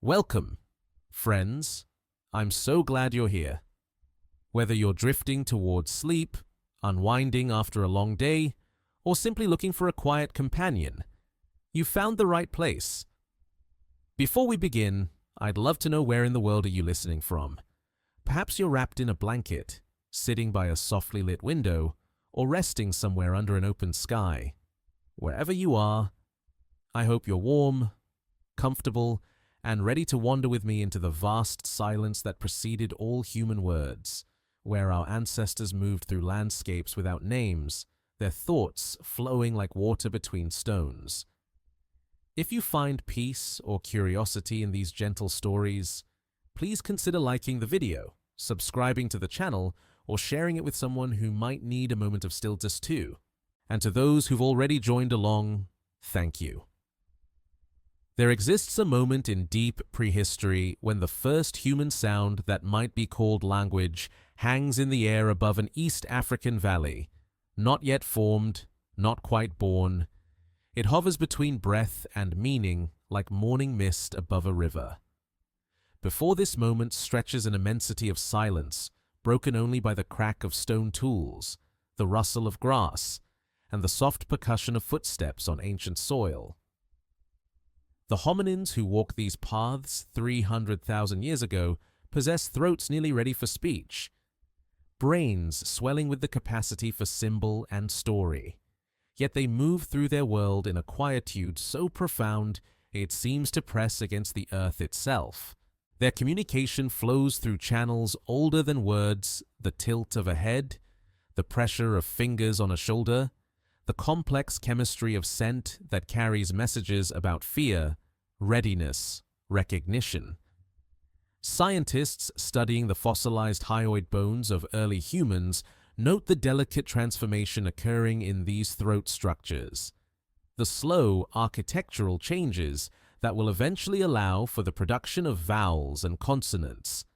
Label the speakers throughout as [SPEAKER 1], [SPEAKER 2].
[SPEAKER 1] Welcome, friends. I'm so glad you're here. Whether you're drifting towards sleep, unwinding after a long day, or simply looking for a quiet companion, you've found the right place. Before we begin, I'd love to know where in the world are you listening from. Perhaps you're wrapped in a blanket, sitting by a softly lit window, or resting somewhere under an open sky. Wherever you are, I hope you're warm, comfortable, and ready to wander with me into the vast silence that preceded all human words, where our ancestors moved through landscapes without names, their thoughts flowing like water between stones. If you find peace or curiosity in these gentle stories, please consider liking the video, subscribing to the channel, or sharing it with someone who might need a moment of stillness too. And to those who've already joined along, thank you. There exists a moment in deep prehistory when the first human sound that might be called language hangs in the air above an East African valley, not yet formed, not quite born. It hovers between breath and meaning like morning mist above a river. Before this moment stretches an immensity of silence, broken only by the crack of stone tools, the rustle of grass, and the soft percussion of footsteps on ancient soil. The hominins who walk these paths 300,000 years ago possess throats nearly ready for speech, brains swelling with the capacity for symbol and story. Yet they move through their world in a quietude so profound it seems to press against the earth itself. Their communication flows through channels older than words, the tilt of a head, the pressure of fingers on a shoulder, the complex chemistry of scent that carries messages about fear, readiness, recognition. Scientists studying the fossilized hyoid bones of early humans note the delicate transformation occurring in these throat structures, the slow architectural changes that will eventually allow for the production of vowels and consonants.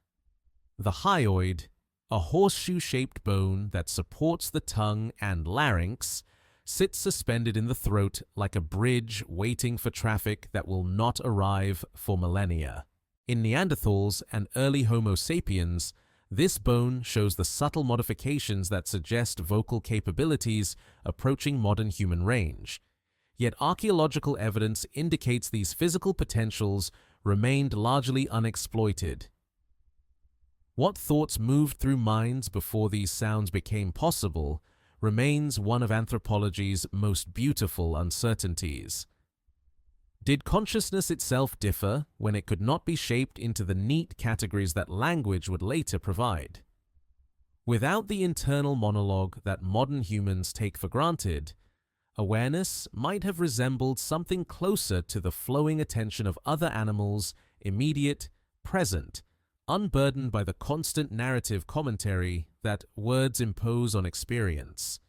[SPEAKER 1] The hyoid, a horseshoe-shaped bone that supports the tongue and larynx, sits suspended in the throat like a bridge waiting for traffic that will not arrive for millennia. In Neanderthals and early Homo sapiens, this bone shows the subtle modifications that suggest vocal capabilities approaching modern human range. Yet archaeological evidence indicates these physical potentials remained largely unexploited. What thoughts moved through minds before these sounds became possible remains one of anthropology's most beautiful uncertainties. Did consciousness itself differ when it could not be shaped into the neat categories that language would later provide? Without the internal monologue that modern humans take for granted, awareness might have resembled something closer to the flowing attention of other animals, immediate, present, unburdened by the constant narrative commentary that words impose on experience.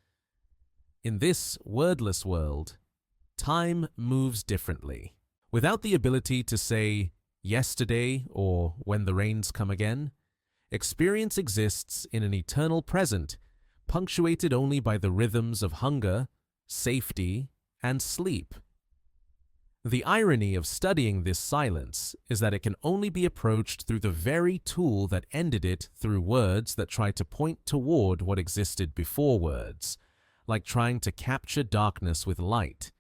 [SPEAKER 1] In this wordless world, time moves differently. Without the ability to say, yesterday or when the rains come again, experience exists in an eternal present, punctuated only by the rhythms of hunger, safety, and sleep. The irony of studying this silence is that it can only be approached through the very tool that ended it through words that try to point toward what existed before words, like trying to capture darkness with light.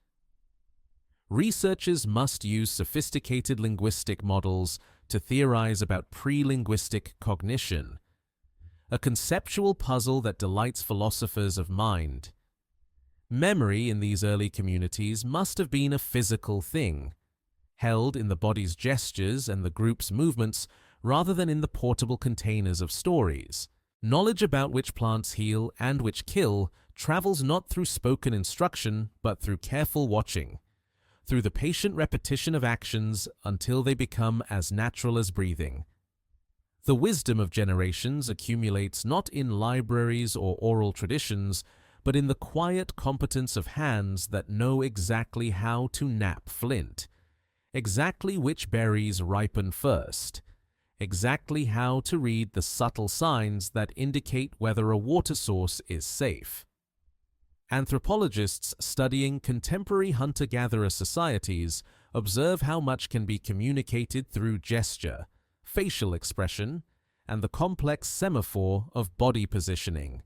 [SPEAKER 1] Researchers must use sophisticated linguistic models to theorize about pre-linguistic cognition, a conceptual puzzle that delights philosophers of mind. Memory in these early communities must have been a physical thing, held in the body's gestures and the group's movements rather than in the portable containers of stories. Knowledge about which plants heal and which kill travels not through spoken instruction but through careful watching, through the patient repetition of actions until they become as natural as breathing. The wisdom of generations accumulates not in libraries or oral traditions, but in the quiet competence of hands that know exactly how to knap flint, exactly which berries ripen first, exactly how to read the subtle signs that indicate whether a water source is safe. Anthropologists studying contemporary hunter-gatherer societies observe how much can be communicated through gesture, facial expression, and the complex semaphore of body positioning.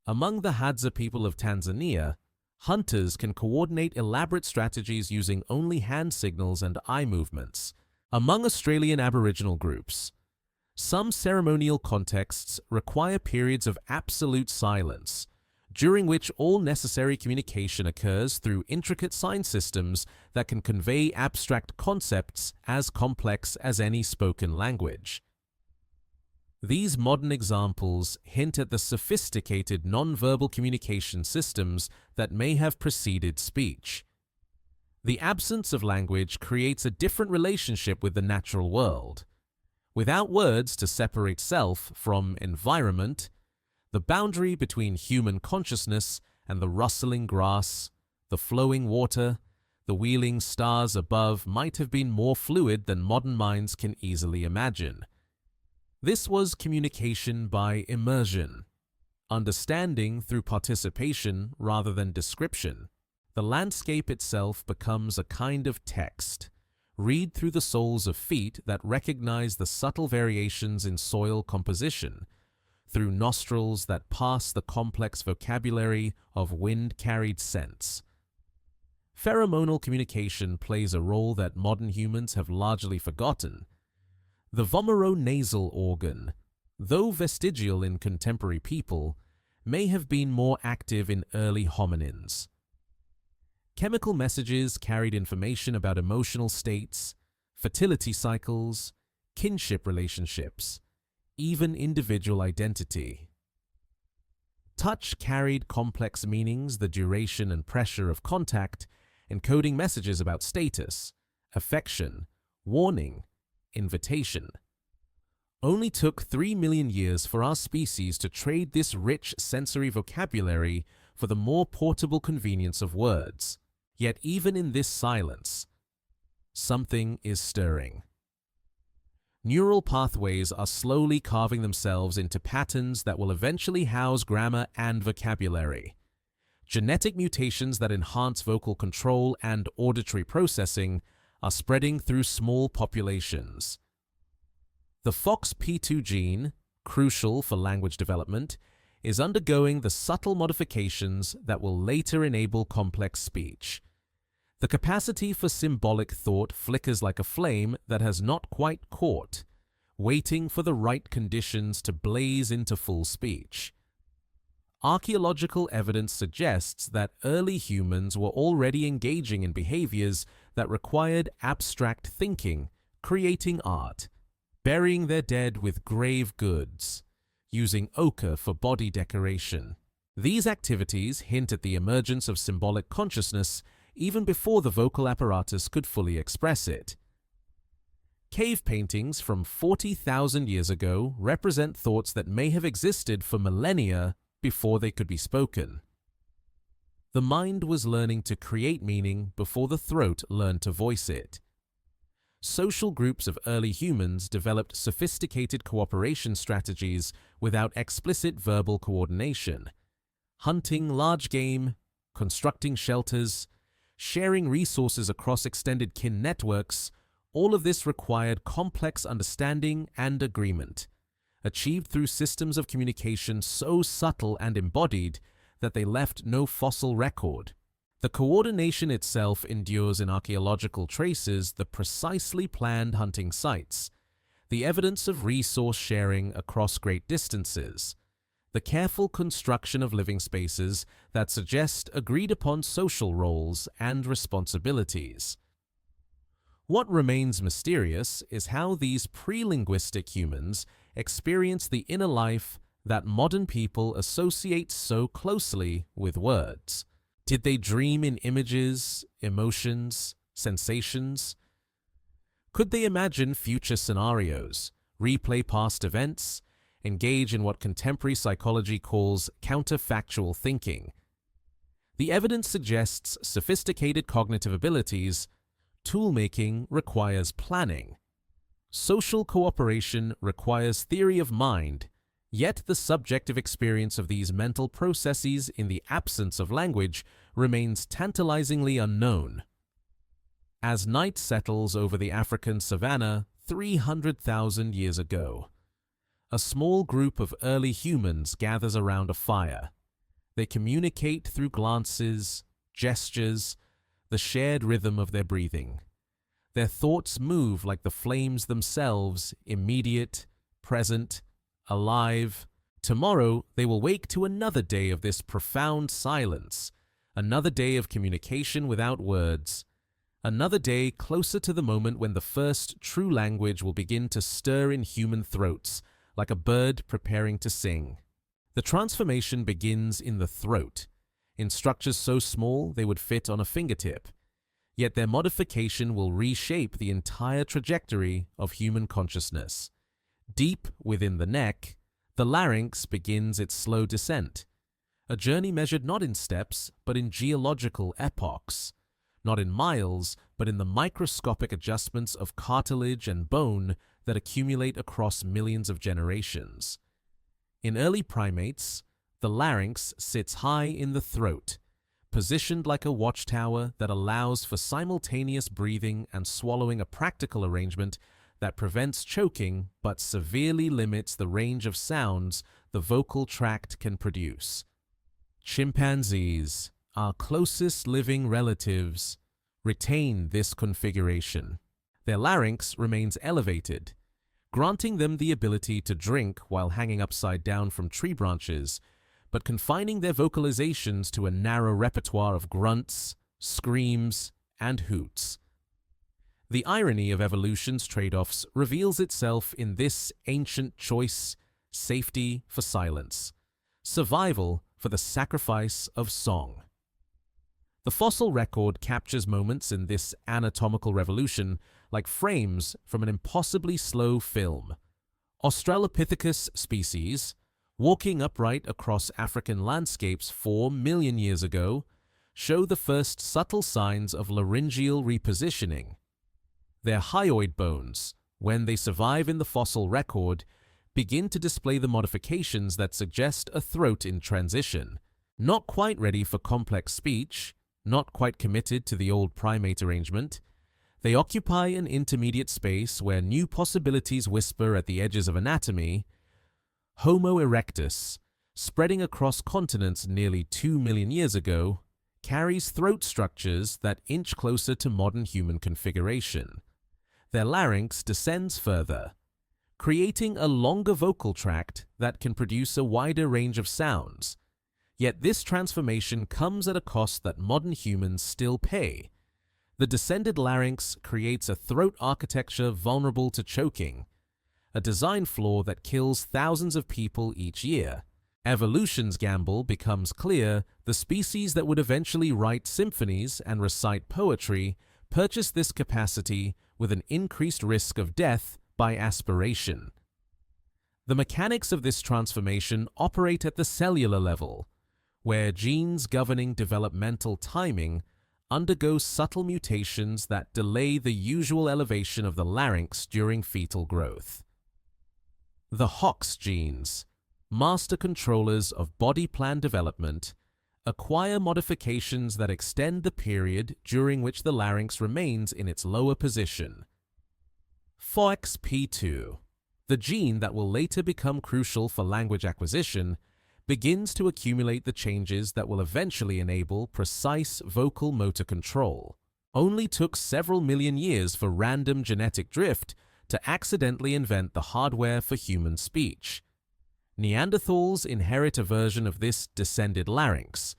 [SPEAKER 1] Among the Hadza people of Tanzania, hunters can coordinate elaborate strategies using only hand signals and eye movements. Among Australian Aboriginal groups, some ceremonial contexts require periods of absolute silence, during which all necessary communication occurs through intricate sign systems that can convey abstract concepts as complex as any spoken language. These modern examples hint at the sophisticated nonverbal communication systems that may have preceded speech. The absence of language creates a different relationship with the natural world. Without words to separate self from environment, the boundary between human consciousness and the rustling grass, the flowing water, the wheeling stars above might have been more fluid than modern minds can easily imagine. This was communication by immersion, understanding through participation rather than description. The landscape itself becomes a kind of text. Read through the soles of feet that recognize the subtle variations in soil composition, through nostrils that pass the complex vocabulary of wind-carried scents. Pheromonal communication plays a role that modern humans have largely forgotten. The vomeronasal organ, though vestigial in contemporary people, may have been more active in early hominins. Chemical messages carried information about emotional states, fertility cycles, kinship relationships, even individual identity. Touch carried complex meanings, the duration and pressure of contact, encoding messages about status, affection, warning, invitation. Only took 3 million years for our species to trade this rich sensory vocabulary for the more portable convenience of words. Yet even in this silence, something is stirring. Neural pathways are slowly carving themselves into patterns that will eventually house grammar and vocabulary. Genetic mutations that enhance vocal control and auditory processing are spreading through small populations. The FOXP2 gene, crucial for language development, is undergoing the subtle modifications that will later enable complex speech. The capacity for symbolic thought flickers like a flame that has not quite caught, waiting for the right conditions to blaze into full speech. Archaeological evidence suggests that early humans were already engaging in behaviors that required abstract thinking, creating art, burying their dead with grave goods, using ochre for body decoration. These activities hint at the emergence of symbolic consciousness even before the vocal apparatus could fully express it. Cave paintings from 40,000 years ago represent thoughts that may have existed for millennia before they could be spoken. The mind was learning to create meaning before the throat learned to voice it. Social groups of early humans developed sophisticated cooperation strategies without explicit verbal coordination. Hunting large game, constructing shelters, sharing resources across extended kin networks, all of this required complex understanding and agreement, achieved through systems of communication so subtle and embodied that they left no fossil record. The coordination itself endures in archaeological traces the precisely planned hunting sites, the evidence of resource sharing across great distances, the careful construction of living spaces that suggest agreed-upon social roles and responsibilities. What remains mysterious is how these pre-linguistic humans experience the inner life that modern people associate so closely with words. Did they dream in images, emotions, sensations? Could they imagine future scenarios, replay past events, engage in what contemporary psychology calls counterfactual thinking? The evidence suggests sophisticated cognitive abilities. Tool-making requires planning. Social cooperation requires theory of mind, yet the subjective experience of these mental processes in the absence of language remains tantalizingly unknown. as night settles over the African savanna 300,000 years ago. A small group of early humans gathers around a fire. They communicate through glances, gestures, the shared rhythm of their breathing. Their thoughts move like the flames themselves, immediate, present, alive. Tomorrow they will wake to another day of this profound silence, another day of communication without words, another day closer to the moment when the first true language will begin to stir in human throats, like a bird preparing to sing. The transformation begins in the throat, in structures so small they would fit on a fingertip. Yet their modification will reshape the entire trajectory of human consciousness. Deep within the neck, the larynx begins its slow descent, a journey measured not in steps but in geological epochs, not in miles but in the microscopic adjustments of cartilage and bone that accumulate across millions of generations. In early primates, the larynx sits high in the throat, positioned like a watchtower that allows for simultaneous breathing and swallowing, a practical arrangement that prevents choking but severely limits the range of sounds the vocal tract can produce. Chimpanzees, our closest living relatives, retain this configuration. Their larynx remains elevated, granting them the ability to drink while hanging upside down from tree branches, but confining their vocalizations to a narrow repertoire of grunts, screams, and hoots. The irony of evolution's trade-offs reveals itself in this ancient choice: safety for silence, survival for the sacrifice of song. The fossil record captures moments in this anatomical revolution like frames from an impossibly slow film. Australopithecus species, walking upright across African landscapes 4 million years ago, show the first subtle signs of laryngeal repositioning. Their hyoid bones, when they survive in the fossil record, begin to display the modifications that suggest a throat in transition. Not quite ready for complex speech, not quite committed to the old primate arrangement, they occupy an intermediate space where new possibilities whisper at the edges of anatomy. Homo erectus, spreading across continents nearly 2 million years ago, carries throat structures that inch closer to modern human configuration. Their larynx descends further, creating a longer vocal tract that can produce a wider range of sounds. Yet this transformation comes at a cost that modern humans still pay. The descended larynx creates a throat architecture vulnerable to choking, a design flaw that kills thousands of people each year. Evolution's gamble becomes clear: the species that would eventually write symphonies and recite poetry purchase this capacity with an increased risk of death by aspiration. The mechanics of this transformation operate at the cellular level, where genes governing developmental timing undergo subtle mutations that delay the usual elevation of the larynx during fetal growth. The Hox genes, master controllers of body plan development, acquire modifications that extend the period during which the larynx remains in its lower position. FOXP2, the gene that will later become crucial for language acquisition, begins to accumulate the changes that will eventually enable precise vocal motor control. Only took several million years for random genetic drift to accidentally invent the hardware for human speech. Neanderthals inherit a version of this descended larynx,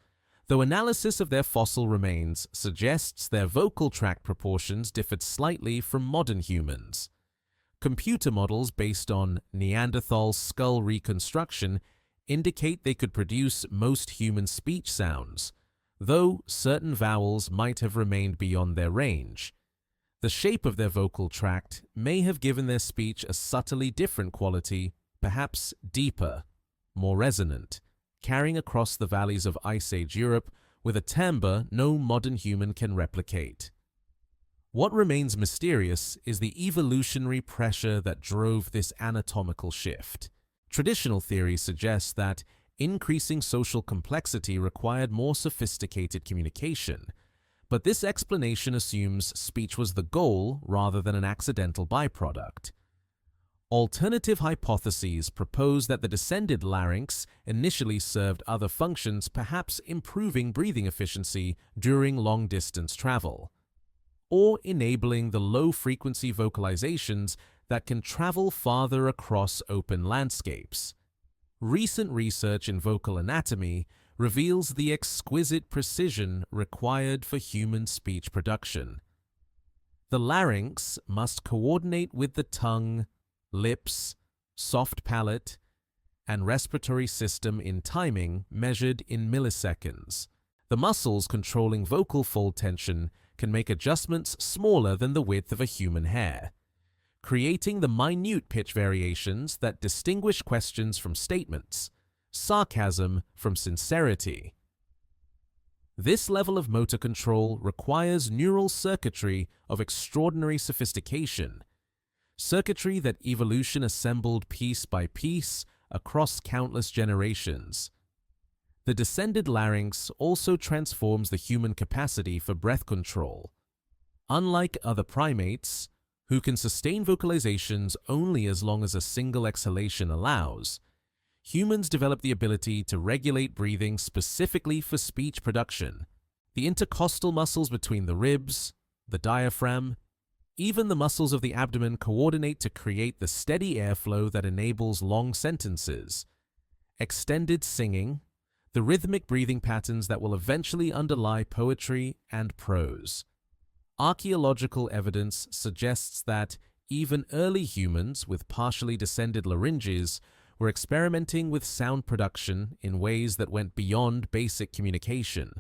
[SPEAKER 1] though analysis of their fossil remains suggests their vocal tract proportions differed slightly from modern humans. Computer models based on Neanderthal skull reconstruction indicate they could produce most human speech sounds, though certain vowels might have remained beyond their range. The shape of their vocal tract may have given their speech a subtly different quality, perhaps deeper, more resonant, carrying across the valleys of Ice Age Europe with a timbre no modern human can replicate. What remains mysterious is the evolutionary pressure that drove this anatomical shift. Traditional theory suggests that increasing social complexity required more sophisticated communication, But this explanation assumes speech was the goal rather than an accidental byproduct. Alternative hypotheses propose that the descended larynx initially served other functions, perhaps improving breathing efficiency during long-distance travel, or enabling the low-frequency vocalizations that can travel farther across open landscapes. Recent research in vocal anatomy reveals the exquisite precision required for human speech production. The larynx must coordinate with the tongue, lips, soft palate, and respiratory system in timing measured in milliseconds. The muscles controlling vocal fold tension can make adjustments smaller than the width of a human hair, creating the minute pitch variations that distinguish questions from statements, sarcasm from sincerity. This level of motor control requires neural circuitry of extraordinary sophistication, circuitry that evolution assembled piece by piece across countless generations. The descended larynx also transforms the human capacity for breath control. Unlike other primates, who can sustain vocalizations only as long as a single exhalation allows, humans develop the ability to regulate breathing specifically for speech production. The intercostal muscles between the ribs, the diaphragm, even the muscles of the abdomen coordinate to create the steady airflow that enables long sentences, extended singing, the rhythmic breathing patterns that will eventually underlie poetry and prose. Archaeological evidence suggests that even early humans with partially descended larynges were experimenting with sound production in ways that went beyond basic communication.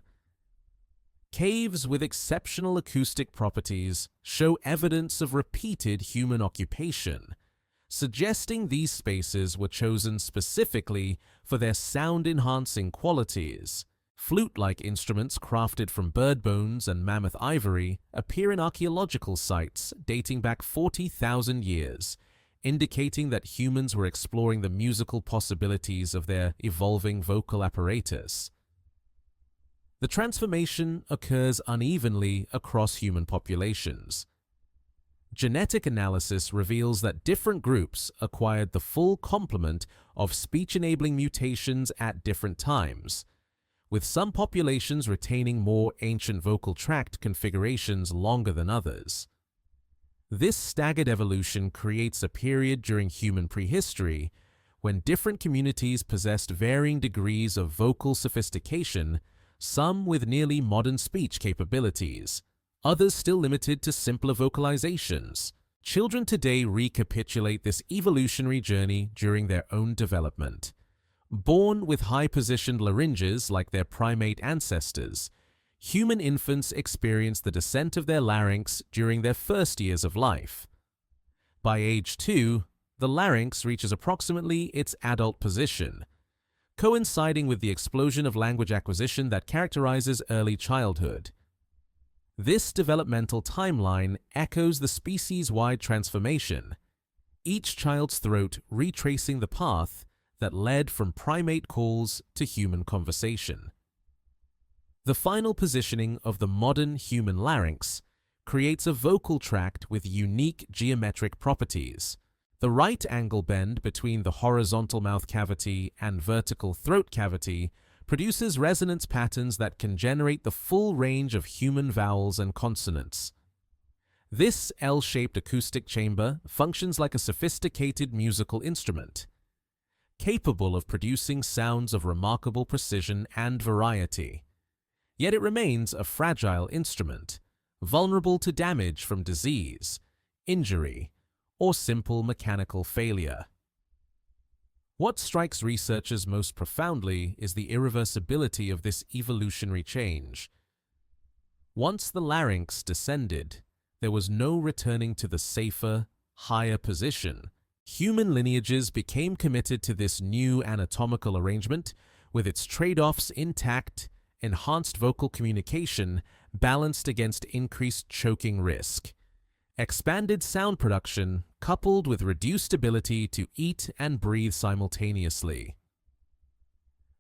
[SPEAKER 1] Caves with exceptional acoustic properties show evidence of repeated human occupation, suggesting these spaces were chosen specifically for their sound-enhancing qualities. Flute-like instruments crafted from bird bones and mammoth ivory appear in archaeological sites dating back 40,000 years, indicating that humans were exploring the musical possibilities of their evolving vocal apparatus. The transformation occurs unevenly across human populations. Genetic analysis reveals that different groups acquired the full complement of speech-enabling mutations at different times, with some populations retaining more ancient vocal tract configurations longer than others. This staggered evolution creates a period during human prehistory when different communities possessed varying degrees of vocal sophistication, some with nearly modern speech capabilities, others still limited to simpler vocalizations. Children today recapitulate this evolutionary journey during their own development. Born with high-positioned larynges like their primate ancestors, human infants experience the descent of their larynx during their first years of life. By age 2, the larynx reaches approximately its adult position, coinciding with the explosion of language acquisition that characterizes early childhood. This developmental timeline echoes the species-wide transformation, each child's throat retracing the path that led from primate calls to human conversation. The final positioning of the modern human larynx creates a vocal tract with unique geometric properties. The right angle bend between the horizontal mouth cavity and vertical throat cavity produces resonance patterns that can generate the full range of human vowels and consonants. This L-shaped acoustic chamber functions like a sophisticated musical instrument, capable of producing sounds of remarkable precision and variety. Yet it remains a fragile instrument, vulnerable to damage from disease, injury, or simple mechanical failure. What strikes researchers most profoundly is the irreversibility of this evolutionary change. Once the larynx descended, there was no returning to the safer, higher position. Human lineages became committed to this new anatomical arrangement, with its trade-offs intact, enhanced vocal communication balanced against increased choking risk, expanded sound production coupled with reduced ability to eat and breathe simultaneously.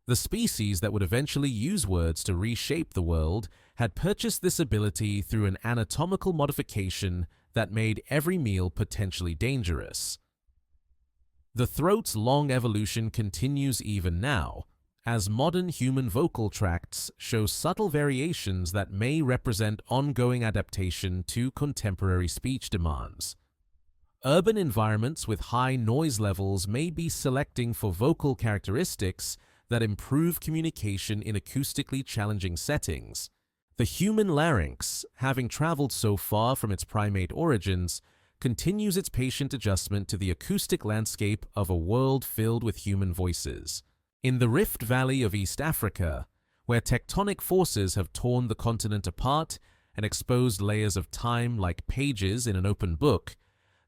[SPEAKER 1] The species that would eventually use words to reshape the world had purchased this ability through an anatomical modification that made every meal potentially dangerous. The throat's long evolution continues even now, as modern human vocal tracts show subtle variations that may represent ongoing adaptation to contemporary speech demands. Urban environments with high noise levels may be selecting for vocal characteristics that improve communication in acoustically challenging settings. The human larynx, having traveled so far from its primate origins, continues its patient adjustment to the acoustic landscape of a world filled with human voices. In the Rift Valley of East Africa, where tectonic forces have torn the continent apart and exposed layers of time like pages in an open book,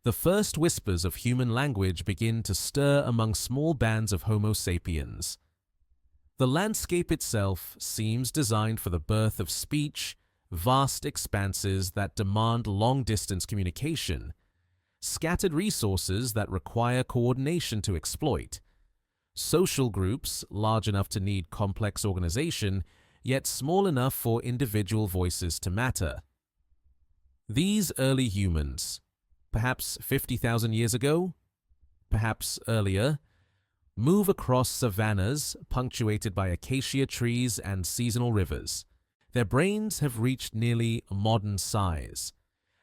[SPEAKER 1] the first whispers of human language begin to stir among small bands of Homo sapiens. The landscape itself seems designed for the birth of speech, vast expanses that demand long-distance communication, scattered resources that require coordination to exploit, social groups large enough to need complex organization, yet small enough for individual voices to matter. These early humans, perhaps 50,000 years ago, perhaps earlier, move across savannas punctuated by acacia trees and seasonal rivers. Their brains have reached nearly modern size.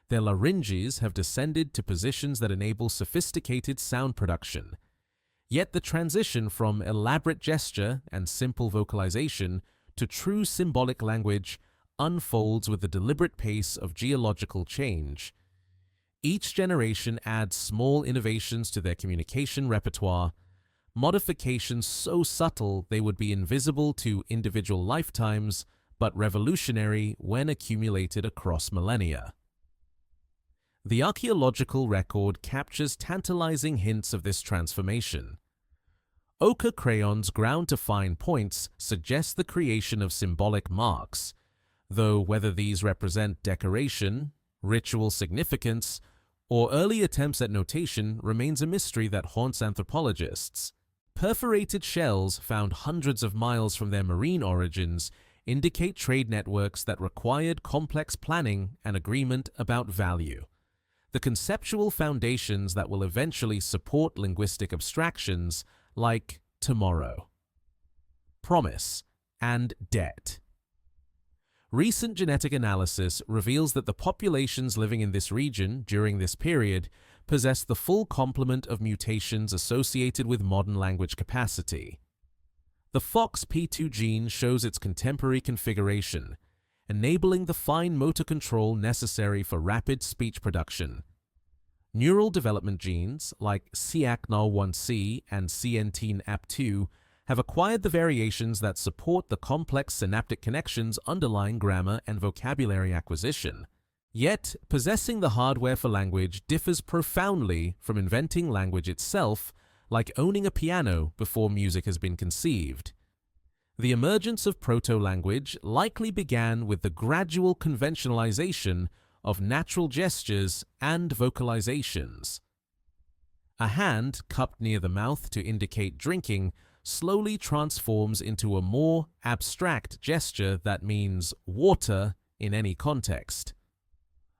[SPEAKER 1] Their larynges have descended to positions that enable sophisticated sound production. Yet the transition from elaborate gesture and simple vocalization to true symbolic language unfolds with the deliberate pace of geological change. Each generation adds small innovations to their communication repertoire, modifications so subtle they would be invisible to individual lifetimes, but revolutionary when accumulated across millennia. The archaeological record captures tantalizing hints of this transformation. Ochre crayons ground to fine points suggest the creation of symbolic marks, though whether these represent decoration, ritual significance, or early attempts at notation remains a mystery that haunts anthropologists. Perforated shells found hundreds of miles from their marine origins indicate trade networks that required complex planning and agreement about value. The conceptual foundations that will eventually support linguistic abstractions like tomorrow, promise, and debt. Recent genetic analysis reveals that the populations living in this region during this period possess the full complement of mutations associated with modern language capacity. The FOXP2 gene shows its contemporary configuration, enabling the fine motor control necessary for rapid speech production. Neural development genes like CACNAR1C and CNTNAP2 have acquired the variations that support the complex synaptic connections underlying grammar and vocabulary acquisition. Yet, possessing the hardware for language differs profoundly from inventing language itself, like owning a piano before music has been conceived. The emergence of proto-language likely began with the gradual conventionalization of natural gestures and vocalizations. A hand cupped near the mouth to indicate drinking slowly transforms into a more abstract gesture that means water in any context.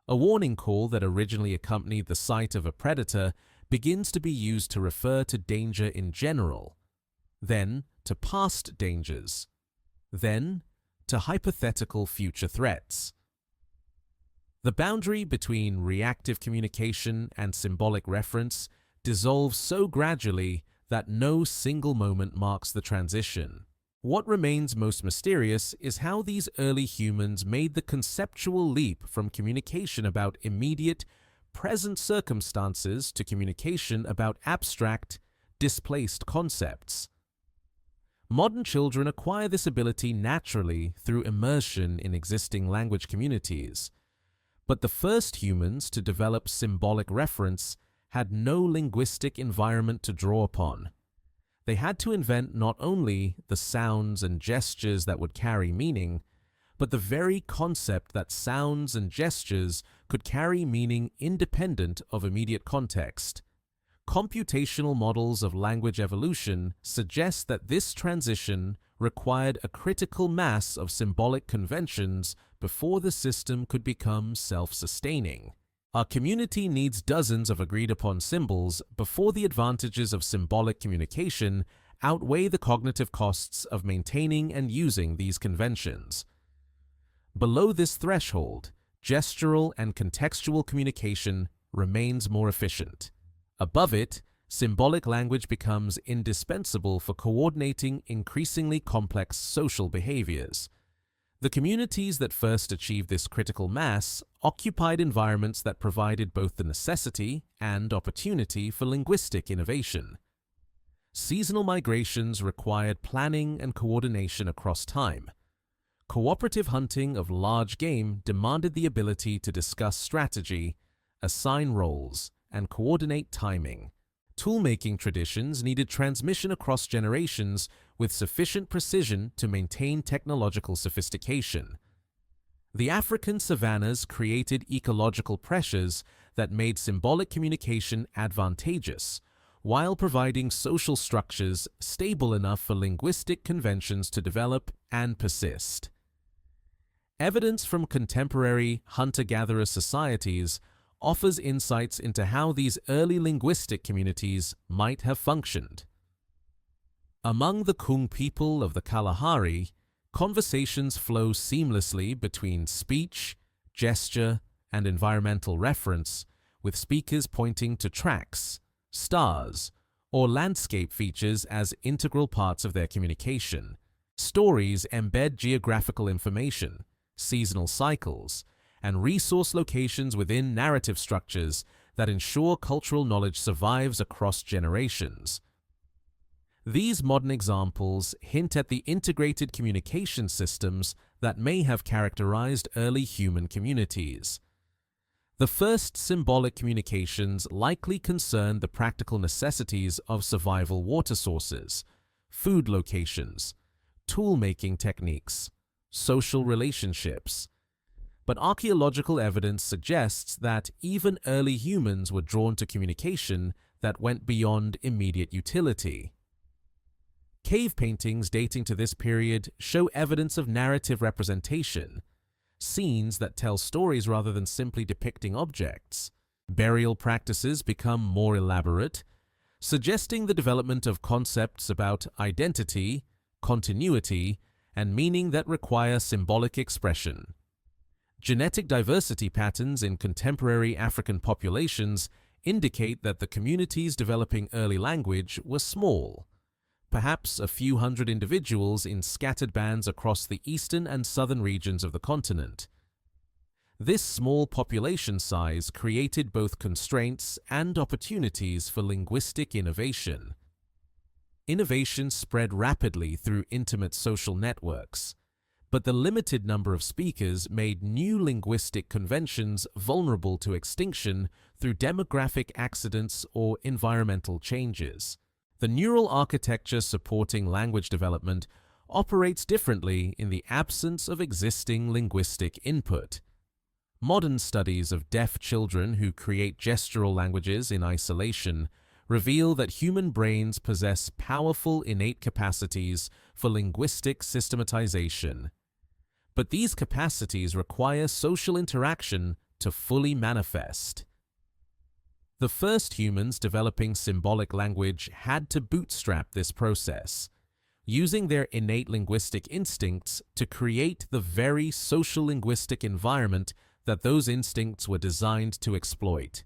[SPEAKER 1] A warning call that originally accompanied the sight of a predator begins to be used to refer to danger in general, then to past dangers, then to hypothetical future threats. The boundary between reactive communication and symbolic reference dissolves so gradually that no single moment marks the transition. What remains most mysterious is how these early humans made the conceptual leap from communication about immediate, present circumstances to communication about abstract, displaced concepts. Modern children acquire this ability naturally through immersion in existing language communities. But the first humans to develop symbolic reference had no linguistic environment to draw upon. They had to invent not only the sounds and gestures that would carry meaning, but the very concept that sounds and gestures could carry meaning independent of immediate context. computational models of language evolution suggest that this transition required a critical mass of symbolic conventions before the system could become self-sustaining. Our community needs dozens of agreed-upon symbols before the advantages of symbolic communication outweigh the cognitive costs of maintaining and using these conventions. Below this threshold, gestural and contextual communication remains more efficient. Above it, symbolic language becomes indispensable for coordinating increasingly complex social behaviors. The communities that first achieved this critical mass occupied environments that provided both the necessity and opportunity for linguistic innovation. Seasonal migrations required planning and coordination across time. Cooperative hunting of large game demanded the ability to discuss strategy, assign roles, and coordinate timing. Tool-making traditions needed transmission across generations with sufficient precision to maintain technological sophistication. The African savannas created ecological pressures that made symbolic communication advantageous, while providing social structures stable enough for linguistic conventions to develop and persist. Evidence from contemporary hunter-gatherer societies offers insights into how these early linguistic communities might have functioned. Among the Kung people of the Kalahari, conversations flow seamlessly between speech, gesture, and environmental reference, with speakers pointing to tracks, stars, or landscape features as integral parts of their communication. Stories embed geographical information, seasonal cycles, and resource locations within narrative structures that ensure cultural knowledge survives across generations. These modern examples hint at the integrated communication systems that may have characterized early human communities. The first symbolic communications likely concerned the practical necessities of survival water sources, food locations, tool-making techniques, social relationships. But archaeological evidence suggests that even early humans were drawn to communication that went beyond immediate utility. Cave paintings dating to this period show evidence of narrative representation, scenes that tell stories rather than simply depicting objects. Burial practices become more elaborate, suggesting the development of concepts about identity, continuity, and meaning that require symbolic expression. Genetic diversity patterns in contemporary African populations indicate that the communities developing early language were small, perhaps a few hundred individuals in scattered bands across the eastern and southern regions of the continent. This small population size created both constraints and opportunities for linguistic innovation. Innovation spread rapidly through intimate social networks, but the limited number of speakers made new linguistic conventions vulnerable to extinction through demographic accidents or environmental changes. The neural architecture supporting language development operates differently in the absence of existing linguistic input. Modern studies of deaf children who create gestural languages in isolation reveal that human brains possess powerful innate capacities for linguistic systematization. But these capacities require social interaction to fully manifest. The first humans developing symbolic language had to bootstrap this process, using their innate linguistic instincts to create the very social linguistic environment that those instincts were designed to exploit.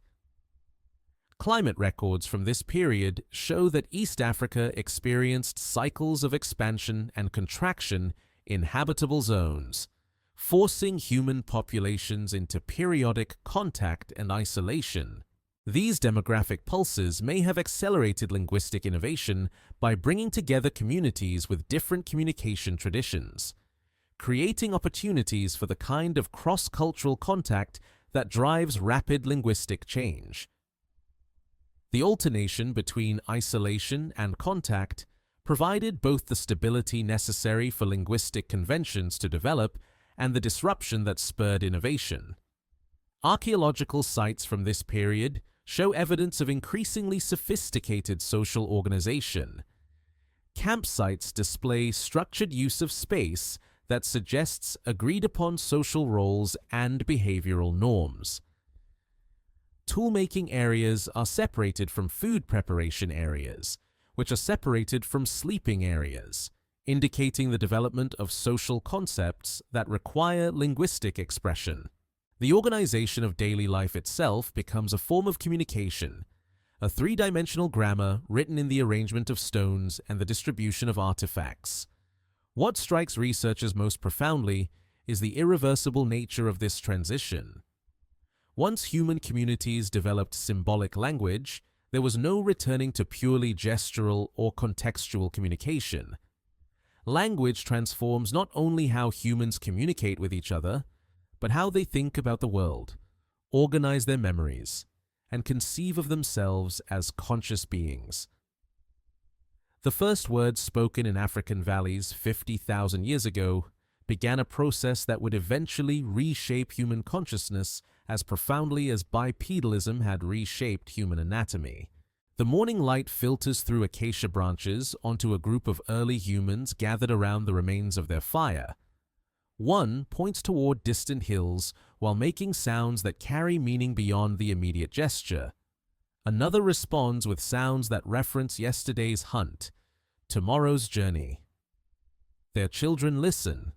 [SPEAKER 1] Climate records from this period show that East Africa experienced cycles of expansion and contraction in habitable zones, forcing human populations into periodic contact and isolation. These demographic pulses may have accelerated linguistic innovation by bringing together communities with different communication traditions, creating opportunities for the kind of cross-cultural contact that drives rapid linguistic change. The alternation between isolation and contact provided both the stability necessary for linguistic conventions to develop and the disruption that spurred innovation. Archaeological sites from this period show evidence of increasingly sophisticated social organization. Campsites display structured use of space that suggests agreed-upon social roles and behavioral norms. Tool-making areas are separated from food preparation areas, which are separated from sleeping areas, indicating the development of social concepts that require linguistic expression. The organization of daily life itself becomes a form of communication, a three-dimensional grammar written in the arrangement of stones and the distribution of artifacts. What strikes researchers most profoundly is the irreversible nature of this transition. Once human communities developed symbolic language, there was no returning to purely gestural or contextual communication. Language transforms not only how humans communicate with each other, but how they think about the world, organize their memories, and conceive of themselves as conscious beings. The first words spoken in African valleys 50,000 years ago began a process that would eventually reshape human consciousness as profoundly as bipedalism had reshaped human anatomy. The morning light filters through acacia branches onto a group of early humans gathered around the remains of their fire. One points toward distant hills while making sounds that carry meaning beyond the immediate gesture. Another responds with sounds that reference yesterday's hunt, tomorrow's journey. Their children listen,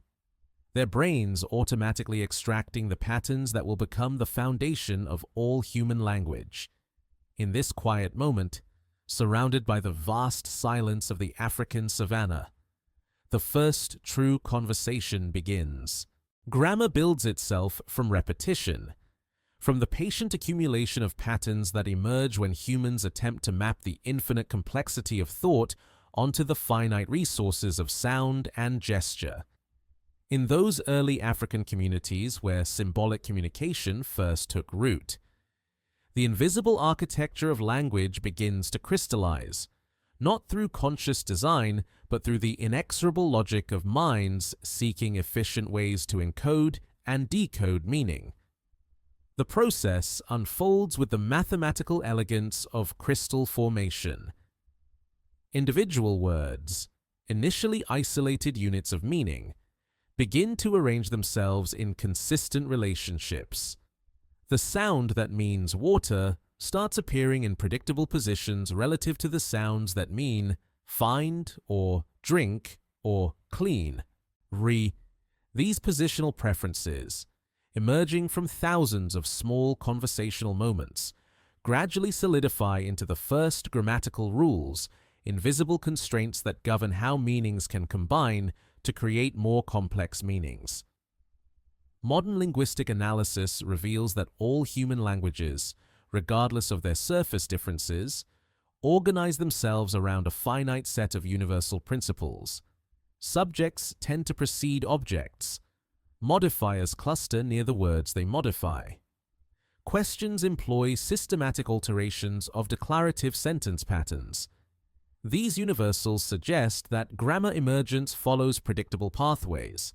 [SPEAKER 1] their brains automatically extracting the patterns that will become the foundation of all human language. In this quiet moment, surrounded by the vast silence of the African savanna, the first true conversation begins. Grammar builds itself from repetition, from the patient accumulation of patterns that emerge when humans attempt to map the infinite complexity of thought onto the finite resources of sound and gesture. In those early African communities where symbolic communication first took root, the invisible architecture of language begins to crystallize, not through conscious design, but through the inexorable logic of minds seeking efficient ways to encode and decode meaning. The process unfolds with the mathematical elegance of crystal formation. Individual words, initially isolated units of meaning, begin to arrange themselves in consistent relationships. The sound that means water starts appearing in predictable positions relative to the sounds that mean find or drink or clean. These positional preferences, emerging from thousands of small conversational moments, gradually solidify into the first grammatical rules, invisible constraints that govern how meanings can combine to create more complex meanings. Modern linguistic analysis reveals that all human languages, regardless of their surface differences, organize themselves around a finite set of universal principles. Subjects tend to precede objects. Modifiers cluster near the words they modify. Questions employ systematic alterations of declarative sentence patterns. These universals suggest that grammar emergence follows predictable pathways,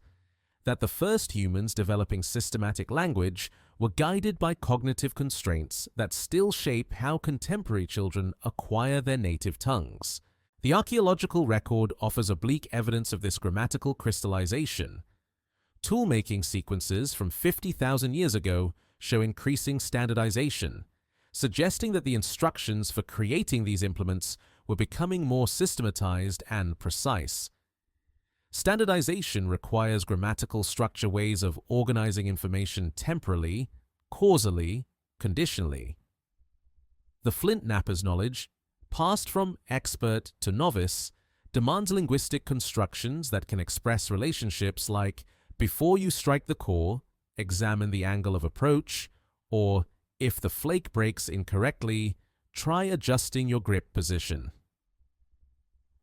[SPEAKER 1] that the first humans developing systematic language were guided by cognitive constraints that still shape how contemporary children acquire their native tongues. The archaeological record offers oblique evidence of this grammatical crystallization. Tool-making sequences from 50,000 years ago show increasing standardization, suggesting that the instructions for creating these implements were becoming more systematized and precise. Standardization requires grammatical structure ways of organizing information temporally, causally, conditionally. The flint knapper's knowledge, passed from expert to novice, demands linguistic constructions that can express relationships like before you strike the core, examine the angle of approach, or if the flake breaks incorrectly, try adjusting your grip position.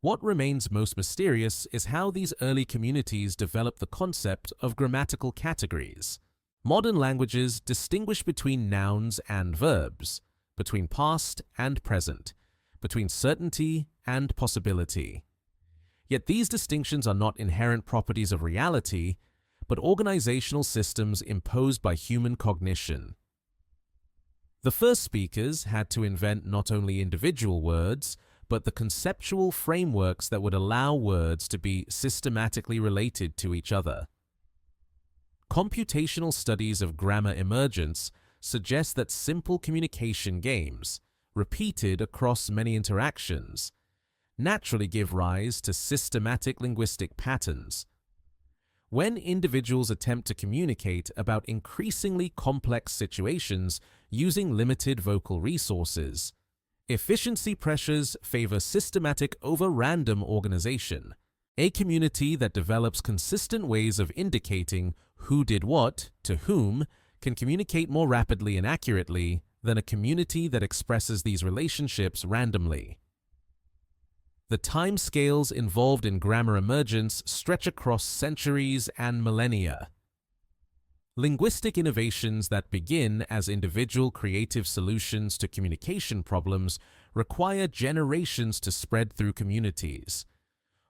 [SPEAKER 1] What remains most mysterious is how these early communities developed the concept of grammatical categories. Modern languages distinguish between nouns and verbs, between past and present, between certainty and possibility. Yet these distinctions are not inherent properties of reality, but organizational systems imposed by human cognition. The The first speakers had to invent not only individual words, but the conceptual frameworks that would allow words to be systematically related to each other. Computational studies of grammar emergence suggest that simple communication games, repeated across many interactions, naturally give rise to systematic linguistic patterns. When individuals attempt to communicate about increasingly complex situations using limited vocal resources, efficiency pressures favor systematic over random organization, a community that develops consistent ways of indicating who did what to whom can communicate more rapidly and accurately than a community that expresses these relationships randomly. The timescales involved in grammar emergence stretch across centuries and millennia. Linguistic innovations that begin as individual creative solutions to communication problems require generations to spread through communities,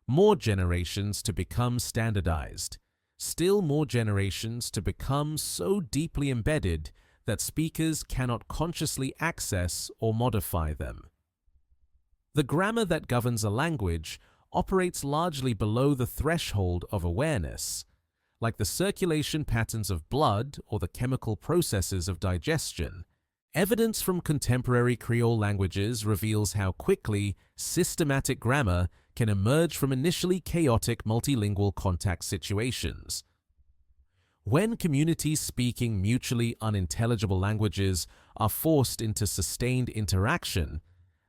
[SPEAKER 1] more generations to become standardized, still more generations to become so deeply embedded that speakers cannot consciously access or modify them. The grammar that governs a language operates largely below the threshold of awareness, like the circulation patterns of blood or the chemical processes of digestion. Evidence from contemporary Creole languages reveals how quickly systematic grammar can emerge from initially chaotic multilingual contact situations. When communities speaking mutually unintelligible languages are forced into sustained interaction,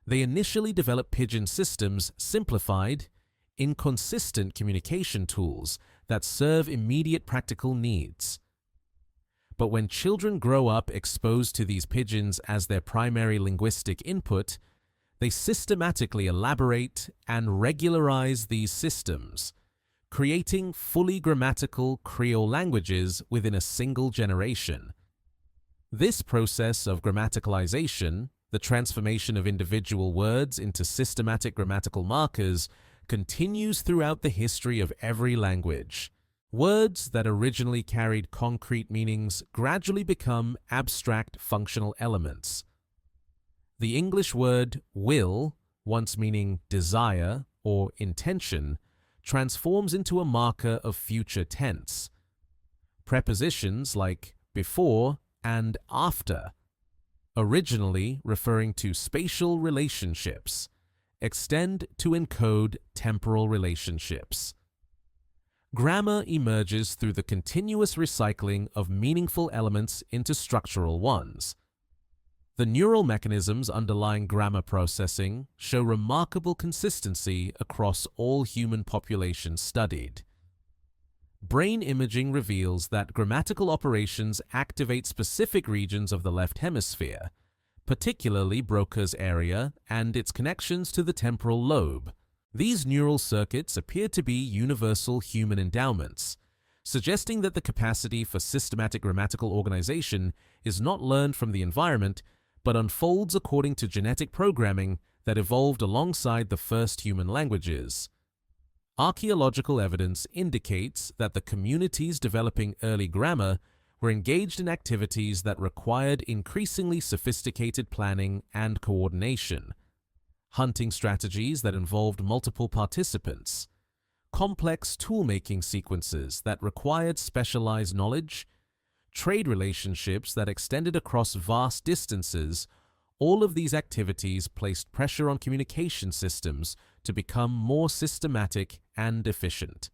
[SPEAKER 1] they initially develop pidgin systems, simplified, inconsistent communication tools that serve immediate practical needs. But when children grow up exposed to these pidgins as their primary linguistic input, they systematically elaborate and regularize these systems, creating fully grammatical Creole languages within a single generation. This process of grammaticalization, the transformation of individual words into systematic grammatical markers, continues throughout the history of every language. Words that originally carried concrete meanings gradually become abstract functional elements. The English word will, once meaning desire or intention, transforms into a marker of future tense. Prepositions like before and after, originally referring to spatial relationships, extend to encode temporal relationships. Grammar emerges through the continuous recycling of meaningful elements into structural ones. The neural mechanisms underlying grammar processing show remarkable consistency across all human populations studied. Brain imaging reveals that grammatical operations activate specific regions of the left hemisphere, particularly Broca's area and its connections to the temporal lobe. These neural circuits appear to be universal human endowments, suggesting that the capacity for systematic grammatical organization is not learned from the environment, but unfolds according to genetic programming that evolved alongside the first human languages. Archaeological evidence indicates that the communities developing early grammar were engaged in activities that required increasingly sophisticated planning and coordination, hunting strategies that involved multiple participants, complex tool-making sequences that required specialized knowledge, trade relationships that extended across vast distances. All of these activities placed pressure on communication systems to become more systematic and efficient.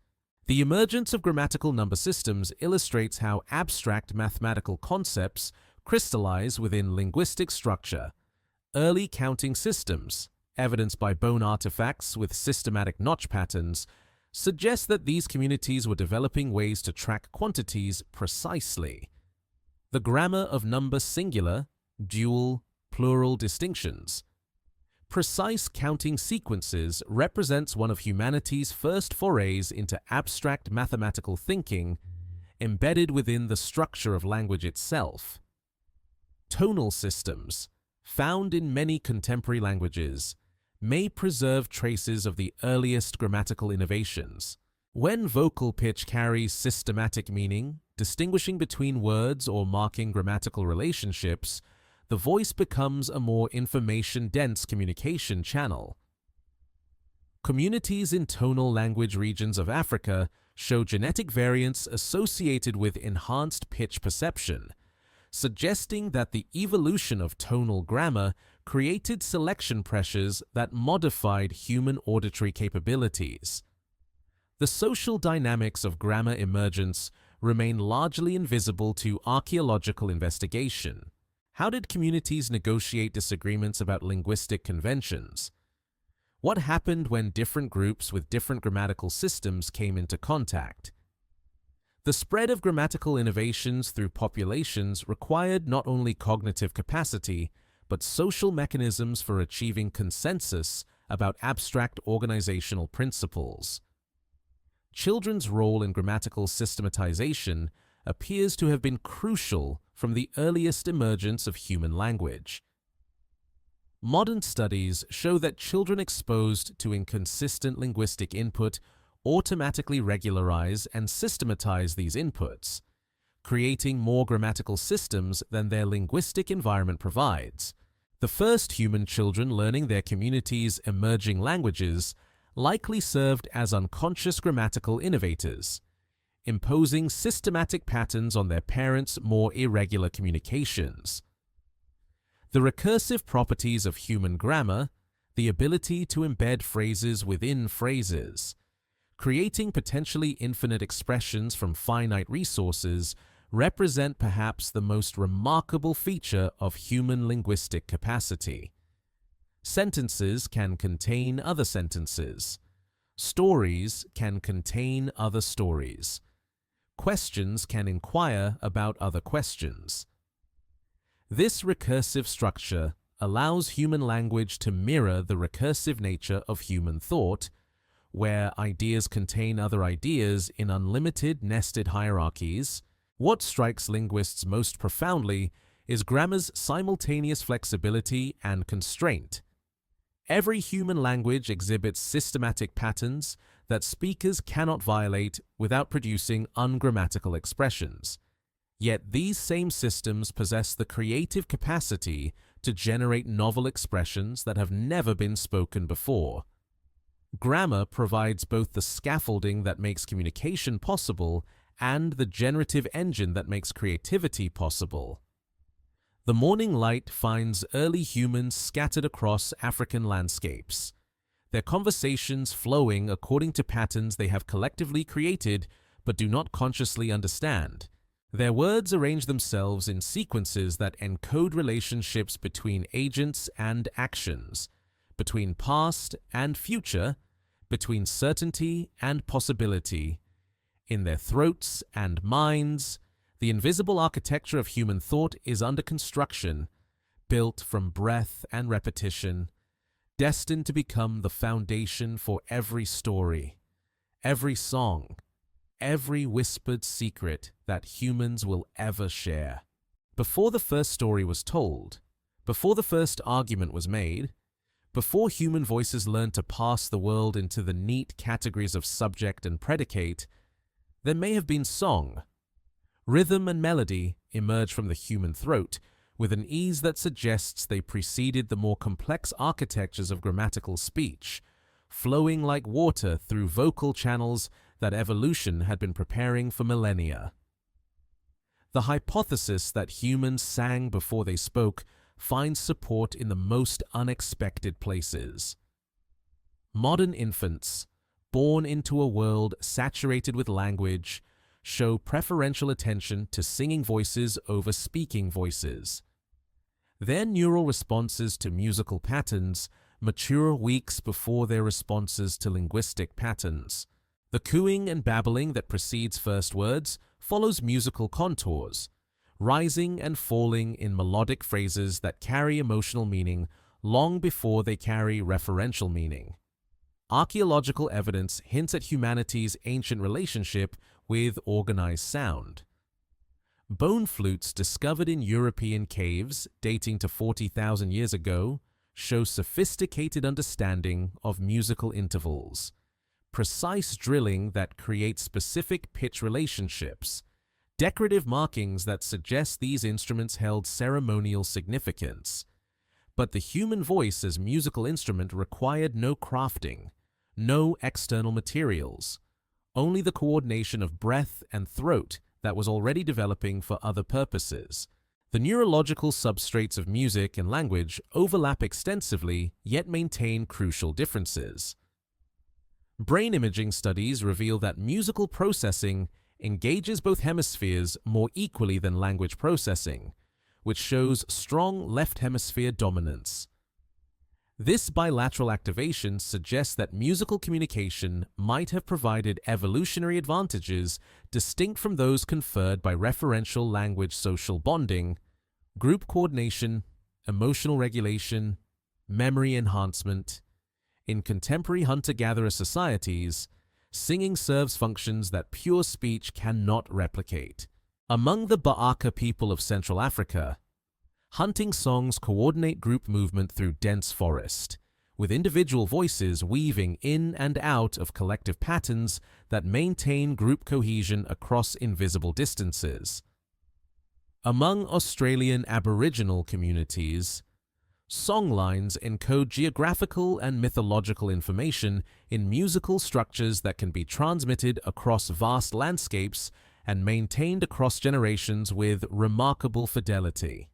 [SPEAKER 1] The emergence of grammatical number systems illustrates how abstract mathematical concepts crystallize within linguistic structure. Early counting systems, evidenced by bone artifacts with systematic notch patterns, suggest that these communities were developing ways to track quantities precisely. The grammar of number singular, dual, plural distinctions. Precise counting sequences represents one of humanity's first forays into abstract mathematical thinking embedded within the structure of language itself. Tonal systems, found in many contemporary languages, may preserve traces of the earliest grammatical innovations. When vocal pitch carries systematic meaning, distinguishing between words or marking grammatical relationships, the voice becomes a more information-dense communication channel. Communities in tonal language regions of Africa show genetic variants associated with enhanced pitch perception, suggesting that the evolution of tonal grammar created selection pressures that modified human auditory capabilities. The social dynamics of grammar emergence remain largely invisible to archaeological investigation. How did communities negotiate disagreements about linguistic conventions? What happened when different groups with different grammatical systems came into contact? The spread of grammatical innovations through populations required not only cognitive capacity, but social mechanisms for achieving consensus about abstract organizational principles. Children's role in grammatical systematization appears to have been crucial from the earliest emergence of human language. Modern studies show that children exposed to inconsistent linguistic input automatically regularize and systematize these inputs, creating more grammatical systems than their linguistic environment provides. The first human children learning their community's emerging languages likely served as unconscious grammatical innovators, imposing systematic patterns on their parents' more irregular communications. The recursive properties of human grammar, the ability to embed phrases within phrases, creating potentially infinite expressions from finite resources, represent perhaps the most remarkable feature of human linguistic capacity. Sentences can contain other sentences. Stories can contain other stories. Questions can inquire about other questions. This recursive structure allows human language to mirror the recursive nature of human thought, where ideas contain other ideas in unlimited nested hierarchies. What strikes linguists most profoundly is grammar's simultaneous flexibility and constraint. Every human language exhibits systematic patterns that speakers cannot violate without producing ungrammatical expressions. Yet these same systems possess the creative capacity to generate novel expressions that have never been spoken before. Grammar provides both the scaffolding that makes communication possible and the generative engine that makes creativity possible. The morning light finds early humans scattered across African landscapes, their conversations flowing according to patterns they have collectively created but do not consciously understand. Their words arrange themselves in sequences that encode relationships between agents and actions, between past and future, between certainty and possibility. In their throats and minds, the invisible architecture of human thought is under construction, built from breath and repetition, destined to become the foundation for every story, every song, every whispered secret that humans will ever share. Before the first story was told, before the first argument was made, before human voices learned to parse the world into the neat categories of subject and predicate, there may have been song. Rhythm and melody emerge from the human throat with an ease that suggests they preceded the more complex architectures of grammatical speech, flowing like water through vocal channels that evolution had been preparing for millennia. The hypothesis that humans sang before they spoke finds support in the most unexpected places. Modern infants, born into a world saturated with language, show preferential attention to singing voices over speaking voices. Their neural responses to musical patterns mature weeks before their responses to linguistic patterns. The cooing and babbling that precedes first words follows musical contours, rising and falling in melodic phrases that carry emotional meaning long before they carry referential meaning. Archaeological evidence hints at humanity's ancient relationship with organized sound. Bone flutes discovered in European caves dating to 40,000 years ago show sophisticated understanding of musical intervals, precise drilling that creates specific pitch relationships, decorative markings that suggest these instruments held ceremonial significance. But the human voice as musical instrument required no crafting, no external materials, only the coordination of breath and throat that was already developing for other purposes. The neurological substrates of music and language overlap extensively, yet maintain crucial differences. Brain imaging studies reveal that musical processing engages both hemispheres more equally than language processing, which shows strong left hemisphere dominance. This bilateral activation suggests that musical communication might have provided evolutionary advantages distinct from those conferred by referential language social bonding, group coordination, emotional regulation, memory enhancement. In contemporary hunter-gatherer societies, singing serves functions that pure speech cannot replicate. Among the Ba'aka people of Central Africa, hunting songs coordinate group movement through dense forest, with individual voices weaving in and out of collective patterns that maintain group cohesion across invisible distances. Among Australian Aboriginal communities, songlines encode geographical and mythological information in musical structures that can be transmitted across vast landscapes and maintained across generations with remarkable fidelity.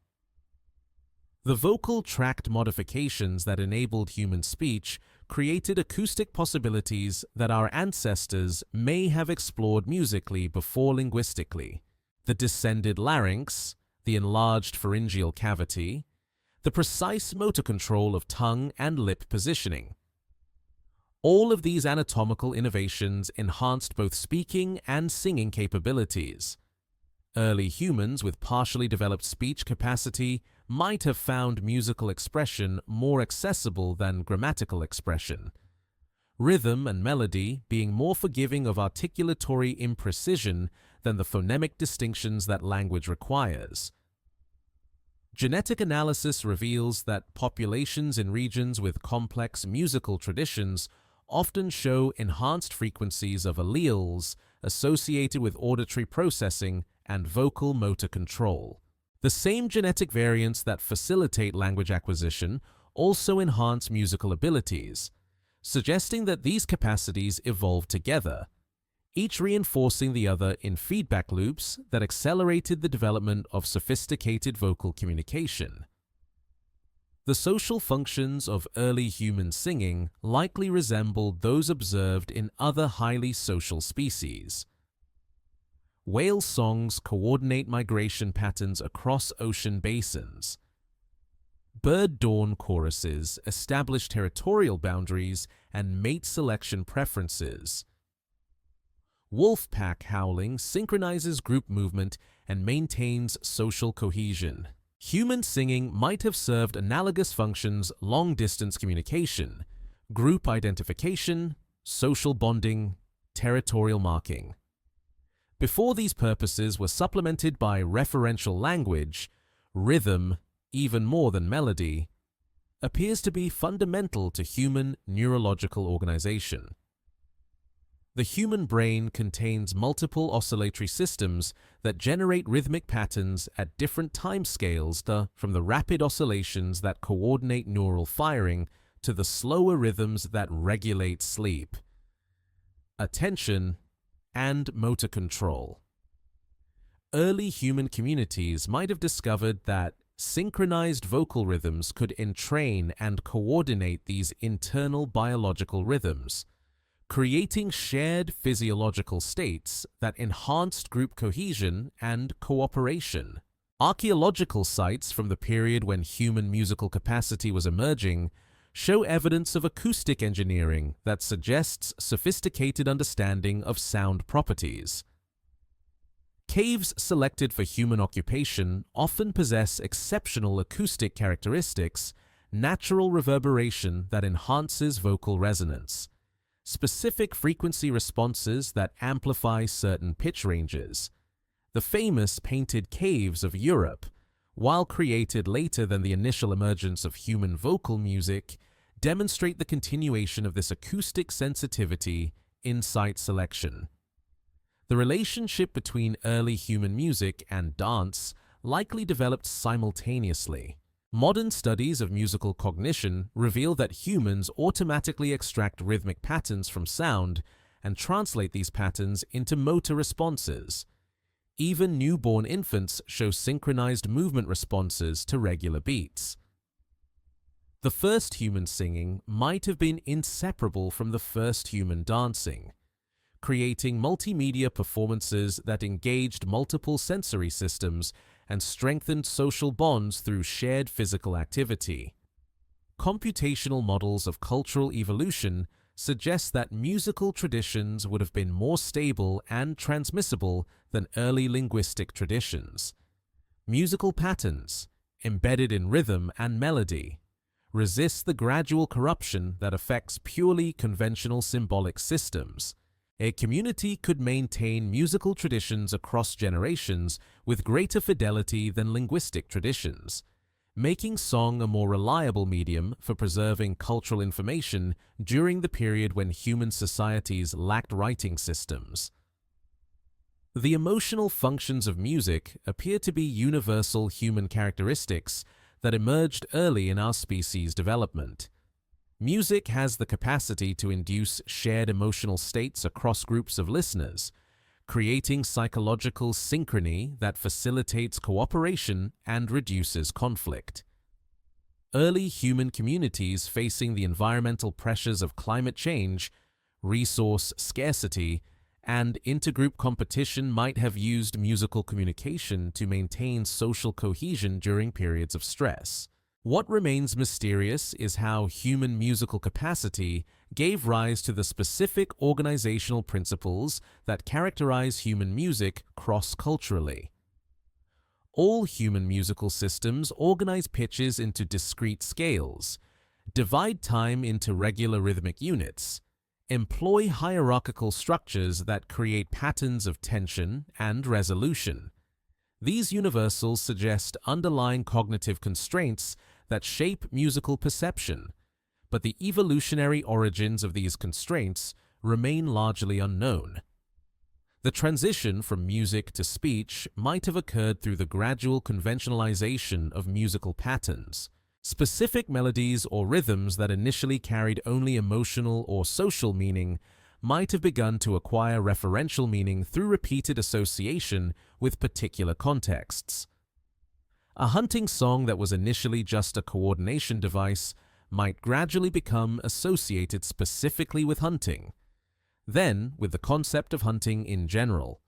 [SPEAKER 1] The vocal tract modifications that enabled human speech created acoustic possibilities that our ancestors may have explored musically before linguistically. The descended larynx, the enlarged pharyngeal cavity, the precise motor control of tongue and lip positioning. All of these anatomical innovations enhanced both speaking and singing capabilities. Early humans with partially developed speech capacity might have found musical expression more accessible than grammatical expression, rhythm and melody being more forgiving of articulatory imprecision than the phonemic distinctions that language requires. Genetic analysis reveals that populations in regions with complex musical traditions often show enhanced frequencies of alleles associated with auditory processing and vocal motor control. The same genetic variants that facilitate language acquisition also enhance musical abilities, suggesting that these capacities evolved together, each reinforcing the other in feedback loops that accelerated the development of sophisticated vocal communication. The social functions of early human singing likely resembled those observed in other highly social species. Whale songs coordinate migration patterns across ocean basins. Bird dawn choruses establish territorial boundaries and mate selection preferences. Wolf pack howling synchronizes group movement and maintains social cohesion. Human singing might have served analogous functions: long-distance communication, group identification, social bonding, territorial marking. Before these purposes were supplemented by referential language, rhythm, even more than melody, appears to be fundamental to human neurological organization. The human brain contains multiple oscillatory systems that generate rhythmic patterns at different time scales, from the rapid oscillations that coordinate neural firing to the slower rhythms that regulate sleep, attention, and motor control. Early human communities might have discovered that synchronized vocal rhythms could entrain and coordinate these internal biological rhythms, creating shared physiological states that enhanced group cohesion and cooperation. Archaeological sites from the period when human musical capacity was emerging show evidence of acoustic engineering that suggests sophisticated understanding of sound properties. Caves selected for human occupation often possess exceptional acoustic characteristics, natural reverberation that enhances vocal resonance, specific frequency responses that amplify certain pitch ranges. The famous painted caves of Europe, while created later than the initial emergence of human vocal music, demonstrate the continuation of this acoustic sensitivity in site selection. The relationship between early human music and dance likely developed simultaneously. Modern studies of musical cognition reveal that humans automatically extract rhythmic patterns from sound and translate these patterns into motor responses. Even newborn infants show synchronized movement responses to regular beats. The first human singing might have been inseparable from the first human dancing, creating multimedia performances that engaged multiple sensory systems and strengthened social bonds through shared physical activity. Computational models of cultural evolution suggest that musical traditions would have been more stable and transmissible than early linguistic traditions. Musical patterns, embedded in rhythm and melody, resist the gradual corruption that affects purely conventional symbolic systems. A community could maintain musical traditions across generations with greater fidelity than linguistic traditions, making song a more reliable medium for preserving cultural information during the period when human societies lacked writing systems. The emotional functions of music appear to be universal human characteristics that emerged early in our species' development. Music has the capacity to induce shared emotional states across groups of listeners, creating psychological synchrony that facilitates cooperation and reduces conflict. Early human communities facing the environmental pressures of climate change, resource scarcity, and intergroup competition might have used musical communication to maintain social cohesion during periods of stress. What remains mysterious is how human musical capacity gave rise to the specific organizational principles that characterize human music cross-culturally. All human musical systems organize pitches into discrete scales, divide time into regular rhythmic units, employ hierarchical structures that create patterns of tension and resolution. These universals suggest underlying cognitive constraints that shape musical perception, but the evolutionary origins of these constraints remain largely unknown. The transition from music to speech might have occurred through the gradual conventionalization of musical patterns. Specific melodies or rhythms that initially carried only emotional or social meaning might have begun to acquire referential meaning through repeated association with particular contexts. A hunting song that was initially just a coordination device might gradually become associated specifically with hunting, then with the concept of hunting in general,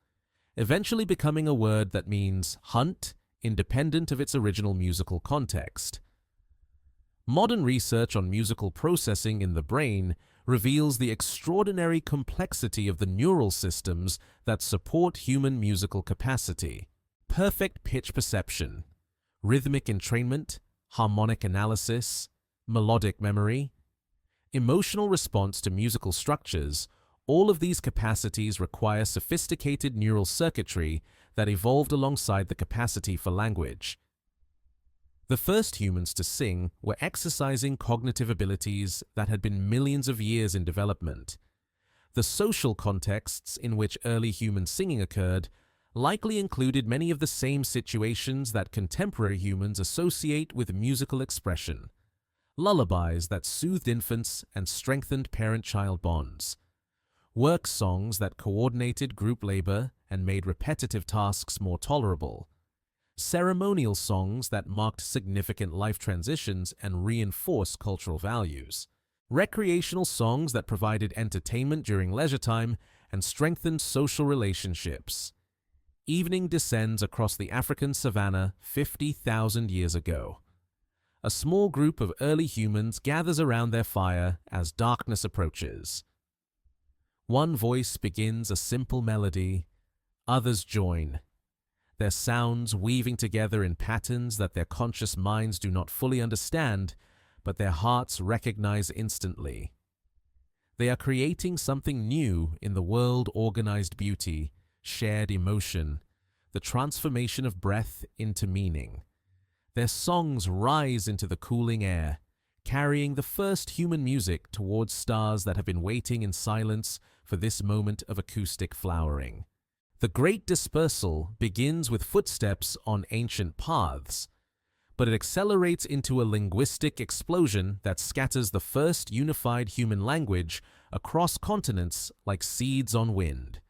[SPEAKER 1] eventually becoming a word that means hunt independent of its original musical context. Modern research on musical processing in the brain reveals the extraordinary complexity of the neural systems that support human musical capacity. Perfect pitch perception, rhythmic entrainment, harmonic analysis, melodic memory, emotional response to musical structures, all of these capacities require sophisticated neural circuitry that evolved alongside the capacity for language. The first humans to sing were exercising cognitive abilities that had been millions of years in development. The social contexts in which early human singing occurred likely included many of the same situations that contemporary humans associate with musical expression. Lullabies that soothed infants and strengthened parent-child bonds. Work songs that coordinated group labor and made repetitive tasks more tolerable. Ceremonial songs that marked significant life transitions and reinforced cultural values. Recreational songs that provided entertainment during leisure time and strengthened social relationships. Evening descends across the African savanna 50,000 years ago. A small group of early humans gathers around their fire as darkness approaches. One voice begins a simple melody, others join, their sounds weaving together in patterns that their conscious minds do not fully understand, but their hearts recognize instantly. They are creating something new in the world-organized beauty, shared emotion, the transformation of breath into meaning. Their songs rise into the cooling air, carrying the first human music towards stars that have been waiting in silence for this moment of acoustic flowering. The Great Dispersal begins with footsteps on ancient paths, but it accelerates into a linguistic explosion that scatters the first unified human language across continents like seeds on wind.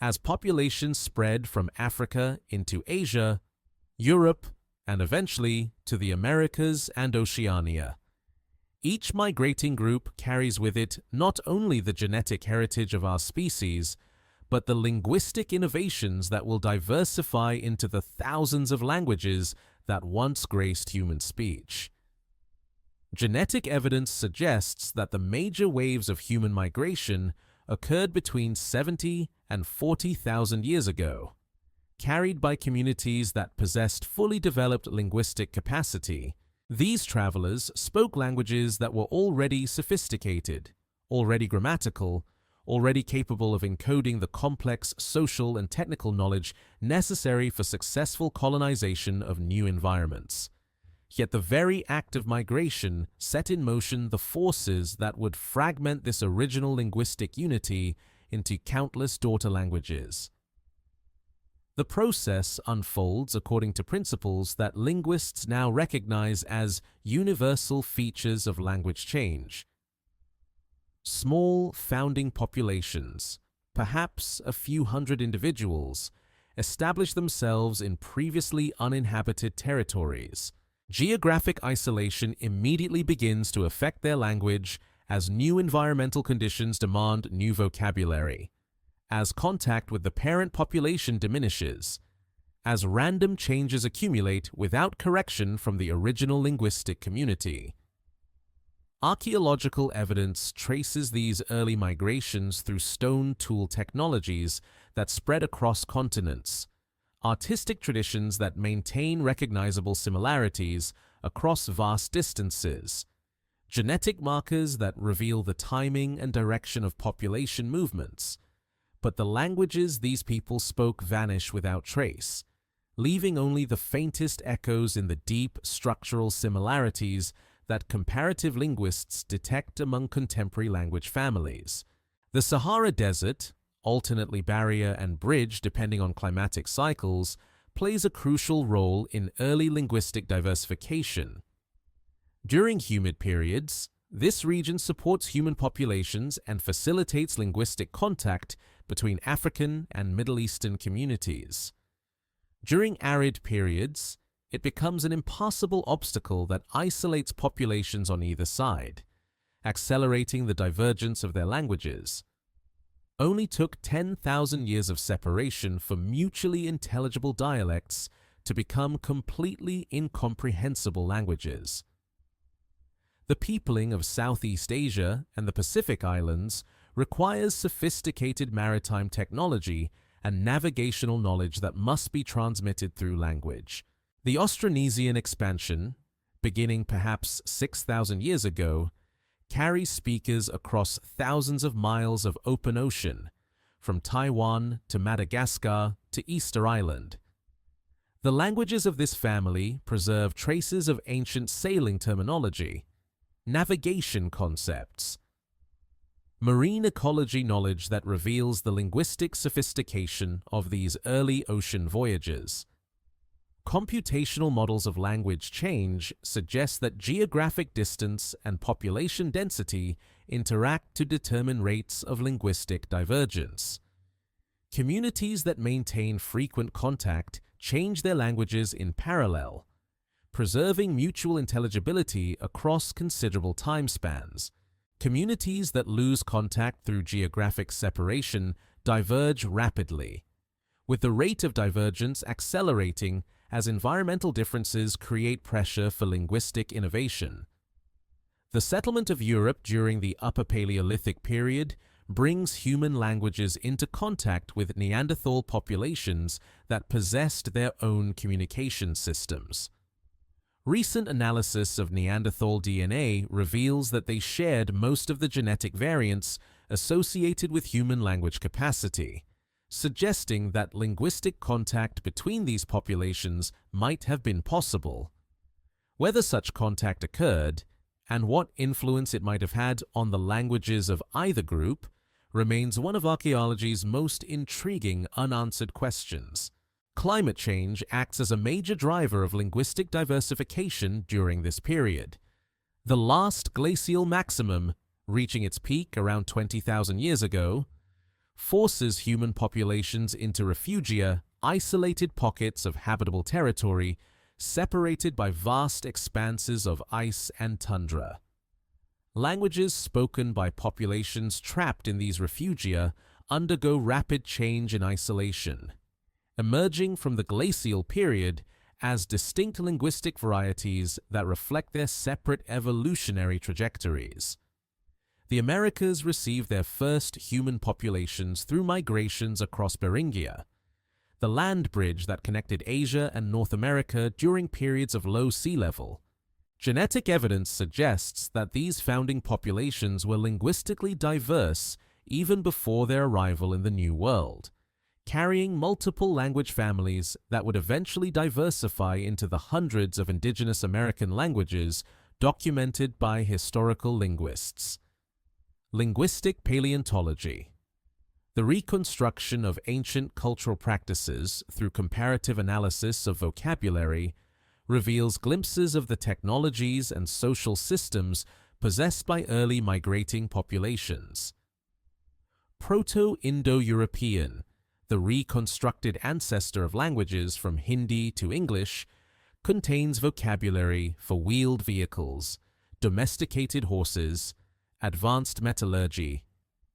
[SPEAKER 1] As populations spread from Africa into Asia, Europe, and eventually to the Americas and Oceania, each migrating group carries with it not only the genetic heritage of our species, but the linguistic innovations that will diversify into the thousands of languages that once graced human speech. Genetic evidence suggests that the major waves of human migration occurred between 70 and 40,000 years ago, carried by communities that possessed fully developed linguistic capacity. These travelers spoke languages that were already sophisticated, already grammatical, already capable of encoding the complex social and technical knowledge necessary for successful colonization of new environments. Yet the very act of migration set in motion the forces that would fragment this original linguistic unity into countless daughter languages. The process unfolds according to principles that linguists now recognize as universal features of language change. Small founding populations, perhaps a few hundred individuals, establish themselves in previously uninhabited territories. Geographic isolation immediately begins to affect their language as new environmental conditions demand new vocabulary, as contact with the parent population diminishes, as random changes accumulate without correction from the original linguistic community. Archaeological evidence traces these early migrations through stone tool technologies that spread across continents, artistic traditions that maintain recognizable similarities across vast distances, genetic markers that reveal the timing and direction of population movements. But the languages these people spoke vanish without trace, leaving only the faintest echoes in the deep structural similarities that comparative linguists detect among contemporary language families. The Sahara Desert, alternately barrier and bridge depending on climatic cycles, plays a crucial role in early linguistic diversification. During humid periods, this region supports human populations and facilitates linguistic contact between African and Middle Eastern communities. During arid periods, it becomes an impassable obstacle that isolates populations on either side, accelerating the divergence of their languages. Only took 10,000 years of separation for mutually intelligible dialects to become completely incomprehensible languages. The peopling of Southeast Asia and the Pacific Islands requires sophisticated maritime technology and navigational knowledge that must be transmitted through language. The Austronesian expansion, beginning perhaps 6,000 years ago, carries speakers across thousands of miles of open ocean, from Taiwan to Madagascar to Easter Island. The languages of this family preserve traces of ancient sailing terminology, navigation concepts, marine ecology knowledge that reveals the linguistic sophistication of these early ocean voyages. Computational models of language change suggest that geographic distance and population density interact to determine rates of linguistic divergence. Communities that maintain frequent contact change their languages in parallel, preserving mutual intelligibility across considerable time spans. Communities that lose contact through geographic separation diverge rapidly, with the rate of divergence accelerating as environmental differences create pressure for linguistic innovation. The settlement of Europe during the Upper Paleolithic period brings human languages into contact with Neanderthal populations that possessed their own communication systems. Recent analysis of Neanderthal DNA reveals that they shared most of the genetic variants associated with human language capacity, suggesting that linguistic contact between these populations might have been possible. Whether such contact occurred, and what influence it might have had on the languages of either group, remains one of archaeology's most intriguing unanswered questions. Climate change acts as a major driver of linguistic diversification during this period. The last glacial maximum, reaching its peak around 20,000 years ago, forces human populations into refugia, isolated pockets of habitable territory separated by vast expanses of ice and tundra. Languages spoken by populations trapped in these refugia undergo rapid change in isolation, emerging from the glacial period as distinct linguistic varieties that reflect their separate evolutionary trajectories. The Americas received their first human populations through migrations across Beringia, the land bridge that connected Asia and North America during periods of low sea level. Genetic evidence suggests that these founding populations were linguistically diverse even before their arrival in the New World, carrying multiple language families that would eventually diversify into the hundreds of indigenous American languages documented by historical linguists. Linguistic paleontology. The reconstruction of ancient cultural practices through comparative analysis of vocabulary reveals glimpses of the technologies and social systems possessed by early migrating populations. Proto-Indo-European, the reconstructed ancestor of languages from Hindi to English, contains vocabulary for wheeled vehicles, domesticated horses, advanced metallurgy,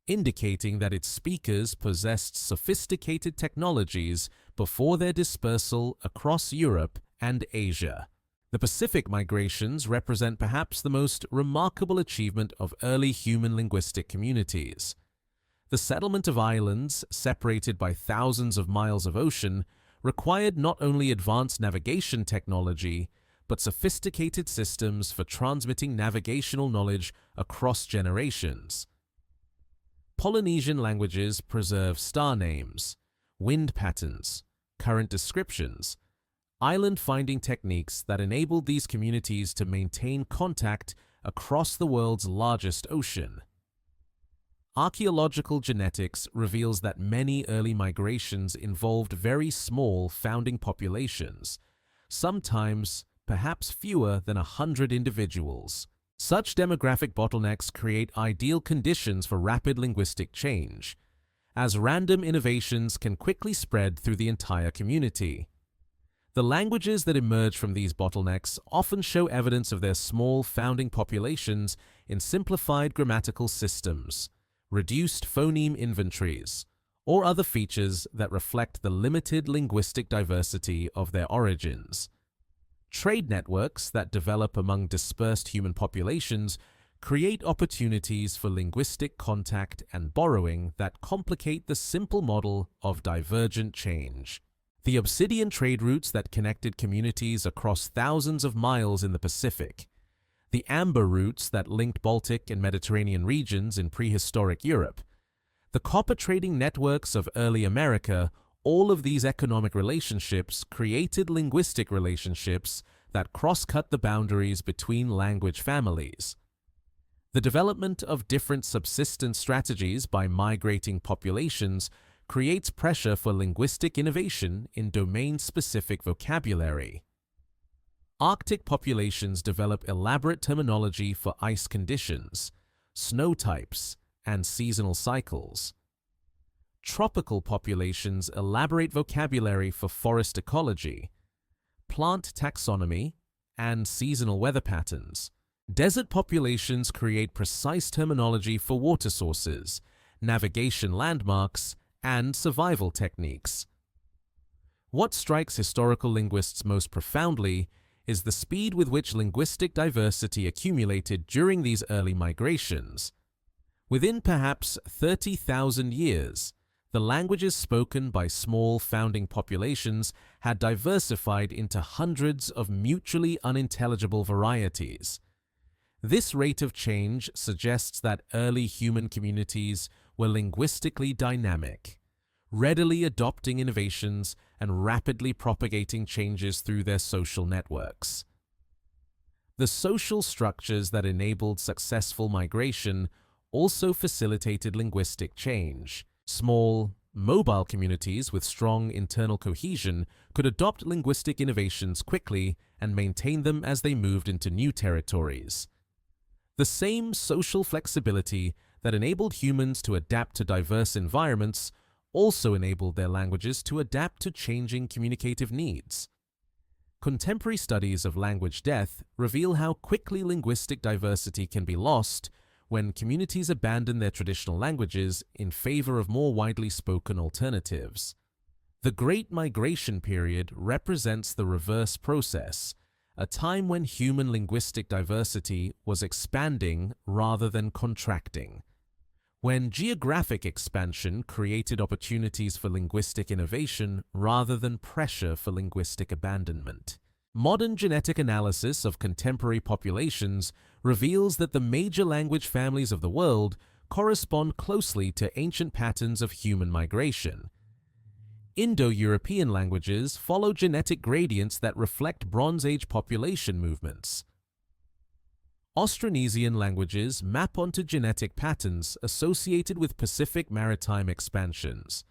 [SPEAKER 1] indicating that its speakers possessed sophisticated technologies before their dispersal across Europe and Asia. The Pacific migrations represent perhaps the most remarkable achievement of early human linguistic communities. The settlement of islands, separated by thousands of miles of ocean, required not only advanced navigation technology, but sophisticated systems for transmitting navigational knowledge across generations. Polynesian languages preserve star names, wind patterns, current descriptions, island-finding techniques that enabled these communities to maintain contact across the world's largest ocean. Archaeological genetics reveals that many early migrations involved very small founding populations, sometimes perhaps fewer than 100 individuals. Such demographic bottlenecks create ideal conditions for rapid linguistic change, as random innovations can quickly spread through the entire community. The languages that emerge from these bottlenecks often show evidence of their small founding populations in simplified grammatical systems, reduced phoneme inventories, or other features that reflect the limited linguistic diversity of their origins. Trade networks that develop among dispersed human populations create opportunities for linguistic contact and borrowing that complicate the simple model of divergent change. The obsidian trade routes that connected communities across thousands of miles in the Pacific, the amber routes that linked Baltic and Mediterranean regions in prehistoric Europe, the copper trading networks of early America, all of these economic relationships created linguistic relationships that cross-cut the boundaries between language families. The development of different subsistence strategies by migrating populations creates pressure for linguistic innovation in domain-specific vocabulary. Arctic populations develop elaborate terminology for ice conditions, snow types, and seasonal cycles. Tropical populations elaborate vocabulary for forest ecology, plant taxonomy, and seasonal weather patterns. Desert populations create precise terminology for water sources, navigation landmarks, and survival techniques. What strikes historical linguists most profoundly is the speed with which linguistic diversity accumulated during these early migrations. Within perhaps 30,000 years, the languages spoken by small founding populations had diversified into hundreds of mutually unintelligible varieties. This rate of change suggests that early human communities were linguistically dynamic, readily adopting innovations and rapidly propagating changes through their social networks. The social structures that enabled successful migration also facilitated linguistic change. Small, mobile communities with strong internal cohesion could adopt linguistic innovations quickly and maintain them as they moved into new territories. The same social flexibility that enabled humans to adapt to diverse environments also enabled their languages to adapt to changing communicative needs. Contemporary studies of language death reveal how quickly linguistic diversity can be lost when communities abandon their traditional languages in favor of more widely spoken alternatives. The Great Migration period represents the reverse process, a time when human linguistic diversity was expanding rather than contracting. When geographic expansion created opportunities for linguistic innovation rather than pressure for linguistic abandonment. Modern genetic analysis of contemporary populations reveals that the major language families of the world correspond closely to ancient patterns of human migration. Indo-European languages follow genetic gradients that reflect Bronze Age population movements. Austronesian languages map onto genetic patterns associated with Pacific maritime expansions.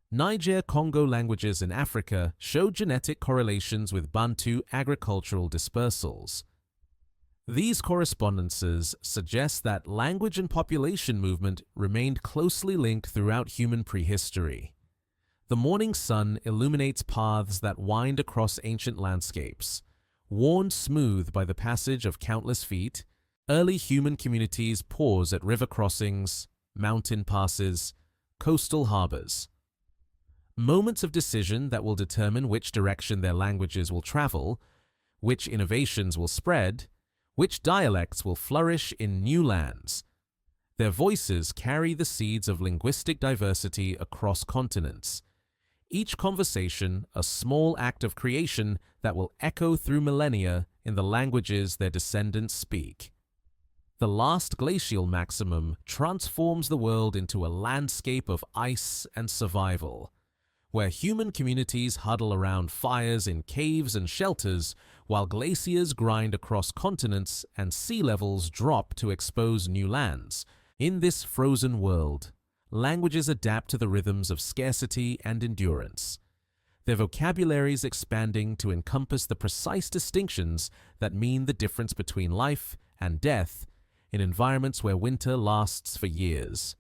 [SPEAKER 1] Niger-Congo languages in Africa show genetic correlations with Bantu agricultural dispersals. These correspondences suggest that language and population movement remained closely linked throughout human prehistory. The morning sun illuminates paths that wind across ancient landscapes. Worn smooth by the passage of countless feet, early human communities pause at river crossings, mountain passes, coastal harbors. Moments of decision that will determine which direction their languages will travel, which innovations will spread, which dialects will flourish in new lands. Their voices carry the seeds of linguistic diversity across continents. Each conversation a small act of creation that will echo through millennia in the languages their descendants speak. The last glacial maximum transforms the world into a landscape of ice and survival, where human communities huddle around fires in caves and shelters while glaciers grind across continents and sea levels drop to expose new lands. In this frozen world, languages adapt to the rhythms of scarcity and endurance, their vocabularies expanding to encompass the precise distinctions that mean the difference between life and death in environments where winter lasts for years.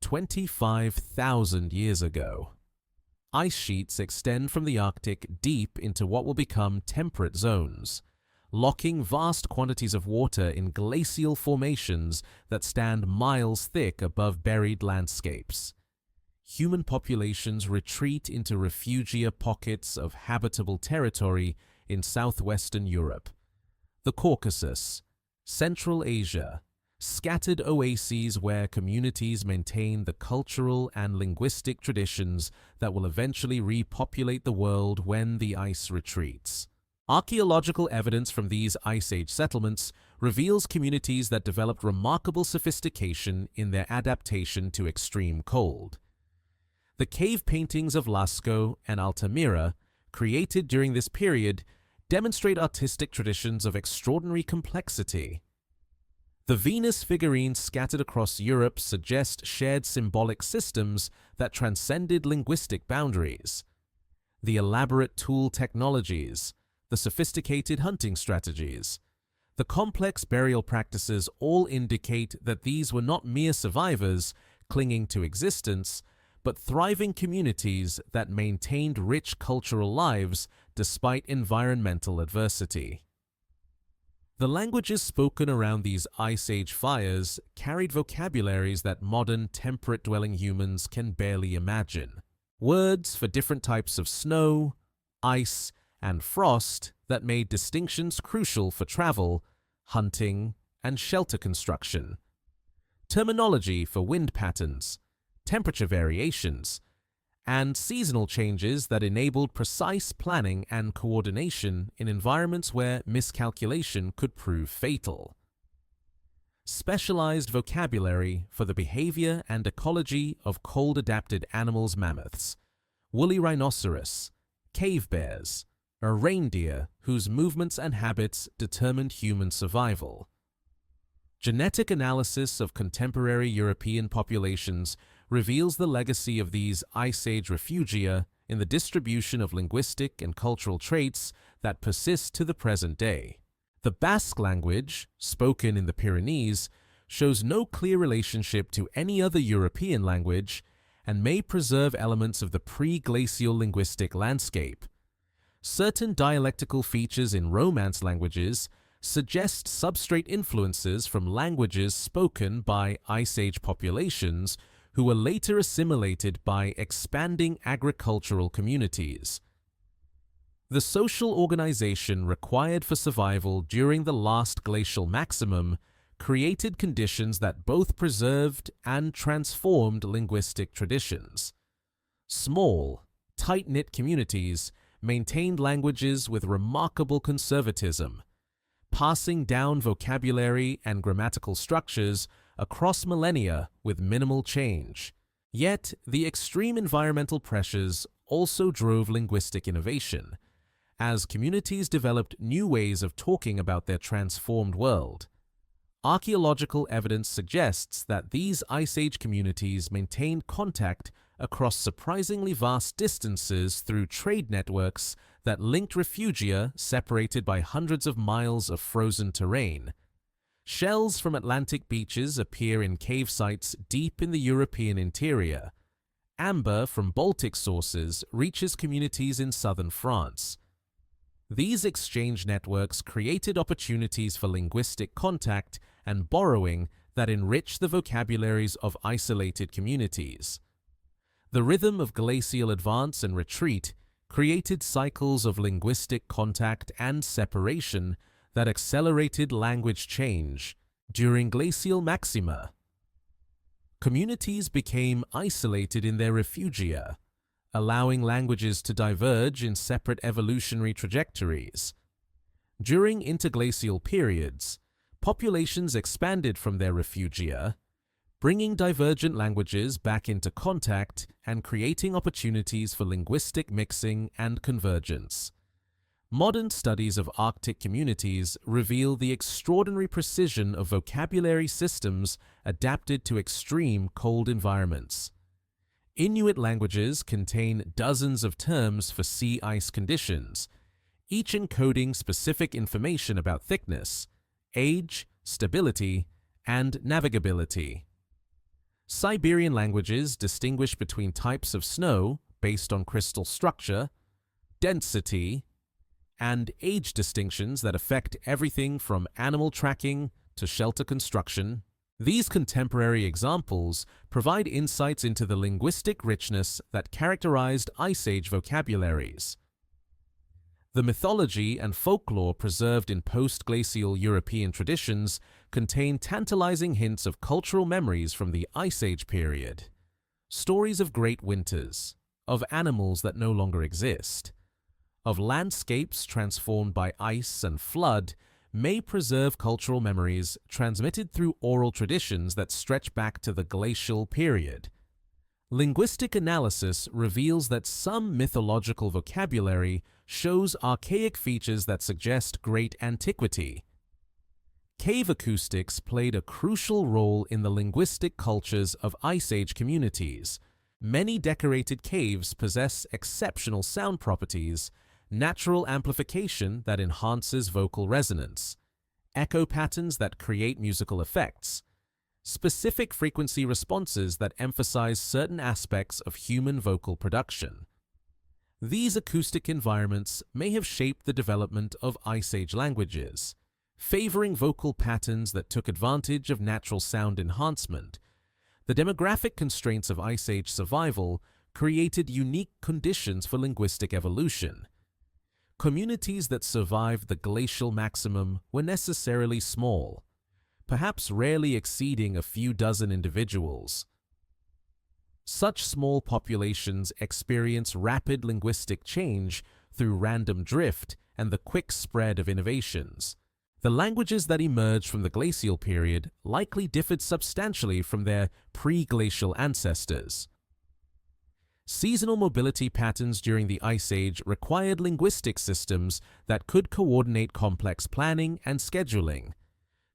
[SPEAKER 1] 25,000 years ago, ice sheets extend from the Arctic deep into what will become temperate zones, locking vast quantities of water in glacial formations that stand miles thick above buried landscapes. Human populations retreat into refugia pockets of habitable territory in southwestern Europe, the Caucasus, Central Asia, scattered oases where communities maintain the cultural and linguistic traditions that will eventually repopulate the world when the ice retreats. Archaeological evidence from these Ice Age settlements reveals communities that developed remarkable sophistication in their adaptation to extreme cold. The cave paintings of Lascaux and Altamira, created during this period, demonstrate artistic traditions of extraordinary complexity. The Venus figurines scattered across Europe suggest shared symbolic systems that transcended linguistic boundaries. The elaborate tool technologies, the sophisticated hunting strategies, the complex burial practices all indicate that these were not mere survivors clinging to existence, but thriving communities that maintained rich cultural lives despite environmental adversity. The languages spoken around these Ice Age fires carried vocabularies that modern temperate-dwelling humans can barely imagine. Words for different types of snow, ice, and frost that made distinctions crucial for travel, hunting, and shelter construction. Terminology for wind patterns, temperature variations, and seasonal changes that enabled precise planning and coordination in environments where miscalculation could prove fatal. Specialized vocabulary for the behavior and ecology of cold-adapted animals, mammoths, woolly rhinoceros, cave bears, a reindeer whose movements and habits determined human survival. Genetic analysis of contemporary European populations reveals the legacy of these Ice Age refugia in the distribution of linguistic and cultural traits that persist to the present day. The Basque language, spoken in the Pyrenees, shows no clear relationship to any other European language and may preserve elements of the pre-glacial linguistic landscape. Certain dialectical features in Romance languages suggest substrate influences from languages spoken by Ice Age populations who were later assimilated by expanding agricultural communities. The social organization required for survival during the last glacial maximum created conditions that both preserved and transformed linguistic traditions. Small, tight-knit communities maintained languages with remarkable conservatism, passing down vocabulary and grammatical structures across millennia with minimal change. Yet, the extreme environmental pressures also drove linguistic innovation, as communities developed new ways of talking about their transformed world. Archaeological evidence suggests that these Ice Age communities maintained contact across surprisingly vast distances through trade networks that linked refugia separated by hundreds of miles of frozen terrain. Shells from Atlantic beaches appear in cave sites deep in the European interior. Amber from Baltic sources reaches communities in southern France. These exchange networks created opportunities for linguistic contact and borrowing that enrich the vocabularies of isolated communities. The rhythm of glacial advance and retreat created cycles of linguistic contact and separation that accelerated language change. During glacial maxima, communities became isolated in their refugia, allowing languages to diverge in separate evolutionary trajectories. During interglacial periods, populations expanded from their refugia, bringing divergent languages back into contact and creating opportunities for linguistic mixing and convergence. Modern studies of Arctic communities reveal the extraordinary precision of vocabulary systems adapted to extreme cold environments. Inuit languages contain dozens of terms for sea ice conditions, each encoding specific information about thickness, age, stability, and navigability. Siberian languages distinguish between types of snow based on crystal structure, density, and age distinctions that affect everything from animal tracking to shelter construction. These contemporary examples provide insights into the linguistic richness that characterized Ice Age vocabularies. The mythology and folklore preserved in post-glacial European traditions contain tantalizing hints of cultural memories from the Ice Age period. Stories of great winters, of animals that no longer exist, of landscapes transformed by ice and flood may preserve cultural memories transmitted through oral traditions that stretch back to the glacial period. Linguistic analysis reveals that some mythological vocabulary shows archaic features that suggest great antiquity. Cave acoustics played a crucial role in the linguistic cultures of Ice Age communities. Many decorated caves possess exceptional sound properties, natural amplification that enhances vocal resonance, echo patterns that create musical effects, specific frequency responses that emphasize certain aspects of human vocal production. These acoustic environments may have shaped the development of Ice Age languages, favoring vocal patterns that took advantage of natural sound enhancement. The demographic constraints of Ice Age survival created unique conditions for linguistic evolution. Communities that survived the glacial maximum were necessarily small, perhaps rarely exceeding a few dozen individuals. Such small populations experience rapid linguistic change through random drift and the quick spread of innovations. The languages that emerged from the glacial period likely differed substantially from their pre-glacial ancestors. Seasonal mobility patterns during the Ice Age required linguistic systems that could coordinate complex planning and scheduling.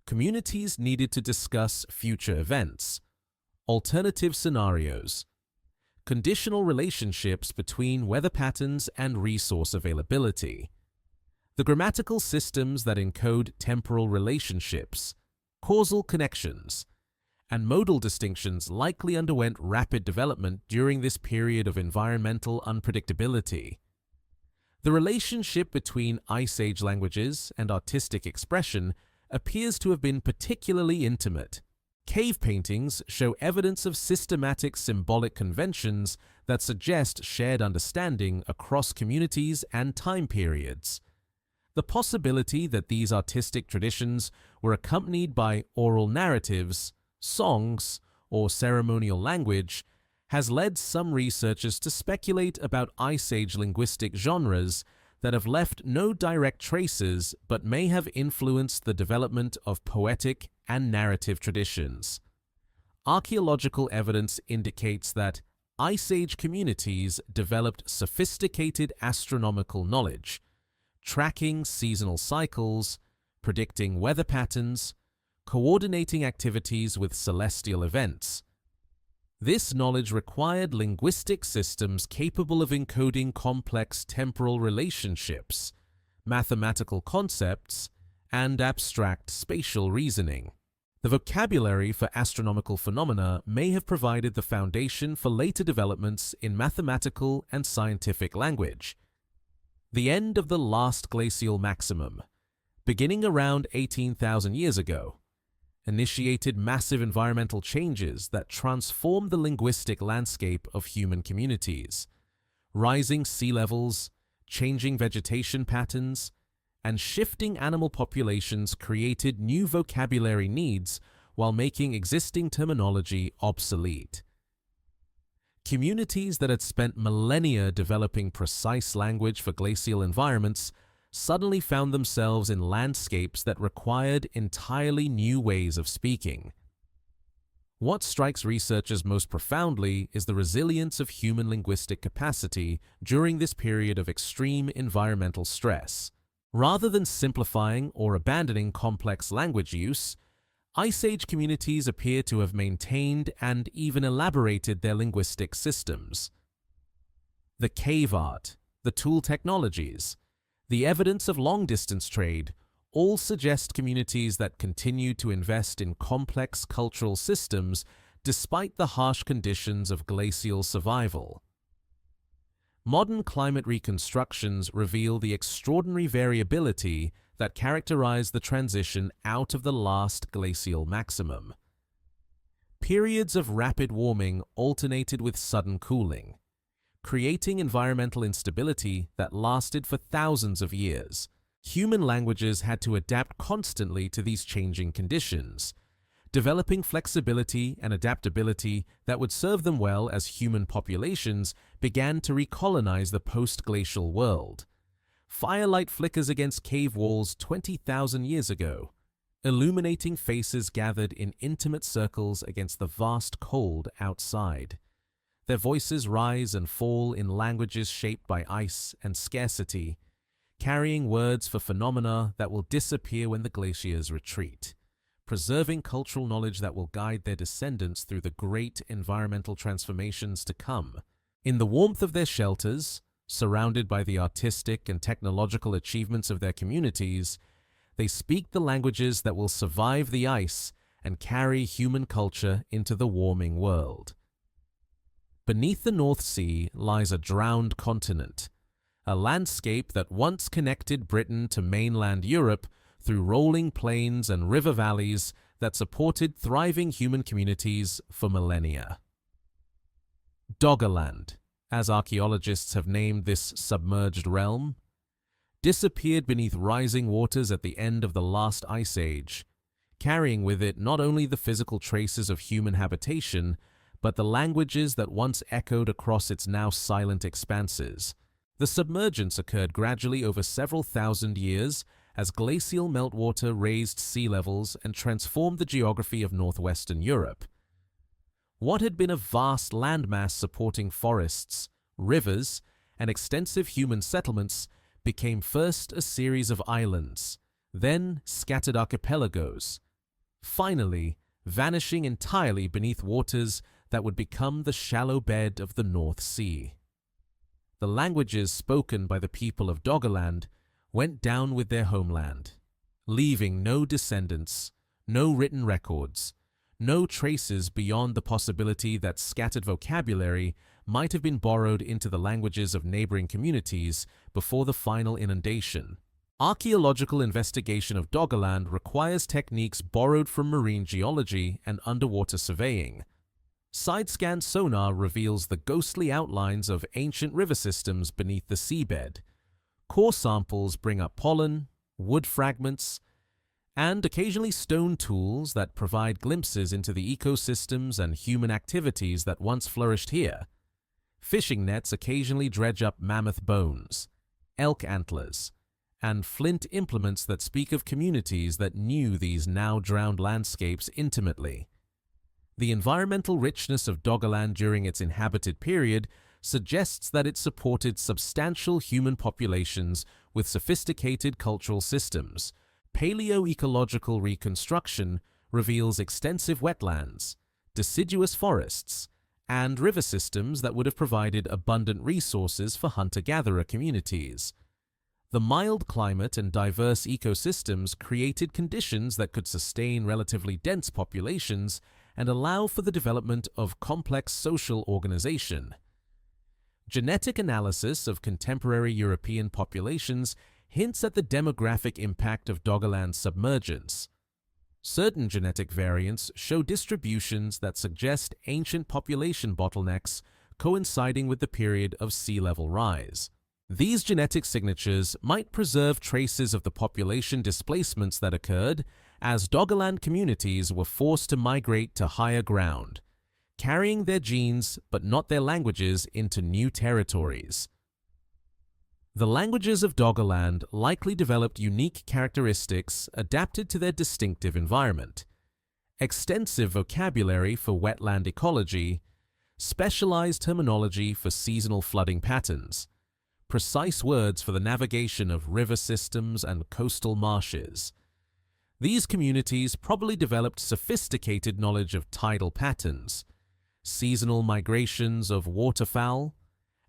[SPEAKER 1] Communities needed to discuss future events, alternative scenarios, conditional relationships between weather patterns and resource availability, the grammatical systems that encode temporal relationships, causal connections, and modal distinctions likely underwent rapid development during this period of environmental unpredictability. The relationship between Ice Age languages and artistic expression appears to have been particularly intimate. Cave paintings show evidence of systematic symbolic conventions that suggest shared understanding across communities and time periods. The possibility that these artistic traditions were accompanied by oral narratives, songs, or ceremonial language has led some researchers to speculate about Ice Age linguistic genres that have left no direct traces but may have influenced the development of poetic and narrative traditions. Archaeological evidence indicates that Ice Age communities developed sophisticated astronomical knowledge, tracking seasonal cycles, predicting weather patterns, coordinating activities with celestial events. This knowledge required linguistic systems capable of encoding complex temporal relationships, mathematical concepts, and abstract spatial reasoning. The vocabulary for astronomical phenomena may have provided the foundation for later developments in mathematical and scientific language. The end of the last glacial maximum, beginning around 18,000 years ago, initiated massive environmental changes that transformed the linguistic landscape of human communities. Rising sea levels, changing vegetation patterns, and shifting animal populations created new vocabulary needs while making existing terminology obsolete. Communities that had spent millennia developing precise language for glacial environments suddenly found themselves in landscapes that required entirely new ways of speaking. What strikes researchers most profoundly is the resilience of human linguistic capacity during this period of extreme environmental stress. Rather than simplifying or abandoning complex language use, Ice Age communities appear to have maintained and even elaborated their linguistic systems. The cave art, the tool technologies, the evidence of long-distance trade all suggest communities that continue to invest in complex cultural systems despite the harsh conditions of glacial survival. Modern climate reconstructions reveal the extraordinary variability that characterized the transition out of the last glacial maximum. Periods of rapid warming alternated with sudden cooling, creating environmental instability that lasted for thousands of years. Human languages had to adapt constantly to these changing conditions, developing flexibility and adaptability that would serve them well as human populations began to recolonize the post-glacial world. Firelight flickers against cave walls 20,000 years ago, illuminating faces gathered in intimate circles against the vast cold outside. Their voices rise and fall in languages shaped by ice and scarcity, carrying words for phenomena that will disappear when the glaciers retreat, preserving cultural knowledge that will guide their descendants through the great environmental transformations to come. In the warmth of their shelters, surrounded by the artistic and technological achievements of their communities, they speak the languages that will survive the ice and carry human culture into the warming world. Beneath the North Sea lies a drowned continent, a landscape that once connected Britain to mainland Europe through rolling plains and river valleys that supported thriving human communities for millennia. Doggerland, as archaeologists have named this submerged realm, disappeared beneath rising waters at the end of the last ice age, carrying with it not only the physical traces of human habitation, but the languages that once echoed across its now silent expanses. The submergence occurred gradually over several thousand years as glacial meltwater raised sea levels and transformed the geography of northwestern Europe. What had been a vast landmass supporting forests, rivers, and extensive human settlements became first a series of islands, then scattered archipelagos, finally vanishing entirely beneath waters that would become the shallow bed of the North Sea. The languages spoken by the people of Doggerland went down with their homeland, leaving no descendants, no written records, no traces beyond the possibility that scattered vocabulary might have been borrowed into the languages of neighboring communities before the final inundation. Archaeological investigation of Doggerland requires techniques borrowed from marine geology and underwater surveying. Side-scan sonar reveals the ghostly outlines of ancient river systems beneath the seabed. Core samples bring up pollen, wood fragments, and occasionally stone tools that provide glimpses into the ecosystems and human activities that once flourished here. Fishing nets occasionally dredge up mammoth bones, elk antlers, and flint implements that speak of communities that knew these now drowned landscapes intimately. The environmental richness of Doggerland during its inhabited period suggests that it supported substantial human populations with sophisticated cultural systems. Paleoecological reconstruction reveals extensive wetlands, deciduous forests, and river systems that would have provided abundant resources for hunter-gatherer communities. The mild climate and diverse ecosystems created conditions that could sustain relatively dense populations and allow for the development of complex social organization. Genetic analysis of contemporary European populations hints at the demographic impact of Doggerland's submergence. Certain genetic variants show distributions that suggest ancient population bottlenecks coinciding with the period of sea level rise. These genetic signatures might preserve traces of the population displacements that occurred as Doggerland communities were forced to migrate to higher ground, carrying their genes but not their languages into new territories. The languages of Doggerland likely developed unique characteristics adapted to their distinctive environment. Extensive vocabulary for wetland ecology, specialized terminology for seasonal flooding patterns, precise words for the navigation of river systems and coastal marshes. These communities probably developed sophisticated knowledge of tidal patterns, seasonal migrations of waterfowl,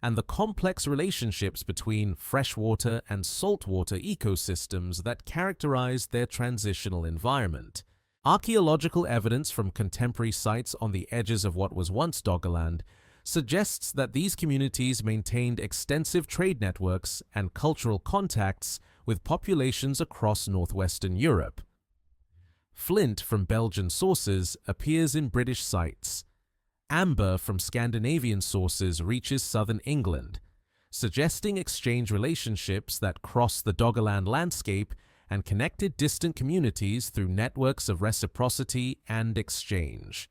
[SPEAKER 1] and the complex relationships between freshwater and saltwater ecosystems that characterized their transitional environment. Archaeological evidence from contemporary sites on the edges of what was once Doggerland suggests that these communities maintained extensive trade networks and cultural contacts with populations across northwestern Europe. Flint from Belgian sources appears in British sites. Amber from Scandinavian sources reaches southern England, suggesting exchange relationships that cross the Doggerland landscape and connected distant communities through networks of reciprocity and exchange.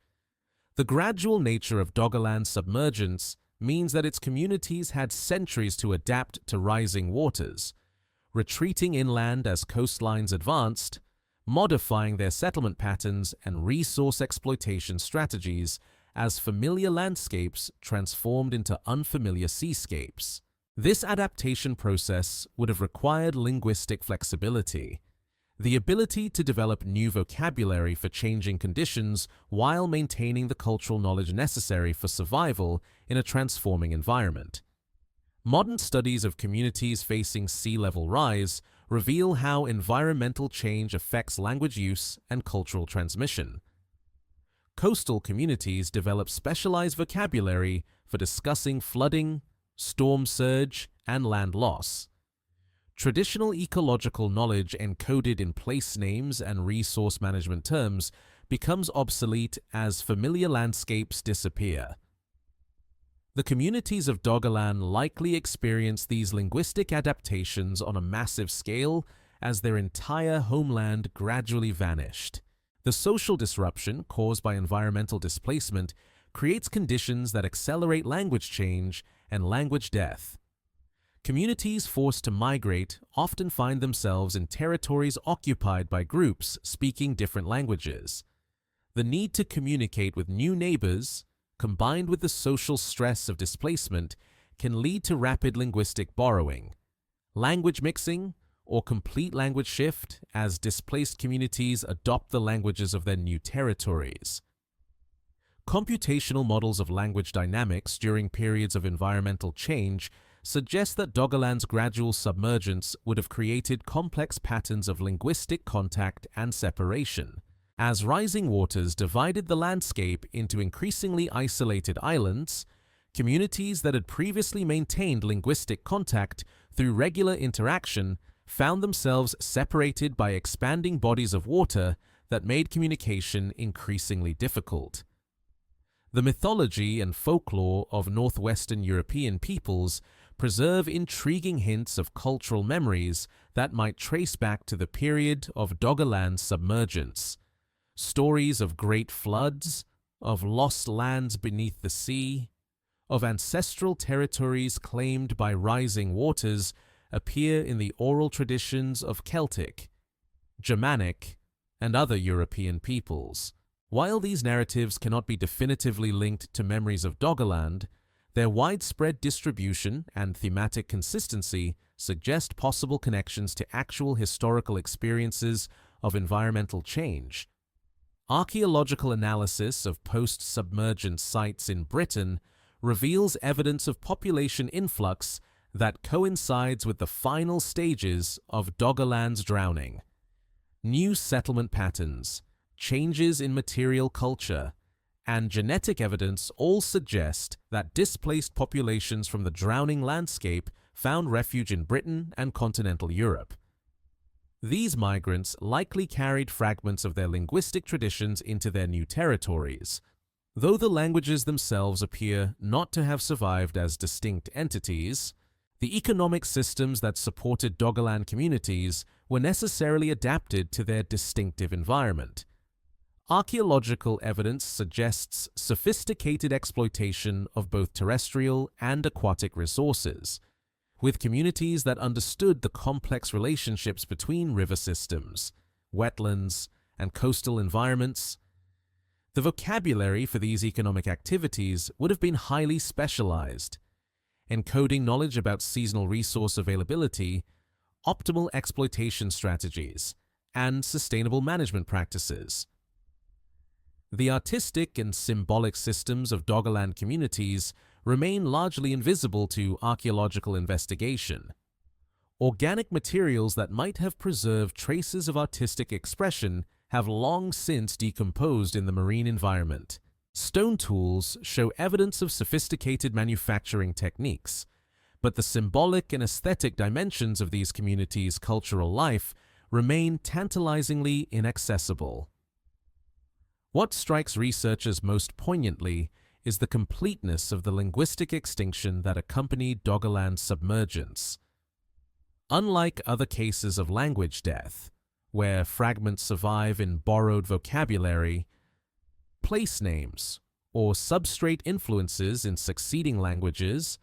[SPEAKER 1] The gradual nature of Doggerland's submergence means that its communities had centuries to adapt to rising waters, retreating inland as coastlines advanced, modifying their settlement patterns and resource exploitation strategies as familiar landscapes transformed into unfamiliar seascapes. This adaptation process would have required linguistic flexibility, the ability to develop new vocabulary for changing conditions while maintaining the cultural knowledge necessary for survival in a transforming environment. Modern studies of communities facing sea level rise reveal how environmental change affects language use and cultural transmission. Coastal communities develop specialized vocabulary for discussing flooding, storm surge, and land loss. Traditional ecological knowledge encoded in place names and resource management terms becomes obsolete as familiar landscapes disappear. The communities of Doggerland likely experienced these linguistic adaptations on a massive scale as their entire homeland gradually vanished. The social disruption caused by environmental displacement creates conditions that accelerate language change and language death. Communities forced to migrate often find themselves in territories occupied by groups speaking different languages. The need to communicate with new neighbors, combined with the social stress of displacement, can lead to rapid linguistic borrowing, language mixing, or complete language shift as displaced communities adopt the languages of their new territories. Computational models of language dynamics during periods of environmental change suggest that Doggerland's gradual submergence would have created complex patterns of linguistic contact and separation. As rising waters divided the landscape into increasingly isolated islands, communities that had previously maintained linguistic contact through regular interaction found themselves separated by expanding bodies of water that made communication increasingly difficult. The mythology and folklore of northwestern European peoples preserve intriguing hints of cultural memories that might trace back to the period of Doggerland's submergence. Stories of great floods, of lost lands beneath the sea, of ancestral territories claimed by rising waters appear in the oral traditions of Celtic, Germanic, and other European peoples. While these narratives cannot be definitively linked to memories of Doggerland, their widespread distribution and thematic consistency suggest possible connections to actual historical experiences of environmental change. Archaeological analysis of post-submergence sites in Britain reveals evidence of population influx that coincides with the final stages of Doggerland's drowning. New settlement patterns, changes in material culture, and genetic evidence all suggest that displaced populations from the drowning landscape found refuge in Britain and continental Europe. These migrants likely carried fragments of their linguistic traditions into their new territories. Though the languages themselves appear not to have survived as distinct entities, the economic systems that supported Doggerland communities were necessarily adapted to their distinctive environment. Archaeological evidence suggests sophisticated exploitation of both terrestrial and aquatic resources, with communities that understood the complex relationships between river systems, wetlands, and coastal environments. The vocabulary for these economic activities would have been highly specialized, encoding knowledge about seasonal resource availability, optimal exploitation strategies, and sustainable management practices. The artistic and symbolic systems of Doggerland communities remain largely invisible to archaeological investigation. Organic materials that might have preserved traces of artistic expression have long since decomposed in the marine environment. Stone tools show evidence of sophisticated manufacturing techniques, but the symbolic and aesthetic dimensions of these communities' cultural life remain tantalizingly inaccessible. What strikes researchers most poignantly is the completeness of the linguistic extinction that accompanied Doggerland's submergence. Unlike other cases of language death, where fragments survive in borrowed vocabulary, place names, or substrate influences in succeeding languages,